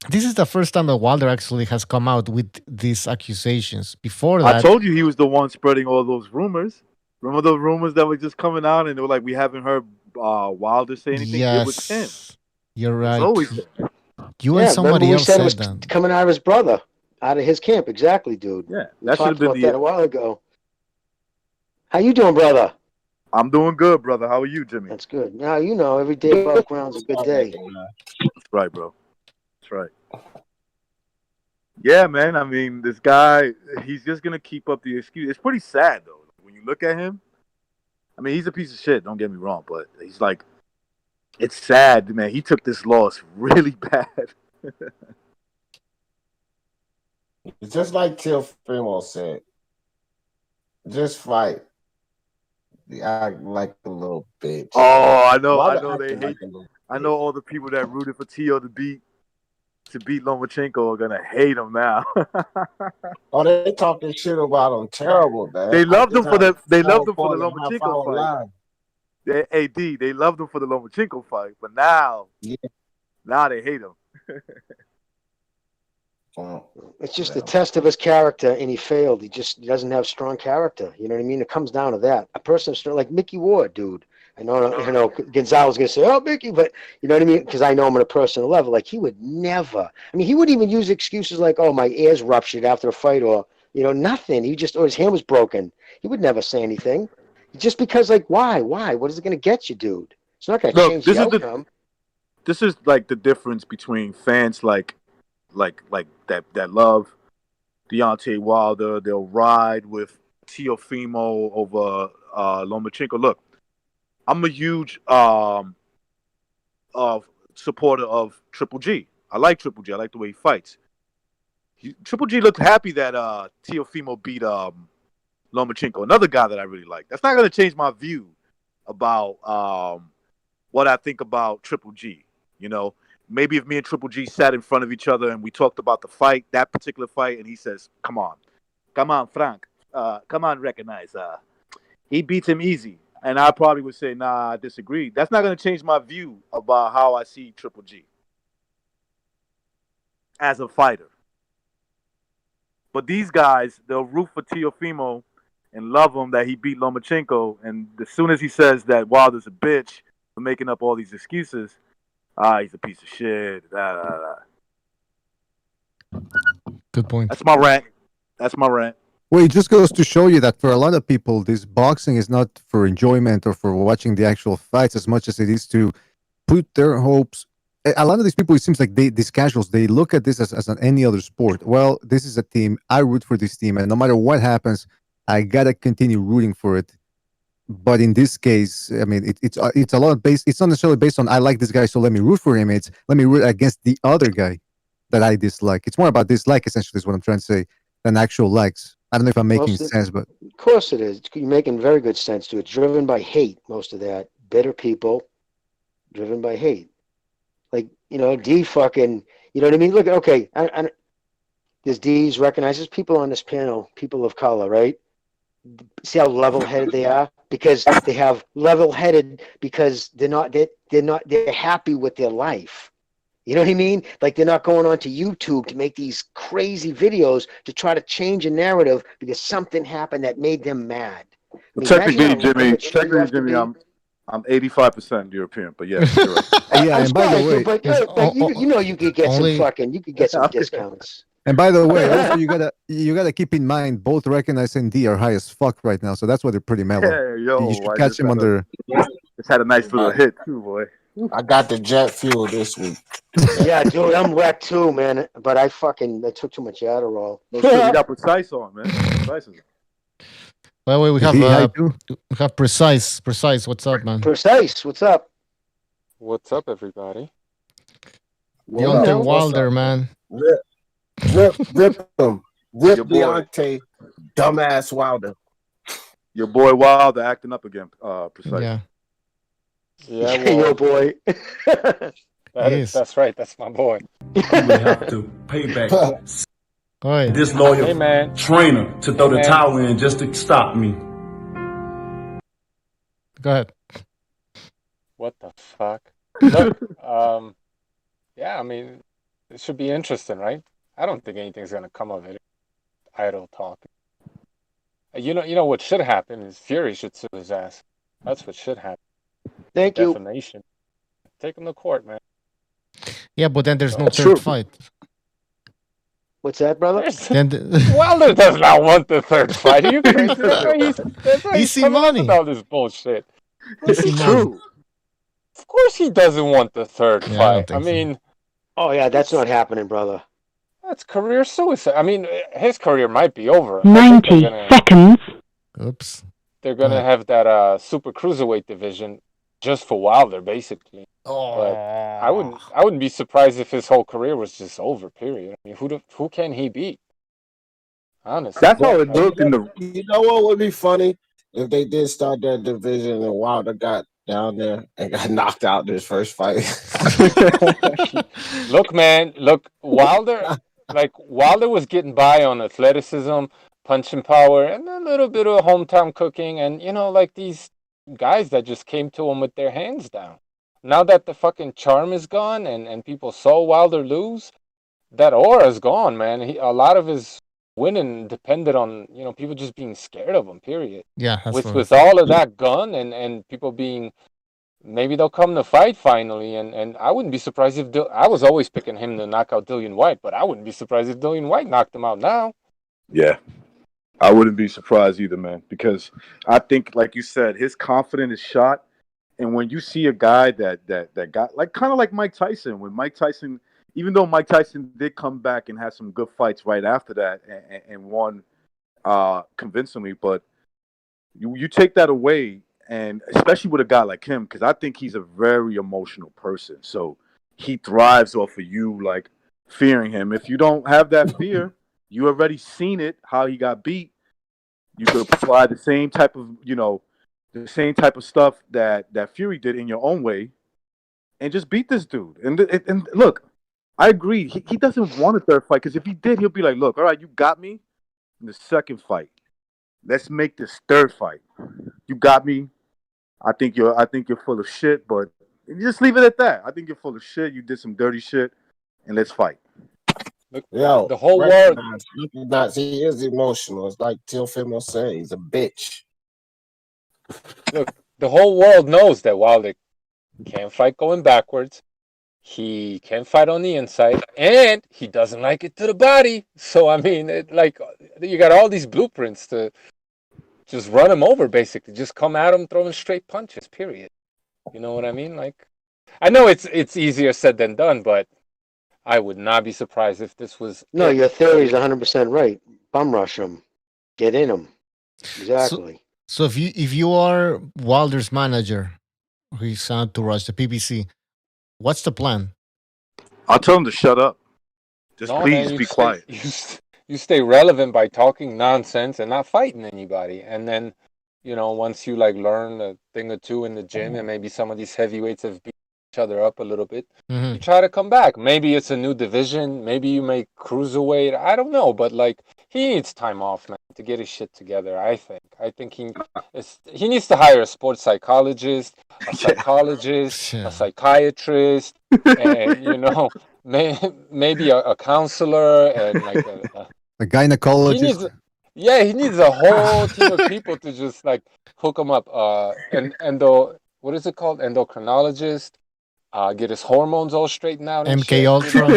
this is the first time that Wilder actually has come out with these accusations. Before that, I told you he was the one spreading all those rumors. Remember those rumors that were just coming out, and they were like, "We haven't heard Wilder say anything." It was him. You're right. It's always him. You and somebody else said it said was that. coming out of his brother, out of his camp. Exactly, dude. Yeah, We that should have talked been about that a the. while ago. How you doing, brother? I'm doing good, brother. How are you, Jimmy? That's good. Now you know every day above ground's a good day. That's right, bro. That's right. Yeah, man. I mean, this guy, he's just gonna keep up the excuse. It's pretty sad though. When you look at him, I mean, he's a piece of shit. Don't get me wrong, but he's like, it's sad, man. He took this loss really bad. It's just like Teofimo said. Just fight. They act like a little bitch. Oh, I know. Wilder I know they acting hate. like a little I know all the people that rooted for Tio to beat Lomachenko are gonna hate him now. Oh, they talking shit about him terrible, man. They loved him for the Lomachenko Lomachenko fight. They loved him for the Lomachenko fight, but now they hate him. It's just a test of his character, and he failed. He doesn't have strong character. You know what I mean? It comes down to that. A person like Mickey Ward, dude. I know Gonzalez gonna say, "Oh, Mickey," but you know what I mean? Because I know him on a personal level. Like, he would never. I mean, he wouldn't even use excuses like, "Oh, my ears ruptured after a fight," or nothing. Or his hand was broken. He would never say anything. Just because, like, why? What is it gonna get you, dude? It's not gonna change the outcome. This is like the difference between fans like that love Deontay Wilder. They'll ride with Teofimo over Lomachenko. Look, I'm a huge supporter of Triple G. I like Triple G. I like the way he fights. Triple G looked happy that Teofimo beat Lomachenko, another guy that I really like. That's not going to change my view about what I think about Triple G. You know, maybe if me and Triple G sat in front of each other and we talked about the fight, that particular fight, and he says, come on, Frank, come on, recognize, he beats him easy. And I probably would say, nah, I disagree. That's not going to change my view about how I see Triple G as a fighter. But these guys, they'll root for Teofimo and love him that he beat Lomachenko. And as soon as he says that Wilder's a bitch for making up all these excuses, he's a piece of shit. Good point. That's my rant. That's my rant. Well, it just goes to show you that for a lot of people, this boxing is not for enjoyment or for watching the actual fights as much as it is to put their hopes. A lot of these people, it seems like these casuals, they look at this as any other sport. Well, this is a team. I root for this team, and no matter what happens, I gotta continue rooting for it. But in this case, I mean, it's a lot based. It's not necessarily based on I like this guy, so let me root for him. It's let me root against the other guy that I dislike. It's more about dislike, essentially, is what I'm trying to say, than actual likes. I don't know if I'm making sense, but of course it is. You're making very good sense to it. It's driven by hate, most of that. Bitter people, driven by hate. Like, D fucking, you know what I mean? Look, okay, there's D's recognizes people on this panel, people of color, right? See how level-headed they are? Because they have level-headed because they're happy with their life. You know what I mean? Like they're not going onto YouTube to make these crazy videos to try to change a narrative because something happened that made them mad. Technically, Jimmy, I'm 85% European, but yeah, you're right. Yeah, and by the way, but you could get some discounts. And by the way, also you gotta keep in mind both Recognize and D are high as fuck right now, so that's why they're pretty mellow. Yeah, you should catch him under. Just had a nice little hit too, boy. I got the jet fuel this week. Yeah, dude, I'm wrecked too, man. But I took too much Adderall. No shit, we got Precise on, man. Precise is. By the way, we have Precise. Precise, what's up, man? Precise, what's up? What's up, everybody? Deontay Wilder, man. Rip him. Rip Deontay, dumbass Wilder. Your boy Wilder acting up again, Precise. Yeah. Yeah, your boy. That's right. That's my boy. You would have to pay back this loyal trainer to throw the towel in just to stop me. Go ahead. What the fuck? Look, yeah, I mean, it should be interesting, right? I don't think anything's gonna come of it. Idle talk. You know what should happen is Fury should sue his ass. That's what should happen. Thank you. Defamation. Take him to court, man. Yeah, but then there's no third fight. What's that, brother? Wilder does not want the third fight. Are you crazy? That's why Easy money. All this bullshit. It's true. Of course he doesn't want the third fight. I mean... Oh, yeah, that's not happening, brother. That's career suicide. I mean, his career might be over. 90 seconds. Oops. They're going to have that super cruiserweight division just for Wilder, basically. But I wouldn't be surprised if his whole career was just over, period. I mean, who can he beat? Honestly. That's how it looked in the... You know what would be funny? If they did start that division and Wilder got down there and got knocked out in his first fight. Look, man, Wilder was getting by on athleticism, punching power, and a little bit of hometown cooking, and like these guys that just came to him with their hands down. Now that the fucking charm is gone and people saw Wilder lose, that aura's gone, man. A lot of his winning depended on people just being scared of him, period. Yeah, with all of that gun and people being, maybe they'll come to fight finally, and I wouldn't be surprised if I was always picking him to knock out Dillian White, but I wouldn't be surprised if Dillian White knocked him out now. Yeah, I wouldn't be surprised either, man, because I think, like you said, his confidence is shot, and when you see a guy that got kind of like Mike Tyson, when Mike Tyson. Even though Mike Tyson did come back and had some good fights right after that and won convincingly, but you take that away, and especially with a guy like him, because I think he's a very emotional person. So he thrives off of you, like, fearing him. If you don't have that fear, you already seen it, how he got beat. You could apply the same type of stuff that Fury did in your own way and just beat this dude. And look, I agree. He doesn't want a third fight because if he did, he'll be like, "Look, all right, you got me in the second fight. Let's make this third fight. You got me. I think you're full of shit, but just leave it at that. I think you're full of shit. You did some dirty shit, and let's fight." Yo, the whole world. He is emotional. It's like Teofimo said, he's a bitch. Look, the whole world knows that Wilder can't fight going backwards. he can fight on the inside, and he doesn't like it to the body. So I mean, you got all these blueprints to just run him over, basically. Just come at him throwing straight punches. Period. You know what I mean? Like, I know it's easier said than done, but I would not be surprised if this was. No, your theory is 100% right. Bum rush him, get in him. Exactly. So if you are Wilder's manager, he's out to rush the PBC, what's the plan? I'll tell him to shut up. Just No, please man, be quiet. You stay relevant by talking nonsense and not fighting anybody. And then, once you learn a thing or two in the gym, and maybe some of these heavyweights have beat each other up a little bit, you try to come back. Maybe it's a new division. Maybe you make cruiserweight. I don't know, but he needs time off, man, to get his shit together. I think he needs to hire a sports psychologist, a psychologist, a psychiatrist, and maybe a counselor and a gynecologist. He needs a whole team of people to just hook him up. What is it called? Endocrinologist. Get his hormones all straightened out. And MK Ultra.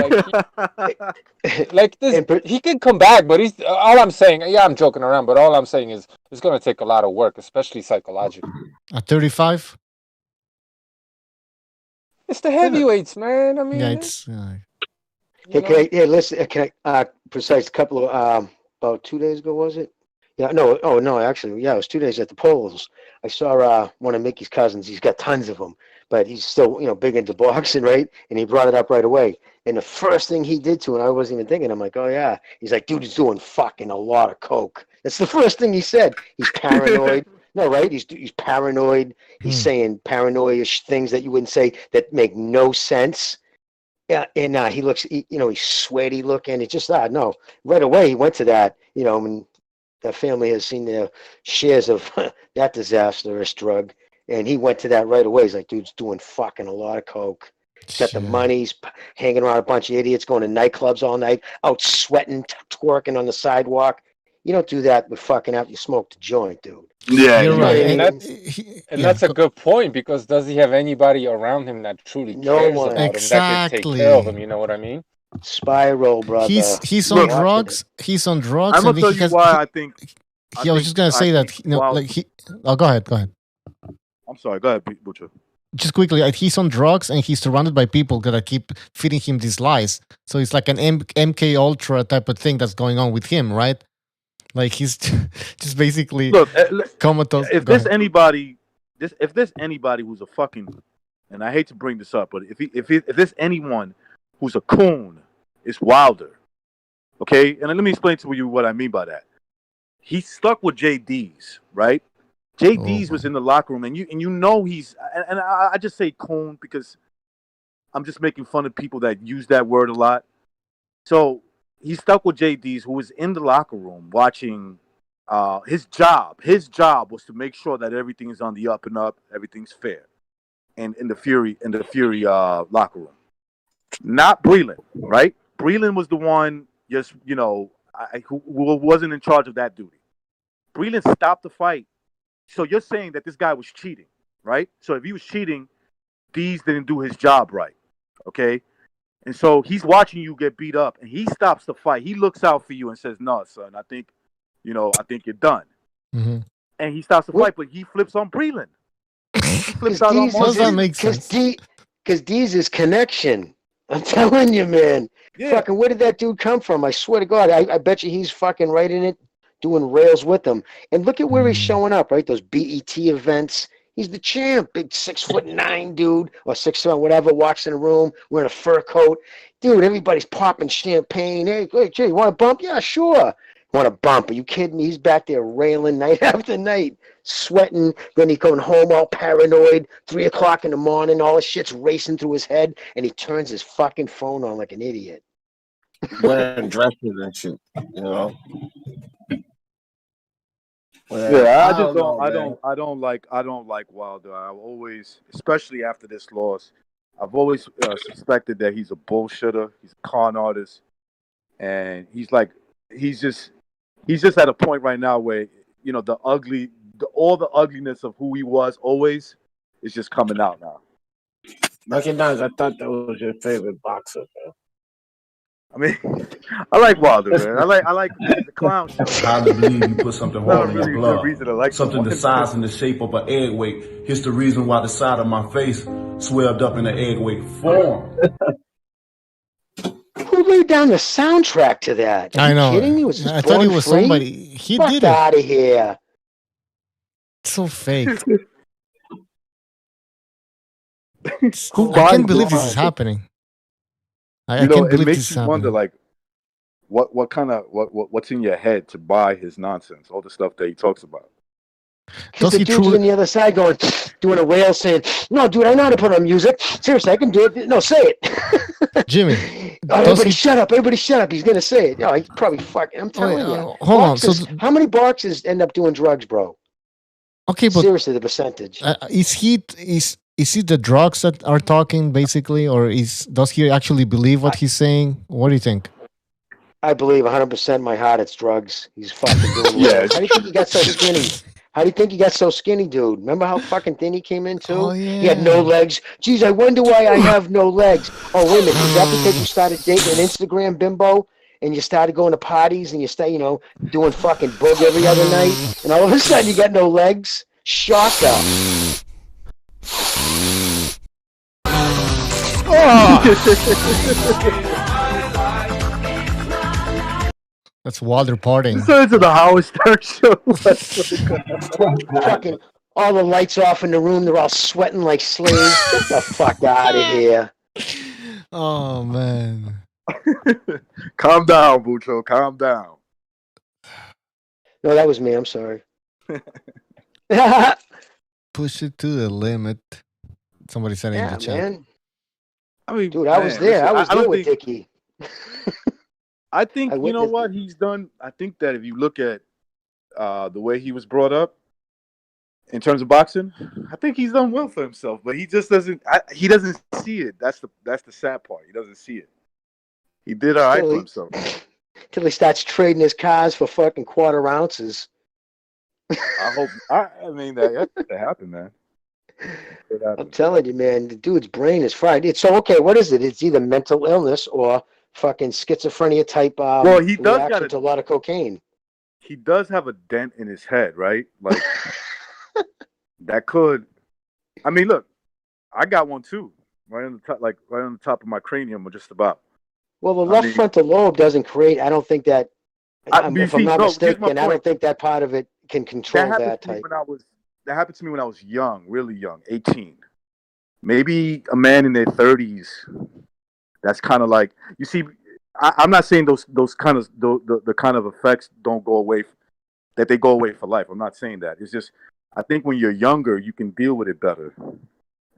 He can come back, but all I'm saying. Yeah, I'm joking around, but all I'm saying is it's going to take a lot of work, especially psychologically. At 35. It's the heavyweights, man. I mean, yeah, it's. Listen. Can I precise a couple of about 2 days ago, was it? Yeah, no. Oh no, actually, yeah, it was 2 days at the polls. I saw one of Mickey's cousins. He's got tons of them, but he's still big into boxing, right? And he brought it up right away. And the first thing he did to it, I wasn't even thinking. I'm like, oh yeah. He's like, dude, he's doing fucking a lot of coke. That's the first thing he said. He's paranoid. No, right? He's paranoid. He's saying paranoid-ish things that you wouldn't say that make no sense. Yeah, and he looks, he's sweaty looking. It's just no. Right away, he went to that. And the family has seen their shares of that disastrous drug, and he went to that right away. He's like, dude's doing fucking a lot of coke. He's got the money. He's hanging around a bunch of idiots, going to nightclubs all night, out sweating, twerking on the sidewalk. You don't do that with fucking after you smoked a joint, dude. Yeah, you're right. And that's a good point, because does he have anybody around him that truly cares about him, that can take care of him? You know what I mean? Spiral, brother. He's on drugs. He's on drugs. I'm gonna tell you why I think. I was just gonna say that. Oh, go ahead. I'm sorry. Go ahead, Butcher. Just quickly, he's on drugs and he's surrounded by people that keep feeding him these lies. So it's like an MK Ultra type of thing that's going on with him, right? Like he's just basically comatose. If there's anybody who's a fucking, and I hate to bring this up, but if there's anyone who's a coon, it's Wilder. Okay, and let me explain to you what I mean by that. He stuck with JD's, right? JD's was in the locker room, and he's and I just say coon because I'm just making fun of people that use that word a lot. So he stuck with JD's, who was in the locker room watching. His job was to make sure that everything is on the up and up, everything's fair, and in the Fury locker room. Not Breland, right? Breland was the one, who wasn't in charge of that duty. Breland stopped the fight. So you're saying that this guy was cheating, right? So if he was cheating, Dees didn't do his job right, okay? And so he's watching you get beat up, and he stops the fight. He looks out for you and says, "No, son, I think you're done." Mm-hmm. And he stops the fight, but he flips on Breland. He flips out on Does that make sense? Because Dees is connection. I'm telling you, man. Yeah. Fucking, where did that dude come from? I swear to God, I bet you he's fucking right in it, doing rails with them. And look at where he's showing up, right? Those BET events. He's the champ, big 6'9" dude, or 6'7", whatever, walks in the room wearing a fur coat. Dude, everybody's popping champagne. Hey, Jay, you want a bump? Yeah, sure. Want a bump? Are you kidding me? He's back there railing night after night, sweating. Then he's going home all paranoid, 3 o'clock in the morning, all the shit's racing through his head, and he turns his fucking phone on like an idiot. Wearing dresses and shit, Yeah, I don't like Wilder. I always, especially after this loss, I've always suspected that he's a bullshitter. He's a con artist, and he's just at a point right now where all the ugliness of who he was always is just coming out now. Recognize, I thought that was your favorite boxer, man. I mean, I like Wilder, man. I like the clown show. Hard to believe you put something hard in Really your good glove. reason to like Something the someone. size and the shape of an egg weight. Here's the reason why the side of my face swelled up in an egg weight form. Who laid down the soundtrack to that? Are I you know. kidding me? Was this I thought Born it was Free? somebody. He Fuck did it. out of here. So fake. Who I can't buys believe this? this is happening. I You know, can't it believe this makes is you wonder, happening. like, what's in your head to buy his nonsense, all the stuff that he talks about. Because the dude's on the other side going, doing a wail saying, no, dude, I know how to put on music. Seriously, I can do it. No, say it. Jimmy, Everybody shut up. Everybody shut up. He's going to say it. No, he's probably fucking, I'm telling you. hold on. So Boxers, how many boxers end up doing drugs, bro? okay, but Seriously, the percentage. is he the drugs that are talking basically, or does he actually believe what he's saying? What do you think? I believe 100% in my heart it's drugs. He's fucking doing How do you think he got so skinny? How do you think he got so skinny, dude? Remember how fucking thin he came in too? He had no legs. Geez, I wonder why I have no legs. Oh, wait a minute. Is that because you started dating an Instagram bimbo and you started going to parties and you start, doing fucking boog every other night and all of a sudden you got no legs? Shocker. That's Wilder partying. Turn to the Howard Stern show. Fucking all the lights off in the room. They're all sweating like slaves. Get the fuck out of here. Oh man. Calm down, Bucho. Calm down. No, that was me. I'm sorry. Push it to the limit. Somebody said in the chat. Man. I mean, dude, I was there. I was there with Dickie. I think you know what he's done. I think that if you look at the way he was brought up in terms of boxing, I think he's done well for himself. But he just doesn't. He doesn't see it. That's the sad part. He doesn't see it. He did all right for himself. Till he starts trading his cars for fucking quarter ounces. I hope. I mean that happened, man. I'm telling you, man, the dude's brain is fried. It's so okay. What is it? It's either mental illness or fucking schizophrenia type. Well, he does reaction to a lot of cocaine. He does have a dent in his head, right? Like that could. I mean, look, I got one too, right on the top of my cranium, or just about. Well, the left frontal lobe doesn't create. I don't think that. If I'm not mistaken, I don't think that part of it can control that type. That happened to me when I was young, really young, 18. Maybe a man in their 30s. That's kind of like, you see. I'm not saying those kind of the kind of effects don't go away, that they go away for life. I'm not saying that. It's just I think when you're younger, you can deal with it better.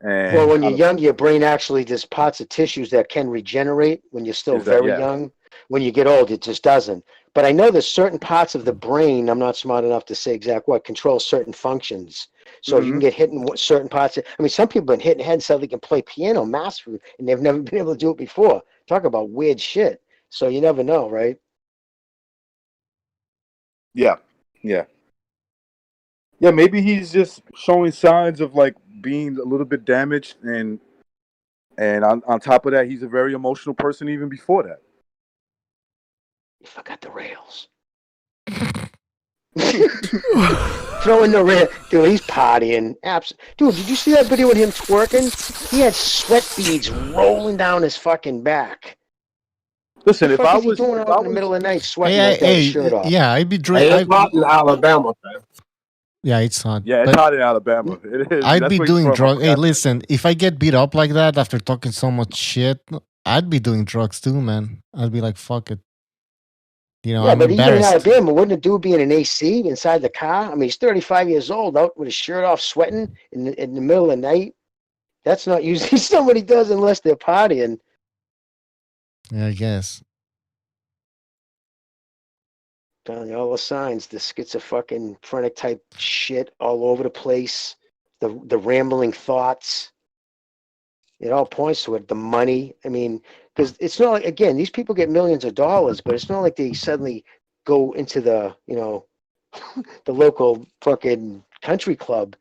And well, when you're young, your brain actually there's parts of tissues that can regenerate when you're still very young. When you get old, it just doesn't. But I know there's certain parts of the brain, I'm not smart enough to say exact what, control certain functions. So you can get hit in certain parts. I mean, some people have been hit in the head so they can play piano masterfully, and they've never been able to do it before. Talk about weird shit. So you never know, right? Yeah. Maybe he's just showing signs of like being a little bit damaged, and on top of that, he's a very emotional person even before that. You forgot the rails. Throwing the rail, dude. He's partying. Dude, did you see that video with him twerking? He had sweat beads rolling down his fucking back. Listen, if I was doing out in the middle of the night sweating with that shirt off. Yeah, I'd be drinking. It's hot in Alabama, man. Yeah, it's hot. Yeah, it's hot in Alabama. It is. I'd be doing drugs. Hey, listen, if I get beat up like that after talking so much shit, I'd be doing drugs too, man. I'd be like, fuck it. Yeah, I'm but even in embarrassed. Alabama, wouldn't a dude be in an AC inside the car? I mean, he's 35 years old, out with his shirt off, sweating in the middle of the night. That's not usually somebody does unless they're partying. Yeah, I guess. Telling you all the signs, the schizophrenic type shit all over the place, the rambling thoughts. It all points to it. The money. I mean, because it's not like, again, these people get millions of dollars, but it's not like they suddenly go into the, the local fucking country club,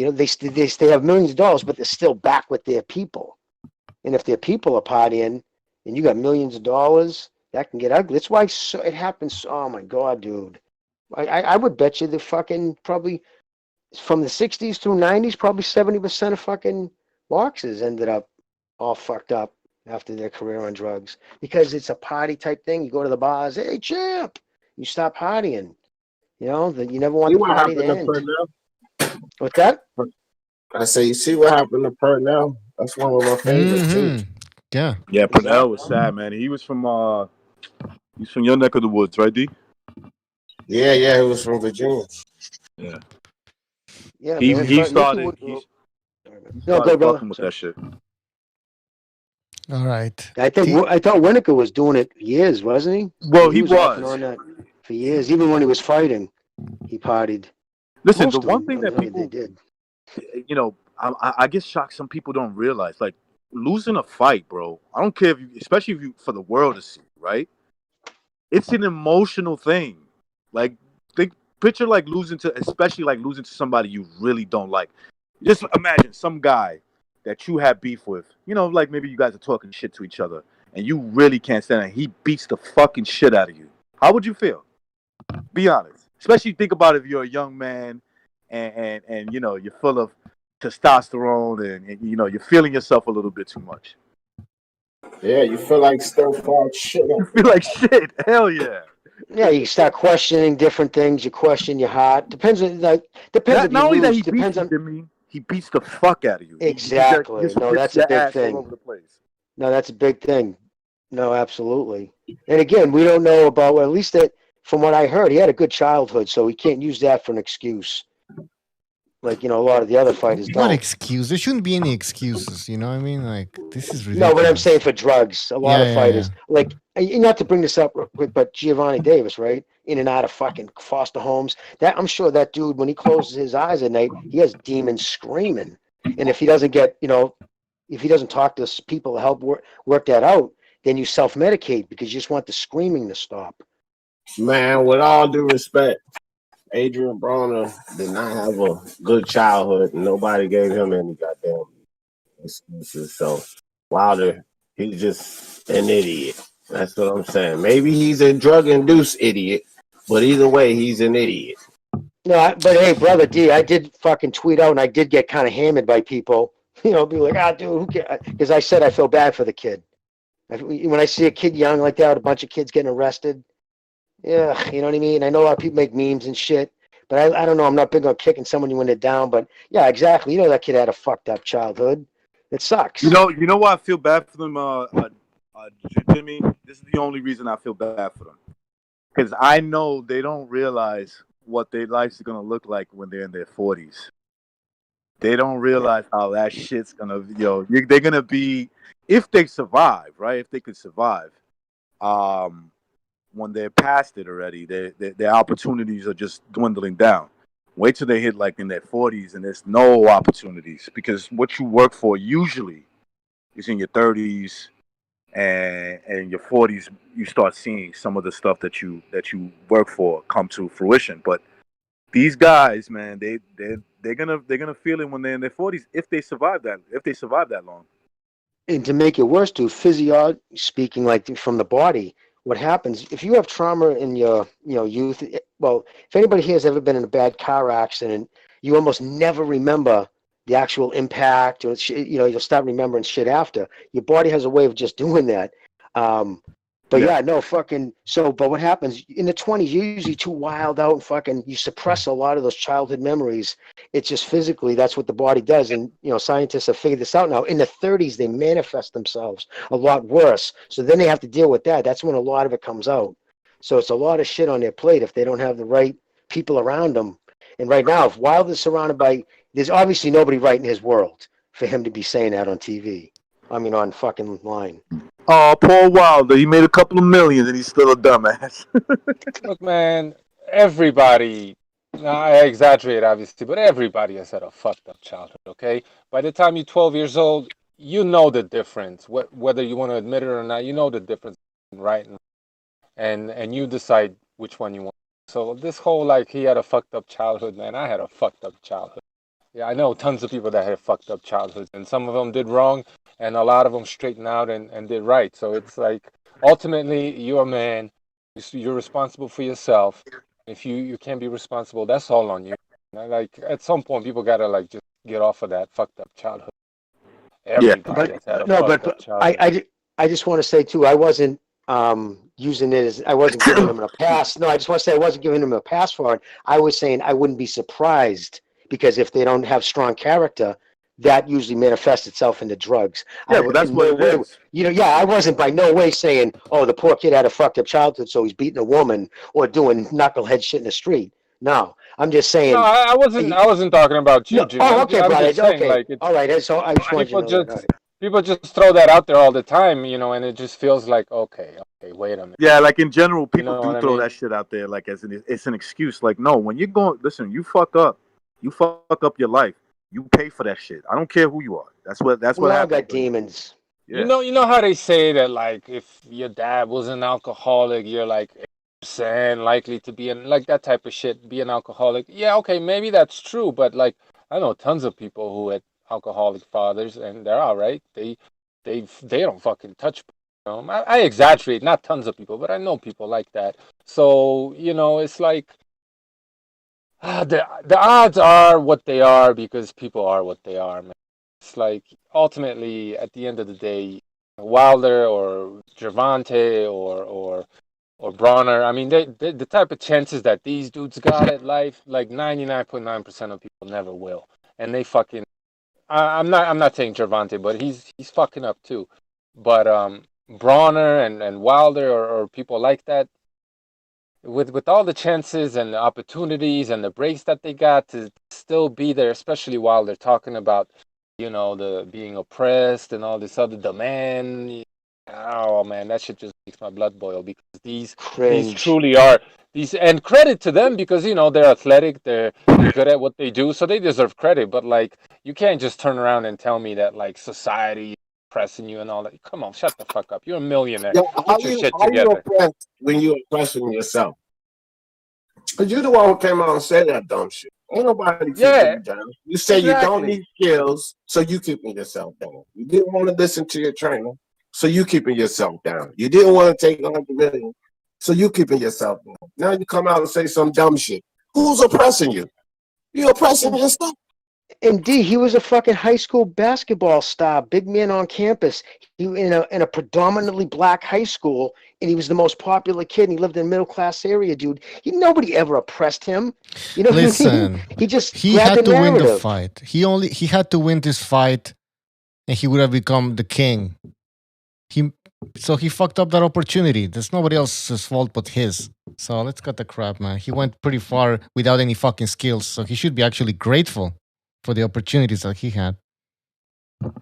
they have millions of dollars, but they're still back with their people. And if their people are partying and you got millions of dollars, that can get ugly. That's why it happens. Oh my God, dude. I would bet you the fucking probably from the 60s through 90s, probably 70% of fucking boxers ended up all fucked up after their career on drugs because it's a party type thing. You go to the bars, hey, champ, you stop partying. You know, you never want See the what party to happened to end. Purnell? What's that? I say, you see what happened to Purnell? That's one of my favorites too. Yeah. Yeah, Purnell was sad, man. He's from your neck of the woods, right, D? Yeah, he was from Virginia. Yeah. Yeah, He man. started fucking with that shit. All right. I thought Winokur was doing it for years, wasn't he? Well, he was off and was. on that for years. Even when he was fighting, he partied. Listen, Most the of one them, thing that people, they did. you know, I get shocked. Some people don't realize, like losing a fight, bro. I don't care if you, especially if you for the world to see, right? It's an emotional thing. Like, picture like especially like losing to somebody you really don't like. Just imagine some guy that you have beef with. You know, like maybe you guys are talking shit to each other, and you really can't stand it. He beats the fucking shit out of you. How would you feel? Be honest. Especially think about if you're a young man and you know you're full of testosterone and you know you're feeling yourself a little bit too much. Yeah, you feel like stir-fried shit. You feel like shit. Hell yeah. Yeah, you start questioning different things. You question your heart. Depends on Not if you only that lose. he beats Depends on you, he beats the fuck out of you. exactly. He just No, whips that's a your big ass all thing. over the place. No, that's a big thing. No, absolutely. And again, we don't know about. Well, at least that from what I heard, he had a good childhood, so we can't use that for an excuse. Like a lot of the other fighters What don't. excuse? There shouldn't be any excuses. You know what I mean? Like this is No, ridiculous. but I'm saying for drugs, a lot of fighters, like, not to bring this up real quick, but Giovanni Davis, right? In and out of fucking foster homes. That I'm sure that dude, when he closes his eyes at night, he has demons screaming. And if he doesn't get, if he doesn't talk to people to help work that out, then you self-medicate because you just want the screaming to stop. Man, with all due respect, Adrian Broner did not have a good childhood. Nobody gave him any goddamn excuses. So Wilder, he's just an idiot. That's what I'm saying. Maybe he's a drug-induced idiot, but either way, he's an idiot. No, but hey, brother D, I did fucking tweet out, and I did get kind of hammered by people. Be like, dude, who cares? Because I said I feel bad for the kid. When I see a kid young like that, a bunch of kids getting arrested, yeah, you know what I mean? I know a lot of people make memes and shit, but I don't know. I'm not big on kicking someone when they're down, but yeah, exactly. That kid had a fucked up childhood. It sucks. You know why I feel bad for them, Jimmy? This is the only reason I feel bad for them. Because I know they don't realize what their life's going to look like when they're in their 40s. They don't realize how that shit's going to, they're going to be, if they survive, right? If they could survive, when they're past it already, their opportunities are just dwindling down. Wait till they hit like in their 40s and there's no opportunities because what you work for usually is in your 30s and your 40s. You start seeing some of the stuff that you work for come to fruition. But these guys, man, they're gonna feel it when they're in their 40s if they survive that long. And to make it worse, too, speaking, like from the body, what happens if you have trauma in your youth? Well, if anybody here has ever been in a bad car accident, you almost never remember the actual impact, or you'll start remembering shit after. Your body has a way of just doing that. But but what happens in the 20s? You're usually too wild out and fucking. You suppress a lot of those childhood memories. It's just physically that's what the body does, and scientists have figured this out now. In the 30s, they manifest themselves a lot worse. So then they have to deal with that. That's when a lot of it comes out. So it's a lot of shit on their plate if they don't have the right people around them. And right now, if Wilder's surrounded by, there's obviously nobody right in his world for him to be saying that on TV. I mean, on fucking line. Oh, poor Wilder. He made a couple of millions and he's still a dumbass. Look, man, everybody, I exaggerate obviously, but everybody has had a fucked up childhood, okay? By the time you're 12 years old, you know the difference. Whether you want to admit it or not, you know the difference, right? And you decide which one you want. So this whole, like, he had a fucked up childhood, man, I had a fucked up childhood. I know tons of people that had fucked up childhoods, and some of them did wrong, and a lot of them straightened out and did right. So it's like ultimately you're a man, you're responsible for yourself. If you can't be responsible, that's all on you. Like at some point, people gotta like just get off of that fucked up childhood. Everybody has had a fucked up childhood. I just want to say too, I wasn't using it as I wasn't giving him a pass. No, I just want to say I wasn't giving him a pass for it. I was saying I wouldn't be surprised because if they don't have strong character, that usually manifests itself into drugs. Yeah, well, that's what it is. You know, yeah, I wasn't by no way saying, oh, the poor kid had a fucked up childhood, so he's beating a woman or doing knucklehead shit in the street. No, I'm just saying. No, I wasn't talking about you, Jimmy. Oh, okay, I'm Brian. just saying, Okay, like, all right. So I just wanted you to know that. People just throw that out there all the time, you know, and it just feels like, okay, wait a minute. Yeah, like in general, people know do what I throw mean? that shit out there like as it's an excuse. Like, no, when you're going, listen, you fuck up your life. You pay for that shit. I don't care who you are. That's what We all happens. got demons. Yeah. You know how they say that, like, if your dad was an alcoholic, you're like 8% likely to be like that type of shit, be an alcoholic. Yeah, okay, maybe that's true, but like I know tons of people who had alcoholic fathers and they're all right. They don't fucking touch. I exaggerate, not tons of people, but I know people like that. So you know, it's like the odds are what they are because people are what they are, man. It's like ultimately at the end of the day, Wilder or Gervonta or Bronner. I mean, the type of chances that these dudes got at life, like 99.9% of people never will, and they fucking. I'm not saying Gervonta, but he's fucking up too. But Bronner and Wilder or people like that, with all the chances and the opportunities and the breaks that they got to still be there, especially while they're talking about, you know, the being oppressed and all this other demand. Oh man, that shit just makes my blood boil because these truly are these, and credit to them because you know they're athletic, they're good at what they do, so they deserve credit. But like, you can't just turn around and tell me that like society is oppressing you and all that. Come on, shut the fuck up. You're a millionaire. Put your shit How you together. oppressed when you oppressing yourself? Because you're the one who came out and said that dumb shit. Ain't nobody keeping you down. You say you don't need skills, so you keeping yourself down. You didn't want to listen to your trainer, so you keeping yourself down. You didn't want to take on the million, so you keeping yourself down. Now you come out and say some dumb shit. Who's oppressing you? You're oppressing yourself. Indeed, he was a fucking high school basketball star, big man on campus. He in a predominantly black high school, and he was the most popular kid. And he lived in a middle class area, dude. Nobody ever oppressed him. You know, Listen, he had to win the narrative. fight. He had to win this fight, and he would have become the king. So he fucked up that opportunity. There's nobody else's fault but his. So let's cut the crap, man. He went pretty far without any fucking skills. So he should be actually grateful for the opportunities that he had.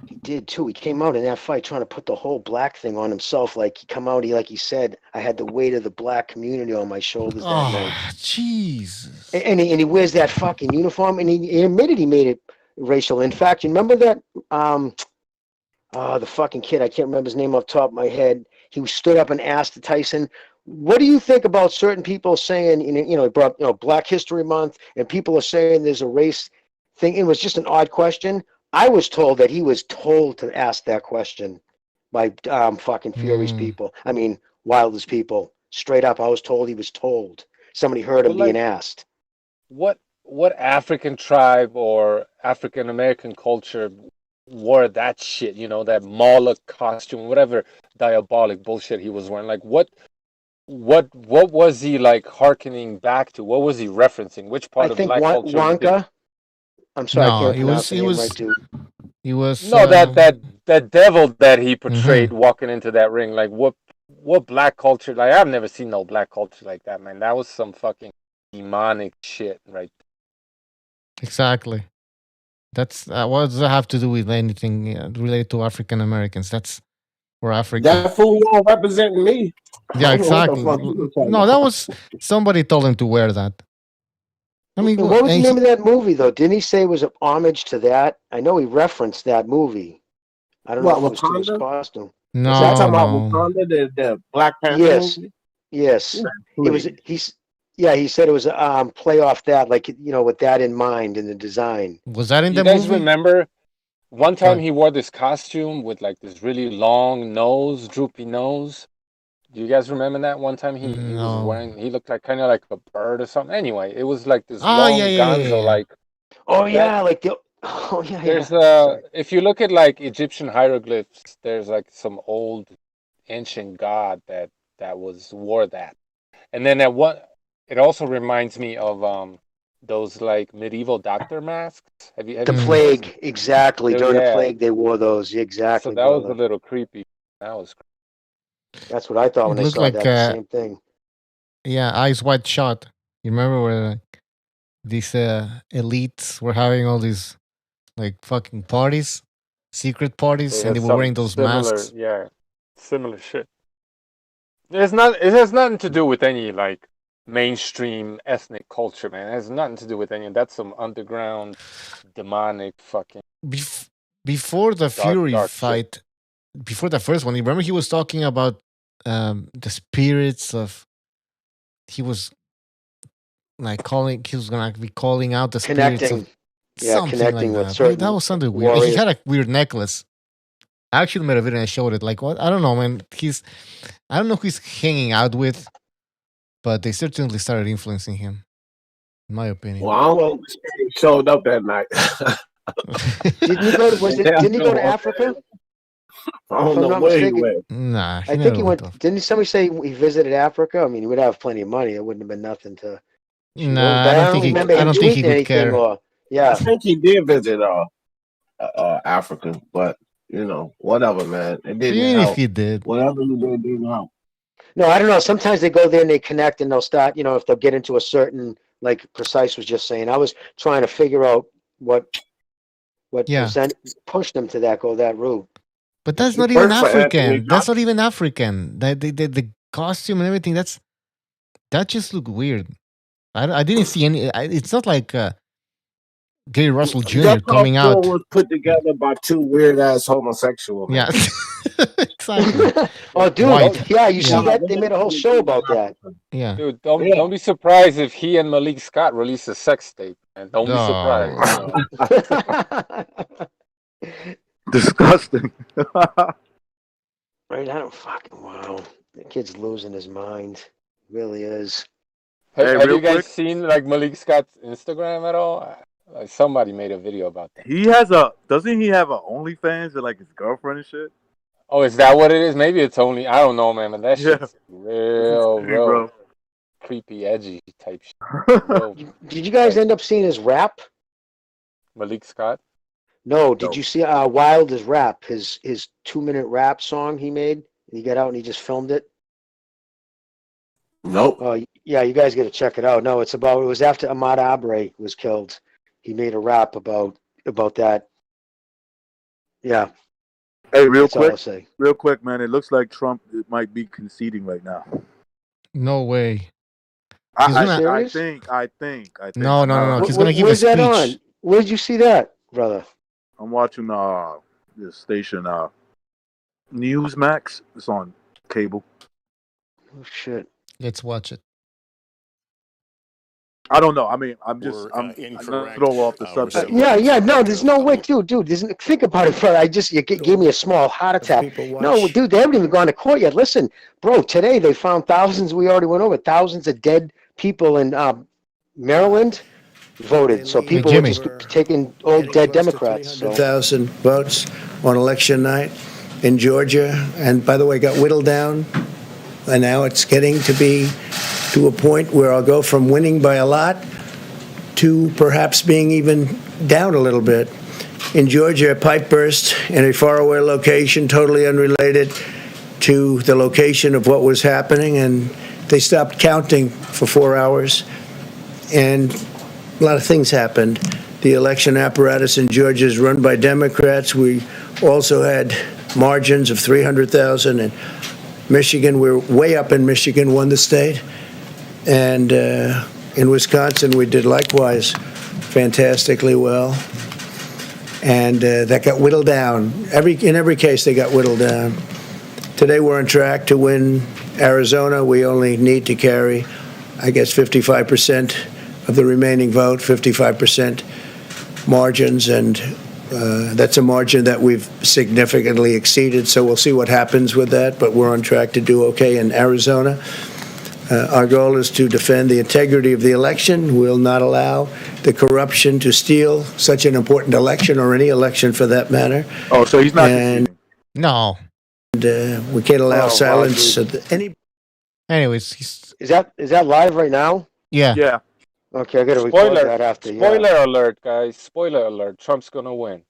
He did too. He came out in that fight trying to put the whole black thing on himself. Like he said, I had the weight of the black community on my shoulders that night. Jesus. And he wears that fucking uniform, and he admitted he made it racial. In fact, you remember that the fucking kid, I can't remember his name off the top of my head. He stood up and asked Tyson, what do you think about certain people saying, he brought, Black History Month, and people are saying there's a race thing. It was just an odd question. I was told that he was told to ask that question by fucking Fury's people. I mean, Wilder's people. Straight up, I was told he was told. Somebody heard him being asked. What African tribe or African American culture wore that shit? That Moloch costume, whatever diabolic bullshit he was wearing. Like, what was he like hearkening back to? What was he referencing? Which part of black culture? Wonka. I'm sorry, No, I can't pronounce the name right, dude. He was that devil that he portrayed walking into that ring. Like what black culture? Like I've never seen no black culture like that, man. That was some fucking demonic shit, right? Exactly. That's what does that have to do with anything related to African Americans? That's for Africa. That fool won't represent me. Yeah, exactly. No, that was somebody told him to wear that. I mean, what was the name of that movie, though? Didn't he say it was an homage to that? I know he referenced that movie. I don't know if it was to his costume. No, talking about Wakanda, the Black Panther movie? Yes. Yeah, It was. Yeah, he said it was play off that, like with that in mind in the design. Was that in You the guys movie? remember one time Right. he wore this costume with like this really long nose, droopy nose? Do you guys remember that one time he was No. wearing? He looked like kind of like a bird or something. Anyway, it was like this Oh yeah, long yeah, yeah, gonzo yeah. like Oh that. yeah, like the. Oh yeah, There's Sorry. if you look at like Egyptian hieroglyphs, there's like some old ancient god that was wore that. And then it also reminds me of those like medieval doctor masks. Have you The seen those? plague, exactly. During the Yeah. plague, they wore those. So Exactly, that was a brother. little creepy. That was That's what I thought It when I looked saw like that. The same thing. yeah, Eyes Wide Shut. You remember where these elites were having all these like fucking parties, secret parties, and they were wearing those masks. Similar shit. It has nothing to do with any like mainstream ethnic culture, man. It has nothing to do with any. That's some underground, demonic fucking. Before the Fury dark fight, before the first one, you remember he was talking about the spirits of. He was like he was gonna be calling out the spirits Connecting. of Yeah, something connecting like with that. certain That was something weird. He warriors. had a weird necklace. I actually made a video and I showed it. Like what? I don't know, man. I don't know who he's hanging out with, but they certainly started influencing him, in my opinion. Well, I don't know if he showed up that night. Didn't he go to? Didn't he go to Africa? I don't If I'm know not where he mistaken. went. Nah, I think he went. Didn't somebody say he visited Africa? I mean, he would have plenty of money. It wouldn't have been nothing to. Nah, But I don't think he. remember I him don't think he tweeting would anything. care. Or I think he did visit Africa, but whatever, man. It didn't Even help. if he did, Whatever he did didn't help. No, I don't know. Sometimes they go there and they connect and they'll start. If they'll get into a certain, like Precise was just saying. I was trying to figure out what Yeah. pushed them to go that route. But that's not even African. That's not even African. The costume and everything. That just looked weird. I didn't see any. It's not like Gary Russell Jr. That coming out. was put together by two weird ass homosexual men. Yeah, exactly. Oh, dude. White. Yeah, you see Yeah. that? They made a whole show about that. Yeah. Dude, don't be surprised if he and Malik Scott release a sex tape, man. Don't be surprised. Disgusting. Right? I don't fucking wow. The kid's losing his mind. Really is. Have real you guys quick. seen like Malik Scott's Instagram at all? Like somebody made a video about that. Doesn't he have a OnlyFans with like his girlfriend and shit? Oh, is that what it is? Maybe it's only I don't know, man. But that Yeah. shit's real Bro. creepy, edgy type shit. Did you guys end up seeing his rap? Malik Scott. No. Did you see Wilder's rap? His 2-minute rap song he made. He got out and he just filmed it. Nope. Oh yeah, you guys got to check it out. No, it was after Ahmaud Arbery was killed. He made a rap about that. Yeah. Hey, real That's all I'll quick, say. man. It looks like Trump might be conceding right now. No way. I serious? think. No. He's gonna give a Where's speech. that on? Where did you see that, brother? I'm watching this station Newsmax. It's on cable. Oh shit. Let's watch it. I don't know. I mean, I'm gonna throw off the subject. Yeah. No, there's no way, dude. Think about it, brother. You gave me a small heart attack. No, dude, they haven't even gone to court yet. Listen, bro. Today they found thousands. We already went over thousands of dead people in Maryland voted. So people were just taking old dead Democrats. So. 100,000 votes on election night in Georgia, and by the way, got whittled down, and now it's getting to be to a point where I'll go from winning by a lot to perhaps being even down a little bit. In Georgia, a pipe burst in a faraway location, totally unrelated to the location of what was happening, and they stopped counting for 4 hours, and a lot of things happened. The election apparatus in Georgia is run by Democrats. We also had margins of 300,000 in Michigan. We're way up in Michigan, won the state. And in Wisconsin, we did likewise fantastically well. And that got whittled down. In every case, they got whittled down. Today, we're on track to win Arizona. We only need to carry I guess, 55% of the remaining vote, 55% margins, and that's a margin that we've significantly exceeded. So we'll see what happens with that, but we're on track to do okay in Arizona. Our goal is to defend the integrity of the election. We'll not allow the corruption to steal such an important election, or any election for that matter. Oh, so he's not. No. And we can't allow silence. Anyways, Is that live right now? Yeah. Yeah. Okay, I got to record that after. Spoiler alert, guys! Spoiler alert! Trump's gonna win,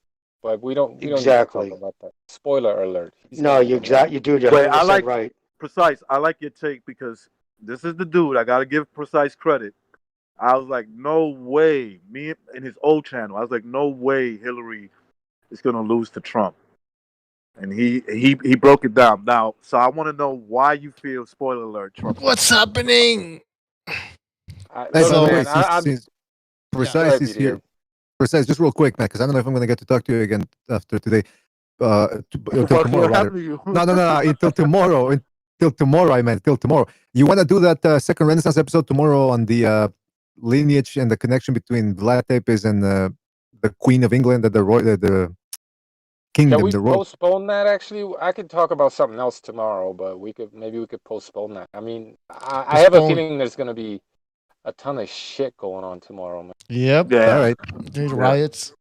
but we don't Exactly. need to talk about that. Spoiler alert! No, you do. You're Wait, I 100% like right. Precise. I like your take because this is the dude. I gotta give Precise credit. I was like, no way. Me in his old channel, I was like, no way Hillary is gonna lose to Trump. And he broke it down. Now, so I want to know why you feel, spoiler alert, Trump. What's happening? Precise is here. Precise, just real quick, man, because I don't know if I'm going to get to talk to you again after today. Until tomorrow, rather. No. Until tomorrow. Until tomorrow, I meant. Till tomorrow. You want to do that second Renaissance episode tomorrow on the lineage and the connection between Vlad Tepes and the Queen of England, the kingdom. Can we the royal. postpone that? Actually, I could talk about something else tomorrow, but we could postpone that. I mean, I have a feeling there's going to be a ton of shit going on tomorrow, man. Yep. Yeah. All right. There's riots.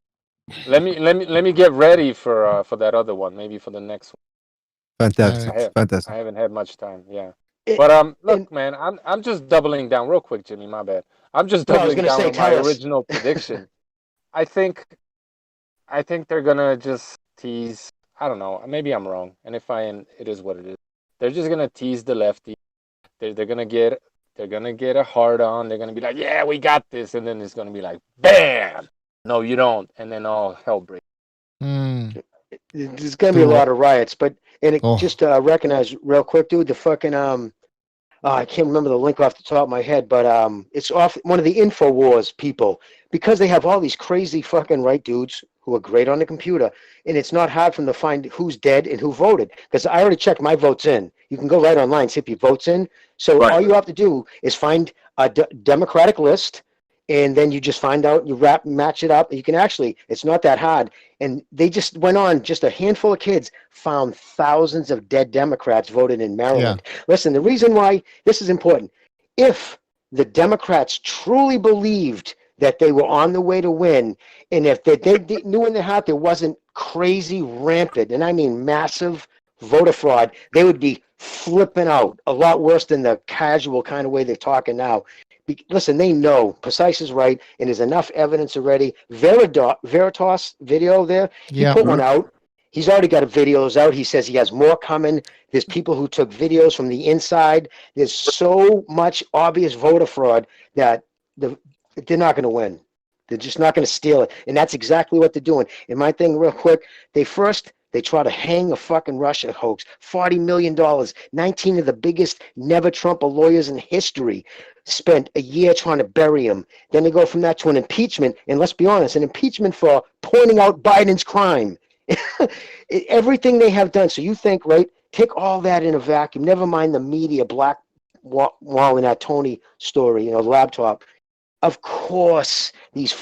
Let me get ready for that other one. Maybe for the next one. Fantastic. Fantastic. I haven't had much time. Yeah. But look, man, I'm just doubling down real quick, Jimmy. My bad. I'm just doubling down on my original prediction. I think they're gonna just tease. I don't know. Maybe I'm wrong. And if I am, it is what it is. They're just gonna tease the lefty. They're gonna get a hard on. They're gonna be like, yeah, we got this, and then it's gonna be like, bam. No, you don't, and then all hell breaks. There's gonna be a lot of riots, but just recognize real quick, dude. The fucking I can't remember the link off the top of my head, but it's off one of the InfoWars people, because they have all these crazy fucking right dudes who are great on the computer, and it's not hard for them to find who's dead and who voted, because I already checked my votes in. You can go right online, see if your votes in. So all you have to do is find a Democratic list, and then you just find out, you match it up. You can actually, it's not that hard. And they just went on, just a handful of kids found thousands of dead Democrats voted in Maryland. Yeah. Listen, the reason why this is important, if the Democrats truly believed that they were on the way to win, and if they knew in their heart there wasn't crazy, rampant, and I mean massive voter fraud, they would be flipping out a lot worse than the casual kind of way they're talking now. Listen, they know Precise is right, and there's enough evidence already. Veritas video there, he put one out. He's already got videos out. He says he has more coming. There's people who took videos from the inside. There's so much obvious voter fraud that they're not going to win. They're just not going to steal it, and that's exactly what they're doing. And my thing, real quick, they try to hang a fucking Russia hoax. $40 million. 19 of the biggest never-Trumper lawyers in history spent a year trying to bury him. Then they go from that to an impeachment. And let's be honest, an impeachment for pointing out Biden's crime. Everything they have done. So you think, right, take all that in a vacuum. Never mind the media blackballing that Tony story, the laptop. Of course, these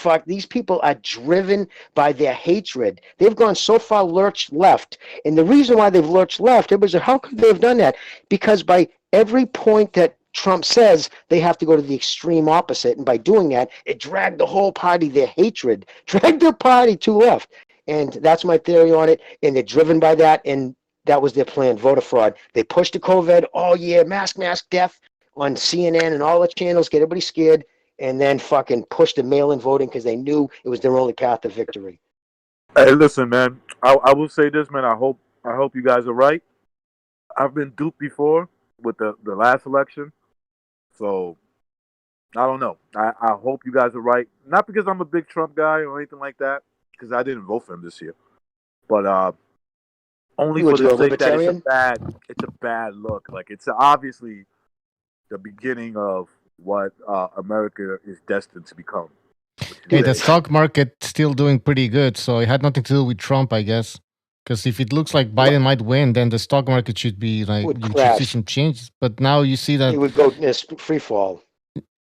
people are driven by their hatred. They've gone so far lurched left. And the reason why they've lurched left, everybody's like, how could they have done that? Because by every point that Trump says, they have to go to the extreme opposite. And by doing that, it dragged the whole party, their hatred, dragged the party to left. And that's my theory on it. And they're driven by that. And that was their plan, voter fraud. They pushed the COVID all year, mask, death on CNN and all the channels, get everybody scared. And then fucking push the mail-in voting because they knew it was their only path to victory. Hey, listen, man. I will say this, man. I hope you guys are right. I've been duped before with the last election, so I don't know. I hope you guys are right. Not because I'm a big Trump guy or anything like that, because I didn't vote for him this year, but only for the sake that it's a bad look. Like, it's obviously the beginning of what America is destined to become. Hey, the stock market still doing pretty good, so it had nothing to do with Trump, I guess. Because if it looks like Biden might win, then the stock market should be like, you should see some changes. But now you see that it would go in free fall.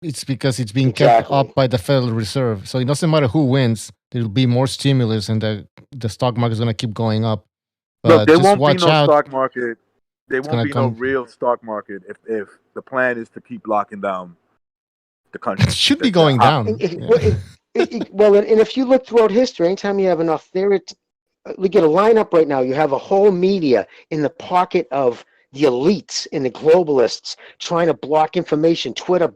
it's because it's being kept up by the Federal Reserve. So it doesn't matter who wins. There'll be more stimulus, and the stock market is going to keep going up. But Look, there just won't be watch no out. stock market. There It's won't gonna be no come. real stock market if the plan is to keep locking down the country. It should be going down. Well, and if you look throughout history, anytime you have enough look at a lineup right now. You have a whole media in the pocket of the elites and the globalists trying to block information. Twitter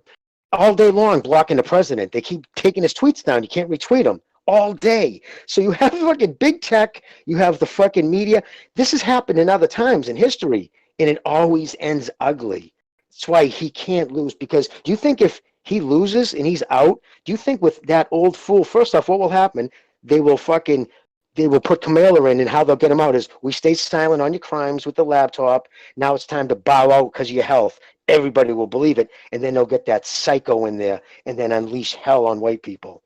all day long blocking the president. They keep taking his tweets down. You can't retweet them all day. So you have fucking big tech. You have the fucking media. This has happened in other times in history, and it always ends ugly. That's why he can't lose. Because do you think if he loses and he's out, do you think with that old fool, first off, what will happen? They will put Kamala in, and how they'll get him out is we stay silent on your crimes with the laptop. Now it's time to bow out because of your health. Everybody will believe it, and then they'll get that psycho in there and then unleash hell on white people.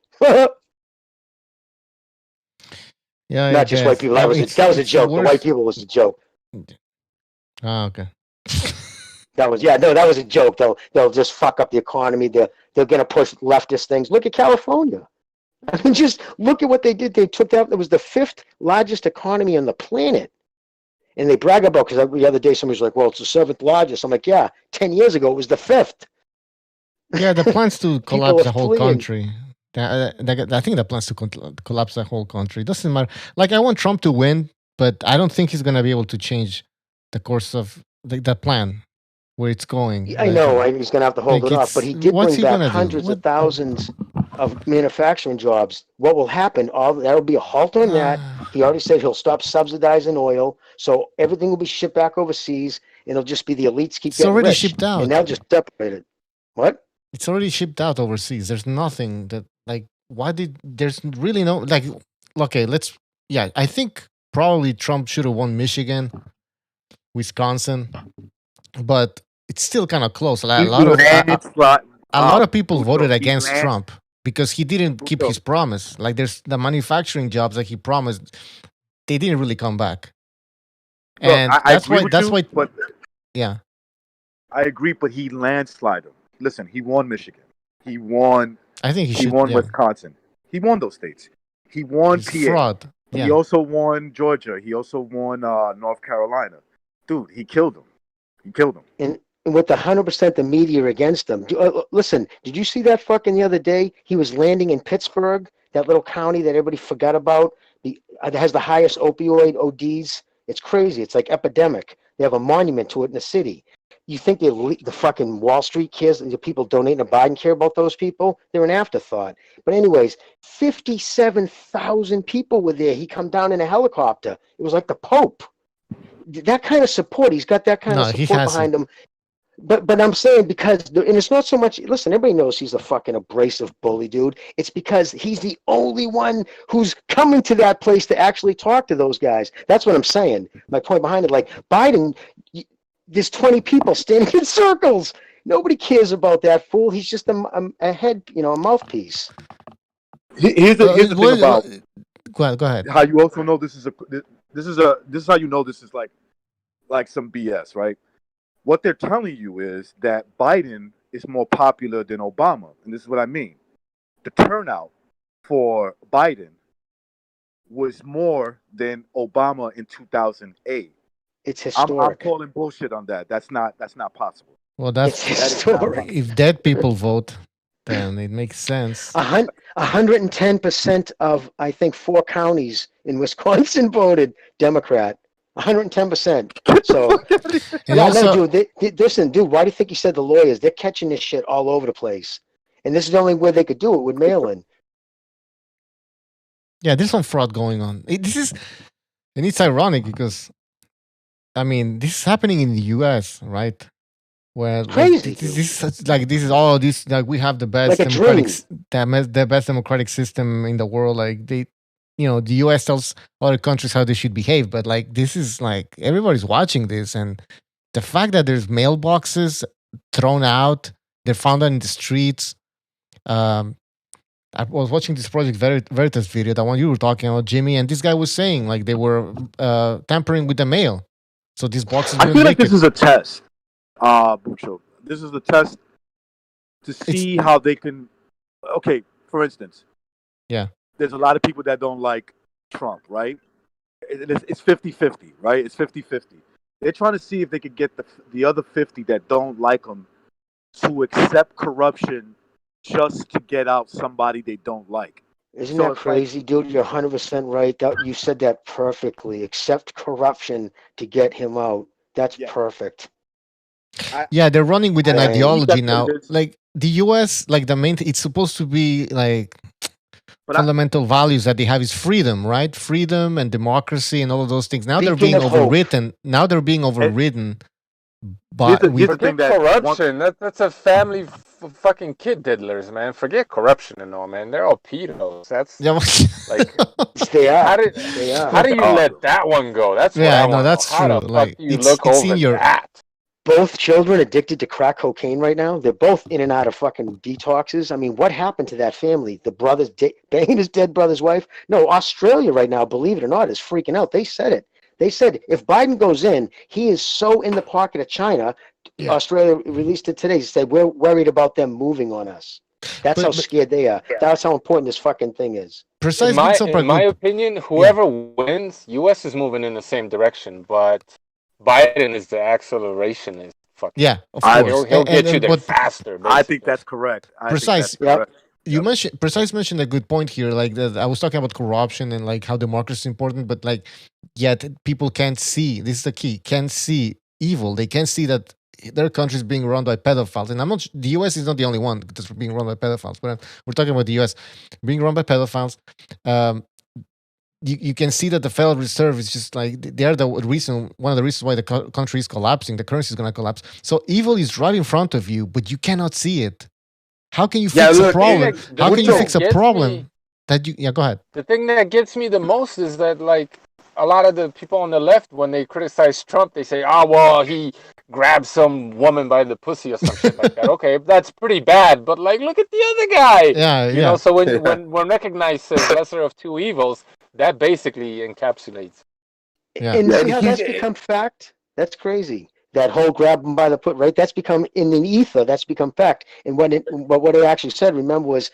Yeah, Not just white people. That was a joke. The white people was a joke. Ah, okay. That was a joke. They'll just fuck up the economy. They're gonna push leftist things. Look at California. I mean, just look at what they did. They took that. It was the 5th largest economy on the planet, and they brag about because the other day somebody was like, "Well, it's the 7th largest." I'm like, "Yeah, 10 years ago it was the 5th." Yeah, the plans to collapse the whole fleeing. country. I think the plans to collapse the whole country. It doesn't matter. Like, I want Trump to win, but I don't think he's going to be able to change the course of the plan, where it's going. I know, and he's going to have to hold it off. But he did bring back hundreds of thousands of manufacturing jobs. What will happen? That'll be a halt on that. He already said he'll stop subsidizing oil, so everything will be shipped back overseas, and it'll just be the elites keep It's getting already rich, shipped out. and they'll just separate it. What? It's already shipped out overseas. There's nothing that, like, there's really no, like, okay, I think probably Trump should have won Michigan, Wisconsin, but it's still kind of close. A lot of people voted against Trump because he didn't keep his promise. Like, there's the manufacturing jobs that he promised, they didn't really come back. And that's why. Yeah. I agree, but he landslided. Listen, he won Michigan. He won. I think he won Wisconsin. He won those states. He won PA. Fraud. Yeah. He also won Georgia. He also won North Carolina. Dude, he killed him. And with 100% the media against him. Listen, did you see that fucking the other day? He was landing in Pittsburgh, that little county that everybody forgot about. It has the highest opioid ODs. It's crazy. It's like epidemic. They have a monument to it in the city. You think the fucking Wall Street cares, the people donating to Biden care about those people? They're an afterthought. But anyways, 57,000 people were there. He come down in a helicopter. It was like the Pope. That kind of support. He's got that kind of support behind him. But I'm saying because, and it's not so much, listen, everybody knows he's a fucking abrasive bully, dude. It's because he's the only one who's coming to that place to actually talk to those guys. That's what I'm saying. My point behind it, like Biden, there's 20 people standing in circles. Nobody cares about that fool. He's just a head, a mouthpiece. Here's the thing about. Go ahead. How you also know this is how you know this is like some BS, right? What they're telling you is that Biden is more popular than Obama, and this is what I mean. The turnout for Biden was more than Obama in 2008. It's historic. I'm calling bullshit on that. That's not possible. Well, that's historic. If dead people vote, then it makes sense. 110% of, I think, 4 counties in Wisconsin voted Democrat. 110%. So, listen, dude. Why do you think he said the lawyers? They're catching this shit all over the place, and this is the only way they could do it with mail-in. Yeah, there's some fraud going on. It's ironic because, I mean, this is happening in the U.S., right? Where crazy. We have the best the best democratic system in the world. Like the U.S. tells other countries how they should behave, but like this is like everybody's watching this, and the fact that there's mailboxes thrown out, they're found in the streets. I was watching this Project Veritas video, the one you were talking about, Jimmy, and this guy was saying like they were tampering with the mail. So these boxes. I feel like this is a test, Bucho. This is a test to see how they can. Okay, for instance, Yeah. there's a lot of people that don't like Trump, right? It's 50-50, right? It's 50-50. They're trying to see if they could get the other 50 that don't like him to accept corruption just to get out somebody they don't like. Isn't that crazy, dude? You're 100% right. You said that perfectly. Accept corruption to get him out. That's perfect. Yeah, they're running with an ideology now. what it is. Like the US, like the main, it's supposed to be like fundamental values that they have is freedom, right? Freedom and democracy and all of those things. Now they're being overwritten. Now they're being overridden. But forget corruption. That's a family fucking kid diddlers, man. Forget corruption and all, man. They're all pedos. That's like they are. How do you let that one go? That's what I want. That's how true. The like fuck do you look over that? Both children addicted to crack cocaine right now. They're both in and out of fucking detoxes. I mean, what happened to that family? The brother's banging his dead brother's wife? No, Australia right now, believe it or not, is freaking out. They said it. They said if Biden goes in, he is so in the pocket of China. Yeah. Australia released it today. They said we're worried about them moving on us. That's how scared they are. That's how important this fucking thing is. Precisely. In my opinion, whoever wins, U.S. is moving in the same direction, but Biden is the accelerationist. Yeah, of course. He'll get you there faster. Basically. I think that's correct. You mentioned Precise mentioned a good point here. Like I was talking about corruption and like how democracy is important, but like yet people can't see. This is the key. Can't see evil. They can't see that their country is being run by pedophiles. And I'm not. The U.S. is not the only one that's being run by pedophiles. But we're talking about the U.S. being run by pedophiles. You can see that the Federal Reserve is just like they're one of the reasons why the country is collapsing. The currency is going to collapse. So evil is right in front of you, but you cannot see it. How can you fix a problem? How can you fix a problem that you? Yeah, go ahead. The thing that gets me the most is that like a lot of the people on the left, when they criticize Trump, they say, "Oh well, he grabbed some woman by the pussy or something like that." Okay, that's pretty bad, but like look at the other guy. Yeah, you know. So when recognized as lesser of two evils, that basically encapsulates. Yeah. And see how that's become fact? That's crazy. That whole grab them by the foot, right? That's become in the ether. That's become fact. And what it actually said, remember, was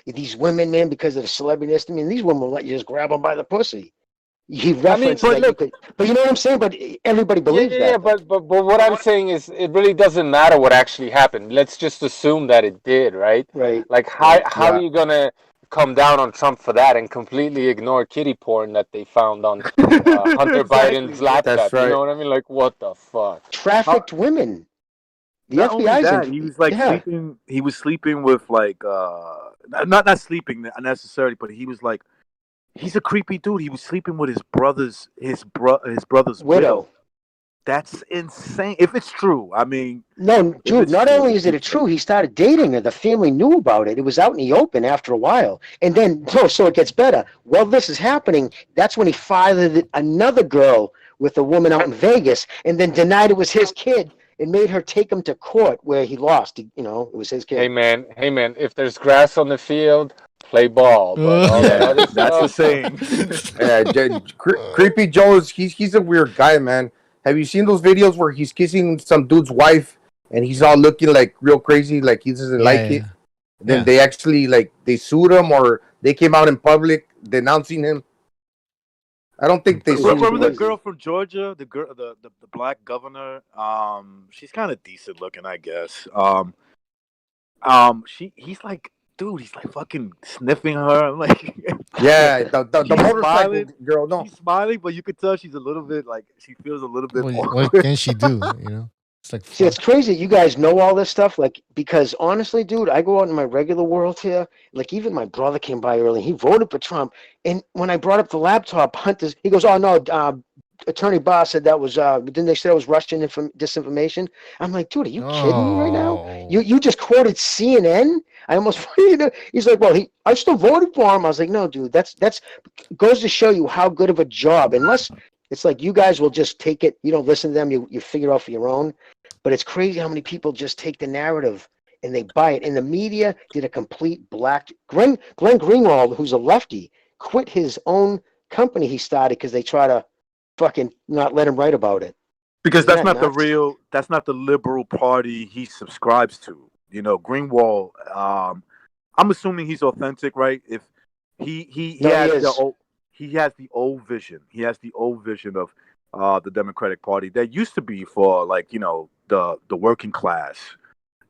these women, man, because of the celebrityness. I mean, these women will let you just grab them by the pussy. He referenced that. But you know what I'm saying? But everybody believes that. Yeah, but what I'm saying is it really doesn't matter what actually happened. Let's just assume that it did, right? Right. Like how are you gonna come down on Trump for that and completely ignore kitty porn that they found on Hunter Biden's laptop? That's right. You know what I mean? Like, what the fuck? Trafficked women. The not FBI's only that, he was like sleeping. He was sleeping with like not sleeping unnecessarily, but he was like he's a creepy dude. He was sleeping with his brother's widow. That's insane. If it's true, I mean... No, dude, not only is it true, he started dating her. The family knew about it. It was out in the open after a while. And then, so it gets better. While this is happening, that's when he fathered another girl with a woman out in Vegas and then denied it was his kid and made her take him to court where he lost. You know, it was his kid. Hey, man, if there's grass on the field... play ball. But that's the saying. Creepy Joe he's a weird guy, man. Have you seen those videos where he's kissing some dude's wife and he's all looking like real crazy, like he doesn't like it? Then they actually they sued him or they came out in public denouncing him. I don't think they sued him. Remember the girl from Georgia, the girl, the black governor. She's kind of decent looking, I guess. He's like. Dude, he's like fucking sniffing her. I'm like, yeah, the motorcycle girl. No, she's smiling, but you could tell she's a little bit like she feels a little bit. What can she do? You know, it's like. See, it's crazy. You guys know all this stuff, like because honestly, dude, I go out in my regular world here. Like even my brother came by early. He voted for Trump, and when I brought up the laptop, Hunter's, he goes, "Oh no, Attorney Barr said that was didn't they say it was Russian disinformation?" I'm like, dude, are you kidding me right now? You just quoted CNN. I almost he's like, well, I still voted for him. I was like, no, dude, that's goes to show you how good of a job. Unless it's like you guys will just take it, you don't listen to them, you figure it out for your own. But it's crazy how many people just take the narrative and they buy it. And the media did a complete black. Glenn Greenwald, who's a lefty, quit his own company he started because they try to fucking not let him write about it. Because that's not the liberal party he subscribes to. Greenwald. I'm assuming he's authentic, right? If he No, he has is. he has the old vision. He has the old vision of the Democratic Party that used to be for the working class.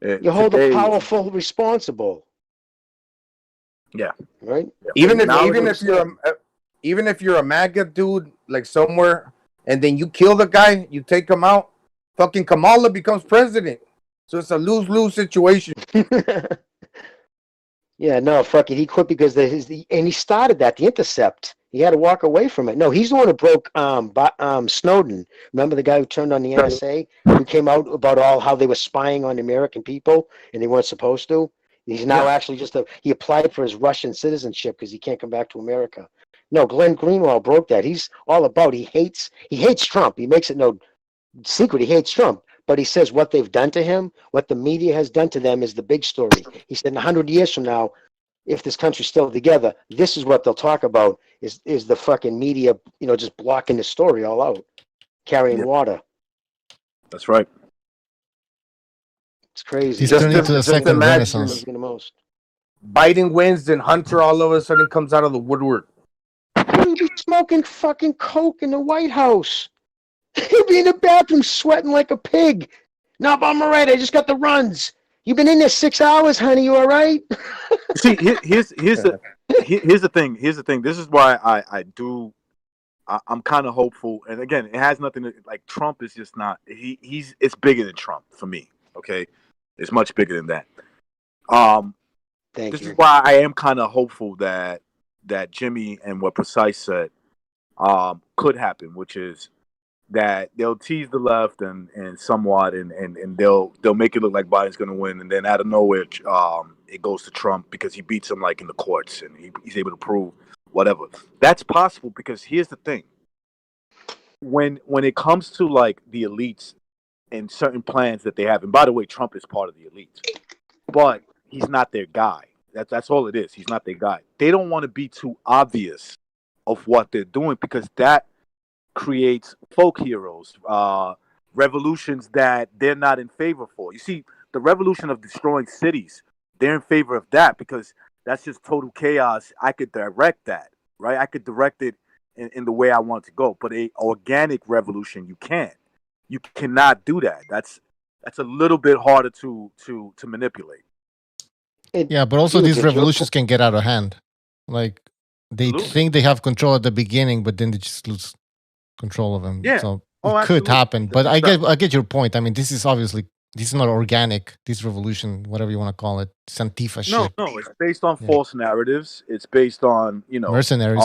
You hold the powerful responsible. Yeah. Right. Even Now if you're a MAGA dude like somewhere, and then you kill the guy, you take him out, fucking Kamala becomes president. So it's a lose-lose situation. Yeah, no, fuck it. He quit because and he started that, The Intercept. He had to walk away from it. No, he's the one who broke Snowden. Remember the guy who turned on the NSA, who came out about how they were spying on the American people and they weren't supposed to? He's now actually he applied for his Russian citizenship because he can't come back to America. No, Glenn Greenwald broke that. He's all about, he hates Trump. He makes it no secret. He hates Trump. But he says what they've done to him, what the media has done to them is the big story. He said in 100 years from now, if this country's still together, this is what they'll talk about is the fucking media, just blocking the story all out, carrying water. That's right. It's crazy. He's turning into the second Renaissance. Biden wins, then Hunter all of a sudden comes out of the woodwork. He'll be smoking fucking coke in the White House. He'll be in the bathroom sweating like a pig. No, but I'm all right. I just got the runs. You've been in there 6 hours, honey. You all right? See, here's the thing. Here's the thing. This is why I'm kind of hopeful. And again, it has nothing to like Trump is just not. It's bigger than Trump for me. Okay, it's much bigger than that. This is why I am kind of hopeful that Jimmy and what Precise said could happen, which is that they'll tease the left and somewhat and they'll make it look like Biden's going to win, and then out of nowhere it goes to Trump because he beats him like in the courts and he's able to prove whatever. That's possible because here's the thing: when it comes to like the elites and certain plans that they have, and by the way, Trump is part of the elites, but he's not their guy. That's all it is. He's not their guy. They don't want to be too obvious of what they're doing because that creates folk heroes, revolutions that they're not in favor for. You see, the revolution of destroying cities, they're in favor of that because that's just total chaos. I could direct that, right? I could direct it in the way I want it to go. But a organic revolution, you can't. You cannot do that. That's a little bit harder to manipulate. Yeah, but also these revolutions can get out of hand. Like they think they have control at the beginning, but then they just lose control of them. Yeah. So it could happen. But I get your point. I mean, this is not organic. This revolution, whatever you want to call it, it's Antifa shit. No, it's based on false narratives. It's based on mercenaries.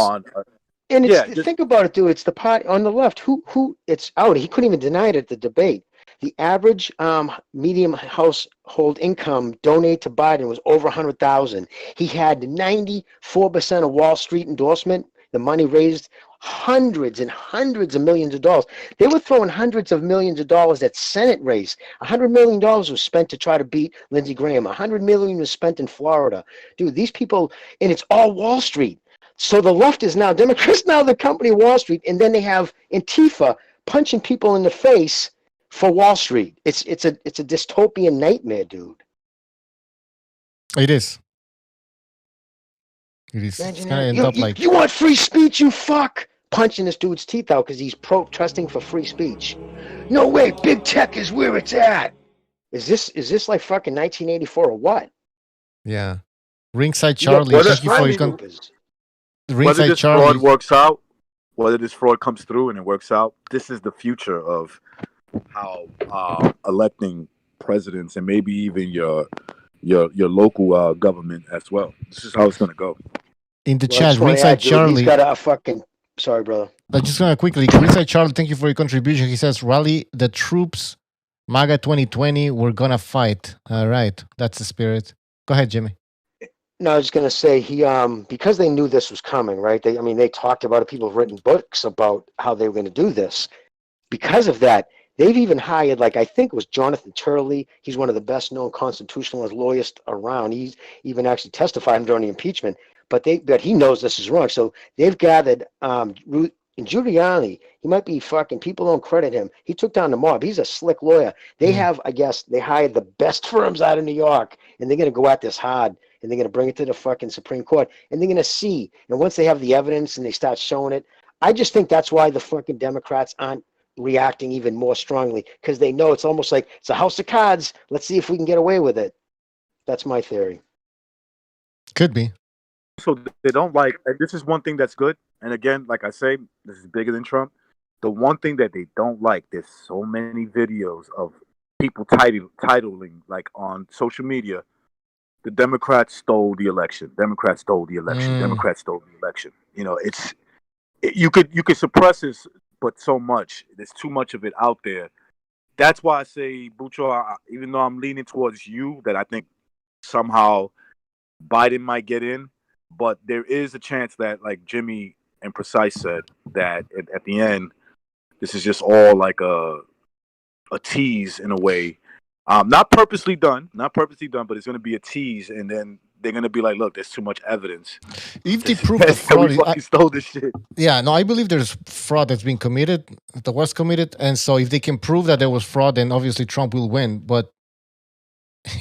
And think about it, dude. It's the party on the left who it's out. He couldn't even deny it at the debate. The average medium household income donate to Biden was over $100,000. He had 94% of Wall Street endorsement. The money raised hundreds and hundreds of millions of dollars. They were throwing hundreds of millions of dollars at Senate race. $100 million was spent to try to beat Lindsey Graham. $100 million was spent in Florida. Dude, these people, and it's all Wall Street. So the left is now, Democrats now the company Wall Street, and then they have Antifa punching people in the face for Wall Street. It's a dystopian nightmare, dude. It is. It's going to end up like... You want free speech, you fuck? Punching this dude's teeth out because he's protesting for free speech. No way, big tech is where it's at. Is this like fucking 1984 or what? Yeah. Ringside Charlie, thank you for your... Whether this fraud works out, whether this fraud comes through and it works out, this is the future of how electing presidents and maybe even your local government as well. This is how it's going to go. In the chat, Ringside Charlie. He's got a fucking... Sorry, brother. I'm just going to quickly. Ringside Charlie, thank you for your contribution. He says, rally the troops, MAGA 2020, we're going to fight. All right. That's the spirit. Go ahead, Jimmy. No, I was going to say because they knew this was coming, right? They talked about it. People have written books about how they were going to do this. Because of that, they've even hired, I think it was Jonathan Turley. He's one of the best known constitutionalist lawyers around. He's even actually testified during the impeachment. But he knows this is wrong. So they've gathered, And Giuliani, he might be fucking, people don't credit him. He took down the mob. He's a slick lawyer. They have, I guess, they hired the best firms out of New York, and they're going to go at this hard, and they're going to bring it to the fucking Supreme Court, and they're going to see. And once they have the evidence and they start showing it, I just think that's why the fucking Democrats aren't reacting even more strongly, because they know it's almost like it's a house of cards. Let's see if we can get away with it. That's my theory. Could be. So they don't like, and this is one thing that's good. And again, like I say, this is bigger than Trump. The one thing that they don't like, there's so many videos of people titling like on social media, the Democrats stole the election. Democrats stole the election. Democrats stole the election. You know, you could suppress this, but so much. There's too much of it out there. That's why I say, Bucho, even though I'm leaning towards you, that I think somehow Biden might get in, but there is a chance that, like Jimmy and Precise said, that at the end, this is just all like a tease in a way. Not purposely done, but it's going to be a tease, and then they're going to be like, look, there's too much evidence. If they prove the fraud, we fucking stole this shit. Yeah, no, I believe there's fraud that's been committed, that was committed, and so if they can prove that there was fraud, then obviously Trump will win. But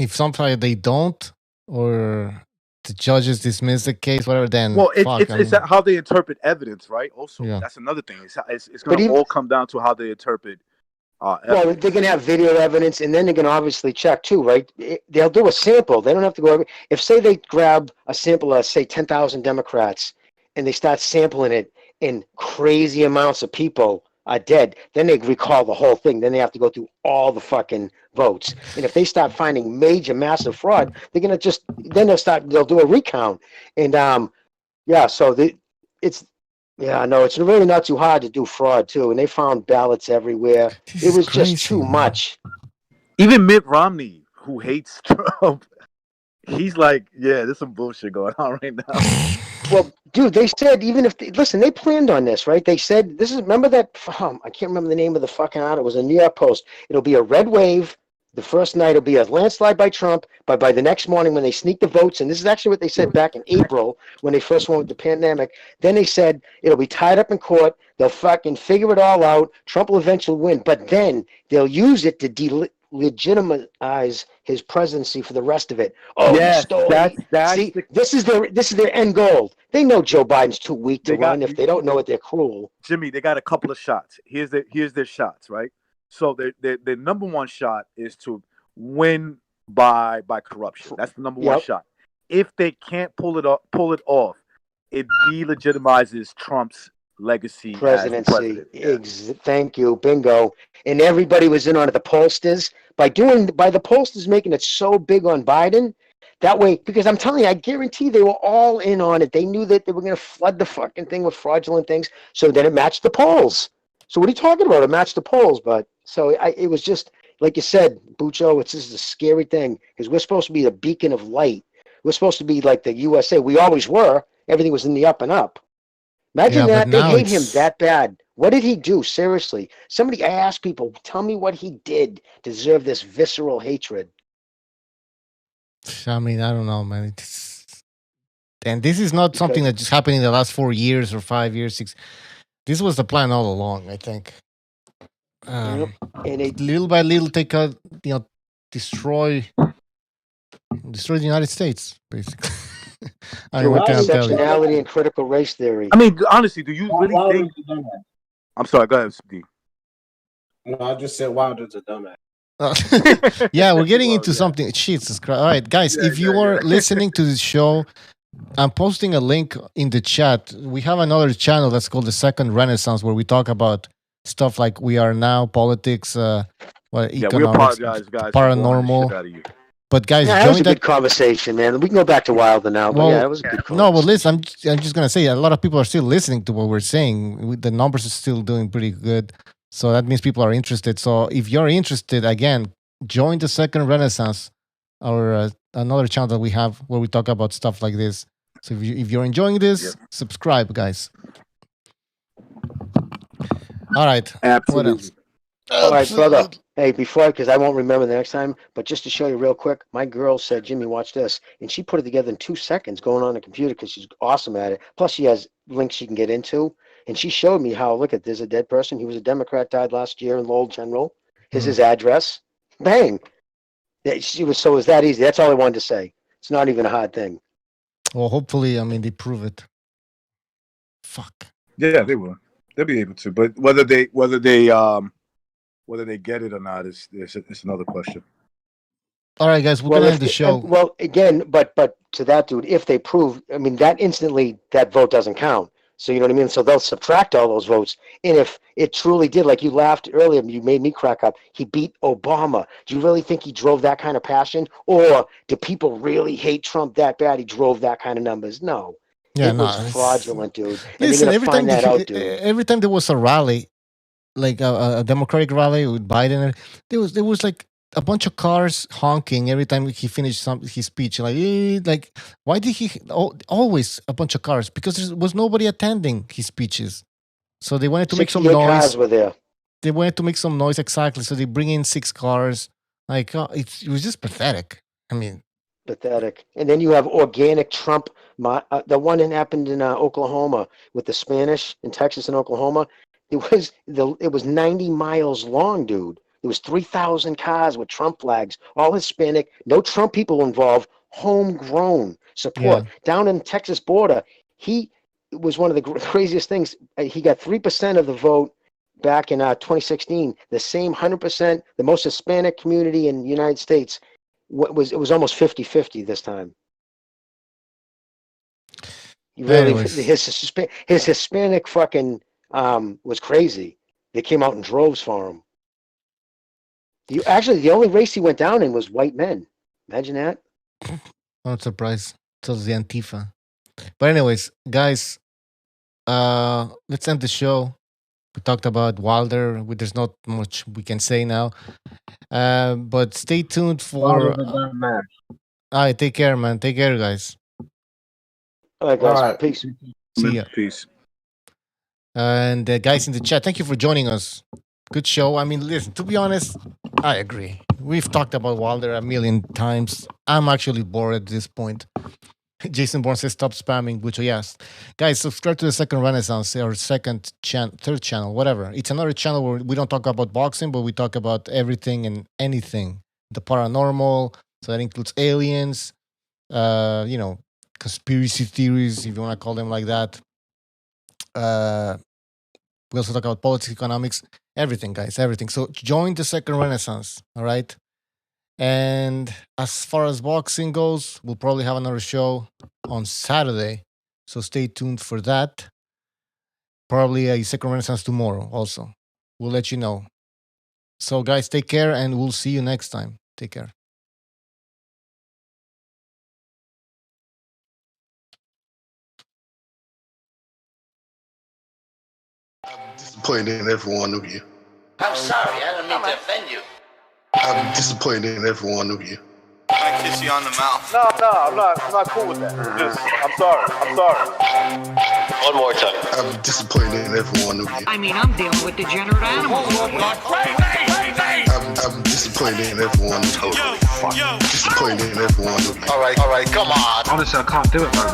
if somehow they don't, or the judges dismiss the case, whatever, then it's how they interpret evidence, right? Also, that's another thing. It's going to all come down to how they interpret. Well, they're going to have video evidence, and then they're going to obviously check too, right? They'll do a sample. They don't have to go. If say they grab a sample of say 10,000 Democrats, and they start sampling it, and crazy amounts of people are dead, then they recall the whole thing. Then they have to go through all the fucking votes. And if they start finding major, massive fraud, they're going to they'll do a recount. And it's really not too hard to do fraud too. And they found ballots everywhere. It was just too much. Even Mitt Romney, who hates Trump, he's like, yeah, there's some bullshit going on right now. Well, dude, they said they planned on this, right? They said remember that, I can't remember the name of the fucking ad. It was a New York Post. It'll be a red wave. The first night it'll be a landslide by Trump, but by the next morning when they sneak the votes, and this is actually what they said back in April when they first went with the pandemic, then they said it'll be tied up in court. They'll fucking figure it all out. Trump will eventually win, but then they'll use it to delegitimize his presidency for the rest of it. Oh, yes, See, this is their end goal. They know Joe Biden's too weak to run. If they don't know it, they're cruel. Jimmy, they got a couple of shots. Here's their shots, right? So their number one shot is to win by corruption. That's the number one shot. If they can't pull it off, it delegitimizes Trump's legacy presidency. As president. Thank you, bingo. And everybody was in on it. The pollsters by the pollsters making it so big on Biden. That way, because I'm telling you, I guarantee they were all in on it. They knew that they were going to flood the fucking thing with fraudulent things. So then it matched the polls. So what are you talking about? It matched the polls, but it was just like you said, Bucho. This is a scary thing because we're supposed to be a beacon of light. We're supposed to be like the USA. We always were. Everything was in the up and up. Imagine that they hate him that bad. What did he do? Seriously, I ask people, tell me what he did to deserve this visceral hatred. I mean, I don't know, man. And this is not something that just happened in the last 4 years or 5 years, 6. This was the plan all along, I think. And little by little, take out, destroy the United States, basically. I mean, what can I tell you? Sectionality and critical race theory. I mean, honestly, do you really think? I'm sorry. Go ahead, Steve. No, I just said Wilder's a dumbass. Yeah, we're getting into something. Jesus Christ. All right, guys, if you are listening to this show, I'm posting a link in the chat. We have another channel that's called The Second Renaissance, where we talk about stuff like We Are Now, politics, economics, we apologize, guys, paranormal. But guys, that was a good conversation, man. We can go back to Wilder now. But that was a good conversation. No, but listen, I'm just gonna say a lot of people are still listening to what we're saying. The numbers are still doing pretty good, so that means people are interested. So if you're interested, again, join The Second Renaissance, or another channel that we have where we talk about stuff like this. So if you're enjoying this, subscribe, guys. All right. Absolutely. What else? All right, brother. Hey, because I won't remember the next time, but just to show you real quick, my girl said, Jimmy, watch this. And she put it together in 2 seconds going on the computer because she's awesome at it. Plus, she has links she can get into. And she showed me how, look at, there's a dead person. He was a Democrat, died last year in Lowell General. Here's his address. Bang. She was, so it was that easy. That's all I wanted to say. It's not even a hard thing. Well, hopefully, I mean, they prove it. Fuck. Yeah, they will. They'll be able to, but whether they get it or not is another question. All right, guys, we're gonna end the show. Well, again, but to that dude, if they prove, I mean, that instantly that vote doesn't count. So you know what I mean? So they'll subtract all those votes. And if it truly did, like you laughed earlier, you made me crack up. He beat Obama. Do you really think he drove that kind of passion, or do people really hate Trump that bad? He drove that kind of numbers? No. Yeah, it was fraudulent, dude. And Listen, they're gonna find that out, dude. every time there was a rally, like a Democratic rally with Biden, there was like a bunch of cars honking every time he finished his speech. Like why did he always a bunch of cars? Because there was nobody attending his speeches, so they wanted to make some noise. Cars were there. They wanted to make some noise, exactly. So they bring in 6 cars. Like it was just pathetic. I mean, pathetic. And then you have organic Trump. The one that happened in Oklahoma with the Spanish in Texas and Oklahoma. It was 90 miles long, dude. There was 3,000 cars with Trump flags, all Hispanic, no Trump people involved, homegrown support. Yeah. Down in the Texas border, it was one of the craziest things. He got 3% of the vote back in 2016. The same 100%, the most Hispanic community in the United States. It was almost 50-50 this time. His Hispanic fucking was crazy. They came out in droves for him. Actually, the only race he went down in was white men. Imagine that. I'm not surprised. So the Antifa. But anyways, guys, let's end the show. We talked about Wilder. There's not much we can say now. But stay tuned for... All right, take care, man. Take care, guys. All right, guys. All right. Peace. See ya. Peace. And guys in the chat, thank you for joining us. Good show. I mean, listen, to be honest, I agree. We've talked about Wilder a million times. I'm actually bored at this point. Jason Bourne says, stop spamming Bucho. Yes. Guys, subscribe to the Second Renaissance, or third channel, whatever. It's another channel where we don't talk about boxing, but we talk about everything and anything. The paranormal, so that includes aliens, conspiracy theories, if you want to call them like that. We also talk about politics, economics, everything, guys, everything. So join the Second Renaissance, all right? And as far as boxing goes, we'll probably have another show on Saturday. So stay tuned for that. Probably a Second Renaissance tomorrow also. We'll let you know. So guys, take care, and we'll see you next time. Take care. Disappointed in every one of you. I'm sorry, I don't mean to offend you. I'm disappointed in every one of you. I kiss you on the mouth. No, I'm not cool with that. I'm sorry. One more time. I'm disappointed in every one of you. I mean, I'm dealing with degenerate animals. I'm disappointed in everyone. Totally Disappointed in everyone. All right, come on. Honestly, I can't do it, man.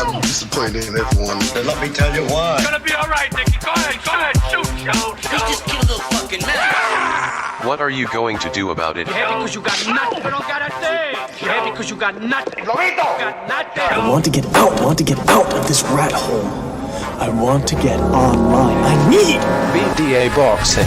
I'm disappointed in everyone. Then let me tell you why. It's gonna be all right, Nicky. Go ahead, shoot. He just killed a little fucking man. What are you going to do about it? You're happy because you got nothing. You don't got a thing. You're happy because you got nothing. Lomito! You got nothing. I want to get out. I want to get out of this rat hole. I want to get online. I need BDA Boxing.